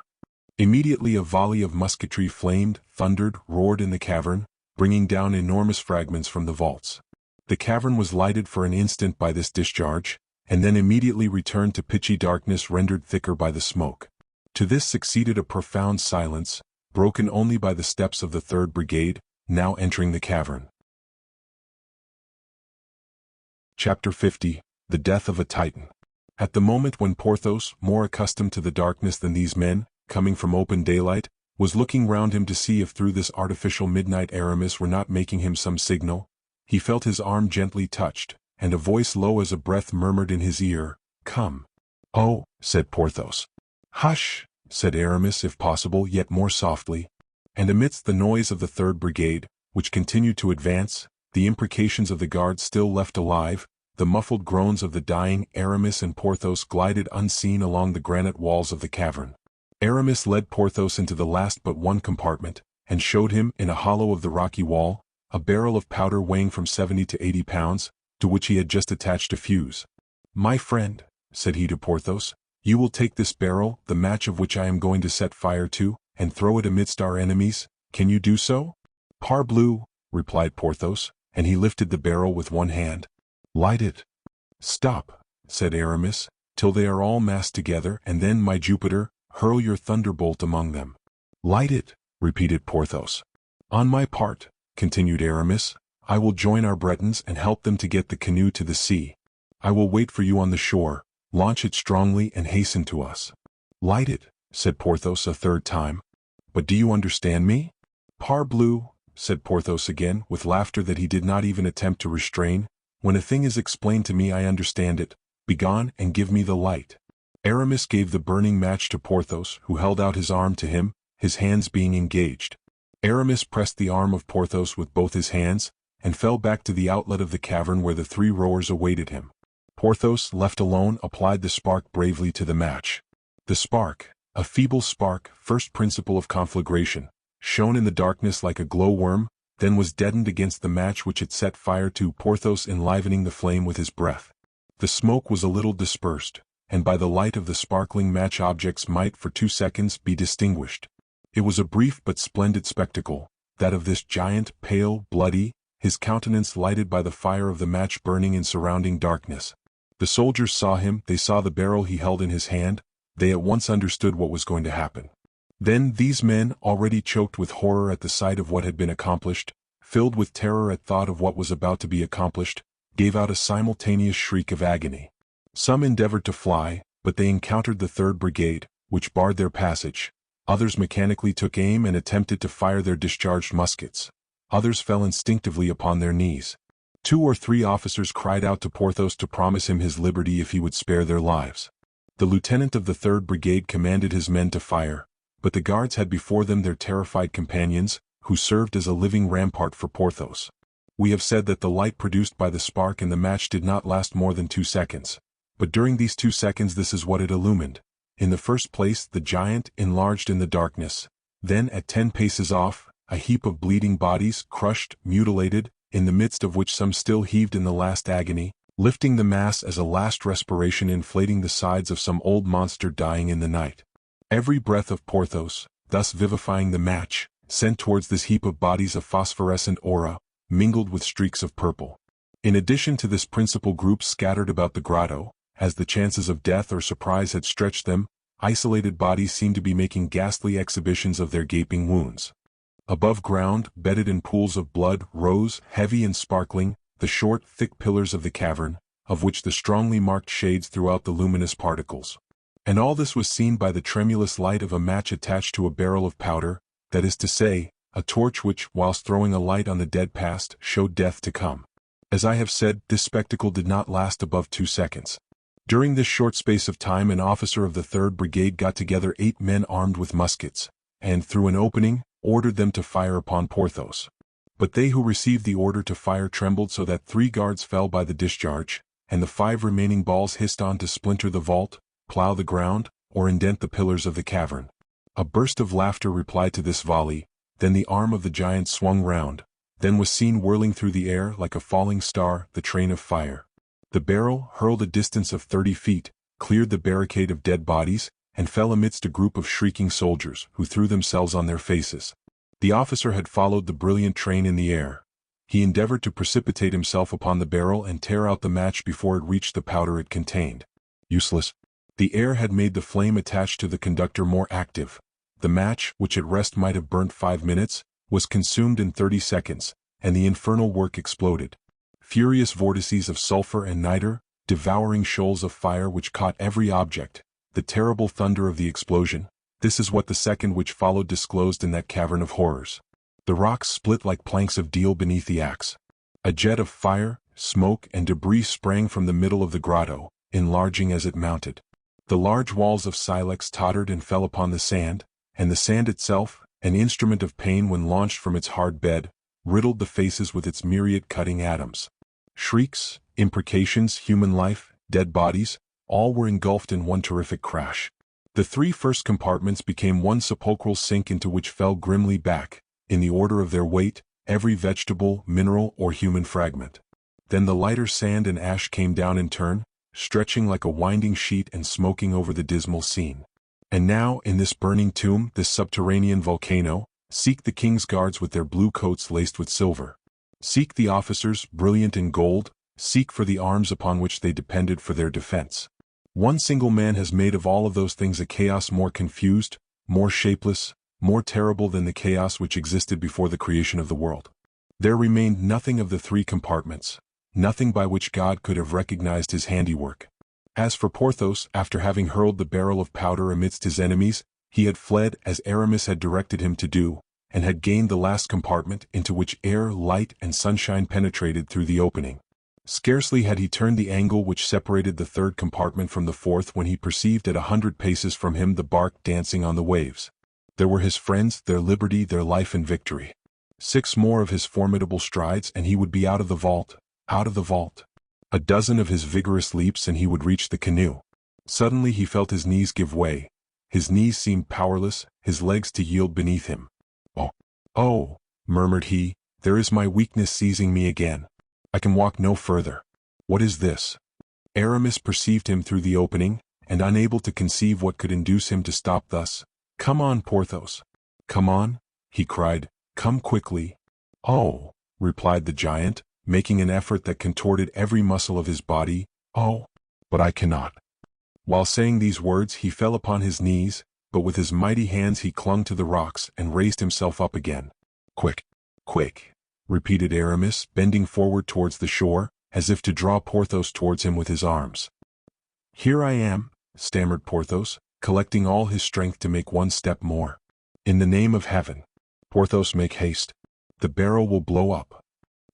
Immediately a volley of musketry flamed, thundered, roared in the cavern, bringing down enormous fragments from the vaults. The cavern was lighted for an instant by this discharge, and then immediately returned to pitchy darkness rendered thicker by the smoke. To this succeeded a profound silence, broken only by the steps of the 3rd Brigade, now entering the cavern. Chapter 50. The Death of a Titan. At the moment when Porthos, more accustomed to the darkness than these men, coming from open daylight, was looking round him to see if through this artificial midnight Aramis were not making him some signal, he felt his arm gently touched, and a voice low as a breath murmured in his ear, "Come." "Oh," said Porthos. "Hush," said Aramis, if possible, yet more softly. And amidst the noise of the 3rd Brigade, which continued to advance, the imprecations of the guards still left alive, the muffled groans of the dying, Aramis and Porthos glided unseen along the granite walls of the cavern. Aramis led Porthos into the last but one compartment, and showed him, in a hollow of the rocky wall, a barrel of powder weighing from 70 to 80 pounds, to which he had just attached a fuse. "My friend," said he to Porthos, "you will take this barrel, the match of which I am going to set fire to, and throw it amidst our enemies. Can you do so?" "Parbleu," replied Porthos, and he lifted the barrel with one hand. "Light it." "Stop," said Aramis, "till they are all massed together, and then, my Jupiter, hurl your thunderbolt among them." "Light it," repeated Porthos. "On my part," continued Aramis, "I will join our Bretons and help them to get the canoe to the sea. I will wait for you on the shore, launch it strongly and hasten to us." "Light it," said Porthos a third time. "But do you understand me?" "Parbleu," said Porthos again, with laughter that he did not even attempt to restrain. "When a thing is explained to me I understand it. Begone and give me the light." Aramis gave the burning match to Porthos, who held out his arm to him, his hands being engaged. Aramis pressed the arm of Porthos with both his hands, and fell back to the outlet of the cavern where the three rowers awaited him. Porthos, left alone, applied the spark bravely to the match. The spark, a feeble spark, first principle of conflagration, shone in the darkness like a glow-worm, then was deadened against the match which it set fire to, Porthos enlivening the flame with his breath. The smoke was a little dispersed, and by the light of the sparkling match objects might for 2 seconds be distinguished. It was a brief but splendid spectacle, that of this giant, pale, bloody, his countenance lighted by the fire of the match burning in surrounding darkness. The soldiers saw him, they saw the barrel he held in his hand, they at once understood what was going to happen. Then these men, already choked with horror at the sight of what had been accomplished, filled with terror at thought of what was about to be accomplished, gave out a simultaneous shriek of agony. Some endeavored to fly, but they encountered the 3rd Brigade, which barred their passage. Others mechanically took aim and attempted to fire their discharged muskets. Others fell instinctively upon their knees. 2 or 3 officers cried out to Porthos to promise him his liberty if he would spare their lives. The lieutenant of the 3rd Brigade commanded his men to fire, but the guards had before them their terrified companions, who served as a living rampart for Porthos. We have said that the light produced by the spark in the match did not last more than 2 seconds. But during these 2 seconds this is what it illumined. In the first place, the giant, enlarged in the darkness. Then, at 10 paces off, a heap of bleeding bodies, crushed, mutilated, in the midst of which some still heaved in the last agony, lifting the mass as a last respiration, inflating the sides of some old monster dying in the night. Every breath of Porthos, thus vivifying the match, sent towards this heap of bodies a phosphorescent aura, mingled with streaks of purple. In addition to this principal group scattered about the grotto, as the chances of death or surprise had stretched them, isolated bodies seemed to be making ghastly exhibitions of their gaping wounds. Above ground, bedded in pools of blood, rose, heavy and sparkling, the short, thick pillars of the cavern, of which the strongly marked shades threw out the luminous particles. And all this was seen by the tremulous light of a match attached to a barrel of powder, that is to say, a torch which, whilst throwing a light on the dead past, showed death to come. As I have said, this spectacle did not last above 2 seconds. During this short space of time an officer of the 3rd Brigade got together 8 men armed with muskets, and, through an opening, ordered them to fire upon Porthos. But they who received the order to fire trembled so that 3 guards fell by the discharge, and the 5 remaining balls hissed on to splinter the vault, plough the ground, or indent the pillars of the cavern. A burst of laughter replied to this volley, then the arm of the giant swung round, then was seen whirling through the air like a falling star, the train of fire. The barrel, hurled a distance of 30 feet, cleared the barricade of dead bodies, and fell amidst a group of shrieking soldiers, who threw themselves on their faces. The officer had followed the brilliant train in the air. He endeavored to precipitate himself upon the barrel and tear out the match before it reached the powder it contained. Useless. The air had made the flame attached to the conductor more active. The match, which at rest might have burnt 5 minutes, was consumed in 30 seconds, and the infernal work exploded. Furious vortices of sulfur and niter, devouring shoals of fire which caught every object, the terrible thunder of the explosion, this is what the second which followed disclosed in that cavern of horrors. The rocks split like planks of deal beneath the axe. A jet of fire, smoke and debris sprang from the middle of the grotto, enlarging as it mounted. The large walls of silex tottered and fell upon the sand, and the sand itself, an instrument of pain when launched from its hard bed, riddled the faces with its myriad cutting atoms. Shrieks, imprecations, human life, dead bodies, all were engulfed in one terrific crash. The three first compartments became one sepulchral sink into which fell grimly back, in the order of their weight, every vegetable, mineral, or human fragment. Then the lighter sand and ash came down in turn, stretching like a winding sheet and smoking over the dismal scene. And now, in this burning tomb, this subterranean volcano, seek the king's guards with their blue coats laced with silver. Seek the officers, brilliant in gold, seek for the arms upon which they depended for their defense. One single man has made of all of those things a chaos more confused, more shapeless, more terrible than the chaos which existed before the creation of the world. There remained nothing of the three compartments, nothing by which God could have recognized his handiwork. As for Porthos, after having hurled the barrel of powder amidst his enemies, he had fled as Aramis had directed him to do, and had gained the last compartment into which air, light, and sunshine penetrated through the opening. Scarcely had he turned the angle which separated the third compartment from the fourth when he perceived at 100 paces from him the bark dancing on the waves. There were his friends, their liberty, their life and victory. 6 more of his formidable strides and he would be out of the vault, out of the vault. A dozen of his vigorous leaps and he would reach the canoe. Suddenly he felt his knees give way. His knees seemed powerless, his legs to yield beneath him. Oh, murmured he, there is my weakness seizing me again. I can walk no further. What is this? Aramis perceived him through the opening, and unable to conceive what could induce him to stop thus. Come on, Porthos. Come on, he cried, come quickly. Oh, replied the giant, making an effort that contorted every muscle of his body. Oh, but I cannot. While saying these words he fell upon his knees, but with his mighty hands he clung to the rocks and raised himself up again. Quick, quick, repeated Aramis, bending forward towards the shore, as if to draw Porthos towards him with his arms. Here I am, stammered Porthos, collecting all his strength to make one step more. In the name of heaven. Porthos, make haste. The barrel will blow up.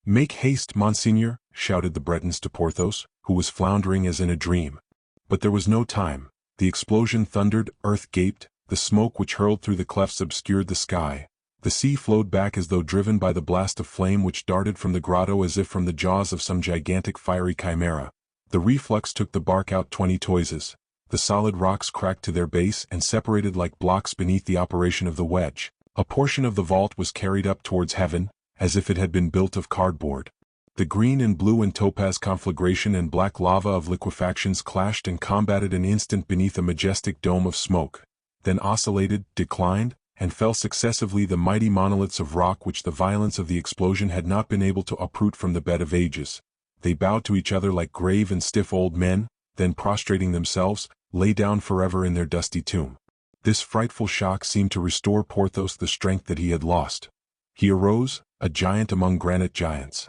Make haste, monseigneur, shouted the Bretons to Porthos, who was floundering as in a dream. But there was no time. The explosion thundered, earth gaped, the smoke which hurled through the clefts obscured the sky. The sea flowed back as though driven by the blast of flame which darted from the grotto as if from the jaws of some gigantic fiery chimera. The reflux took the bark out 20 toises. The solid rocks cracked to their base and separated like blocks beneath the operation of the wedge. A portion of the vault was carried up towards heaven, as if it had been built of cardboard. The green and blue and topaz conflagration and black lava of liquefactions clashed and combated an instant beneath a majestic dome of smoke, then oscillated, declined, and fell successively the mighty monoliths of rock which the violence of the explosion had not been able to uproot from the bed of ages. They bowed to each other like grave and stiff old men, then prostrating themselves, lay down forever in their dusty tomb. This frightful shock seemed to restore Porthos the strength that he had lost. He arose, a giant among granite giants.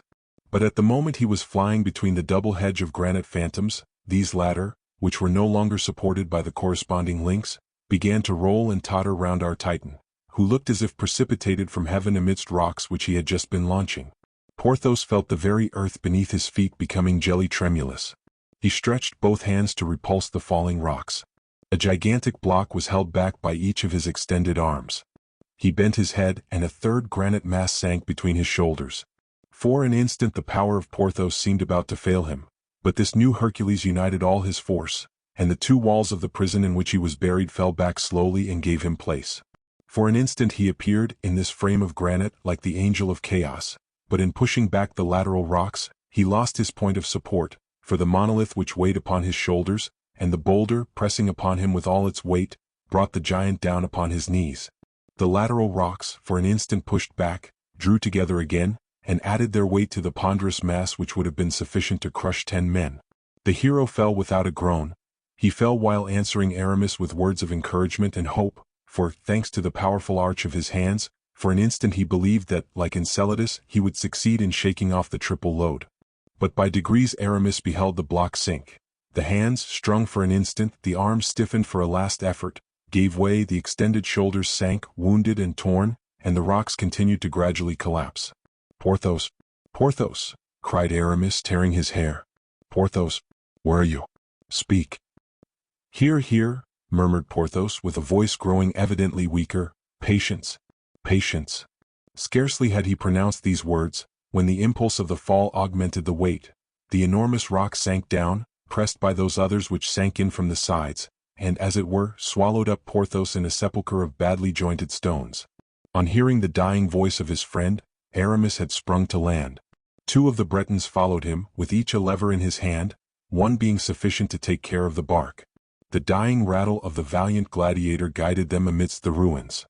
But at the moment he was flying between the double hedge of granite phantoms, these latter, which were no longer supported by the corresponding links, began to roll and totter round our Titan, who looked as if precipitated from heaven amidst rocks which he had just been launching. Porthos felt the very earth beneath his feet becoming jelly tremulous. He stretched both hands to repulse the falling rocks. A gigantic block was held back by each of his extended arms. He bent his head and a third granite mass sank between his shoulders. For an instant the power of Porthos seemed about to fail him, but this new Hercules united all his force, and the 2 walls of the prison in which he was buried fell back slowly and gave him place. For an instant he appeared, in this frame of granite, like the angel of chaos, but in pushing back the lateral rocks, he lost his point of support, for the monolith which weighed upon his shoulders, and the boulder, pressing upon him with all its weight, brought the giant down upon his knees. The lateral rocks, for an instant pushed back, drew together again, and added their weight to the ponderous mass which would have been sufficient to crush 10 men. The hero fell without a groan. He fell while answering Aramis with words of encouragement and hope, for, thanks to the powerful arch of his hands, for an instant he believed that, like Enceladus, he would succeed in shaking off the triple load. But by degrees Aramis beheld the block sink. The hands, strung for an instant, the arms stiffened for a last effort, gave way, the extended shoulders sank, wounded and torn, and the rocks continued to gradually collapse. Porthos, Porthos, cried Aramis, tearing his hair. Porthos, where are you? Speak. Here, here, murmured Porthos with a voice growing evidently weaker. Patience, patience. Scarcely had he pronounced these words, when the impulse of the fall augmented the weight. The enormous rock sank down, pressed by those others which sank in from the sides, and, as it were, swallowed up Porthos in a sepulchre of badly jointed stones. On hearing the dying voice of his friend, Aramis had sprung to land. 2 of the Bretons followed him, with each a lever in his hand, one being sufficient to take care of the bark. The dying rattle of the valiant gladiator guided them amidst the ruins.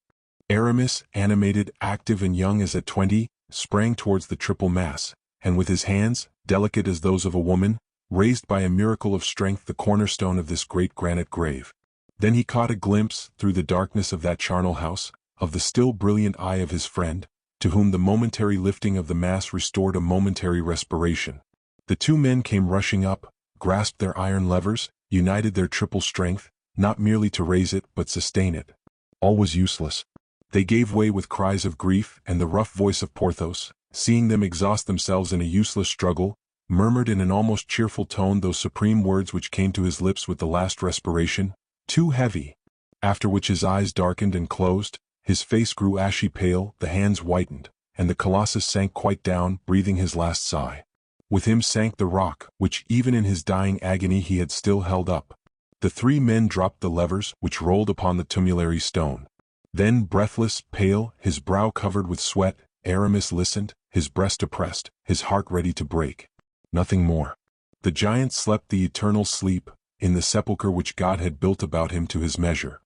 Aramis, animated, active and young as at 20, sprang towards the triple mass, and with his hands, delicate as those of a woman, raised by a miracle of strength the cornerstone of this great granite grave. Then he caught a glimpse, through the darkness of that charnel house, of the still brilliant eye of his friend, to whom the momentary lifting of the mass restored a momentary respiration. The 2 men came rushing up, grasped their iron levers, united their triple strength, not merely to raise it but sustain it. All was useless. They gave way with cries of grief, and the rough voice of Porthos, seeing them exhaust themselves in a useless struggle, murmured in an almost cheerful tone those supreme words which came to his lips with the last respiration, "Too heavy." After which his eyes darkened and closed, his face grew ashy pale, the hands whitened, and the colossus sank quite down, breathing his last sigh. With him sank the rock, which even in his dying agony he had still held up. The 3 men dropped the levers, which rolled upon the tumulary stone. Then, breathless, pale, his brow covered with sweat, Aramis listened, his breast oppressed, his heart ready to break. Nothing more. The giant slept the eternal sleep, in the sepulchre which God had built about him to his measure.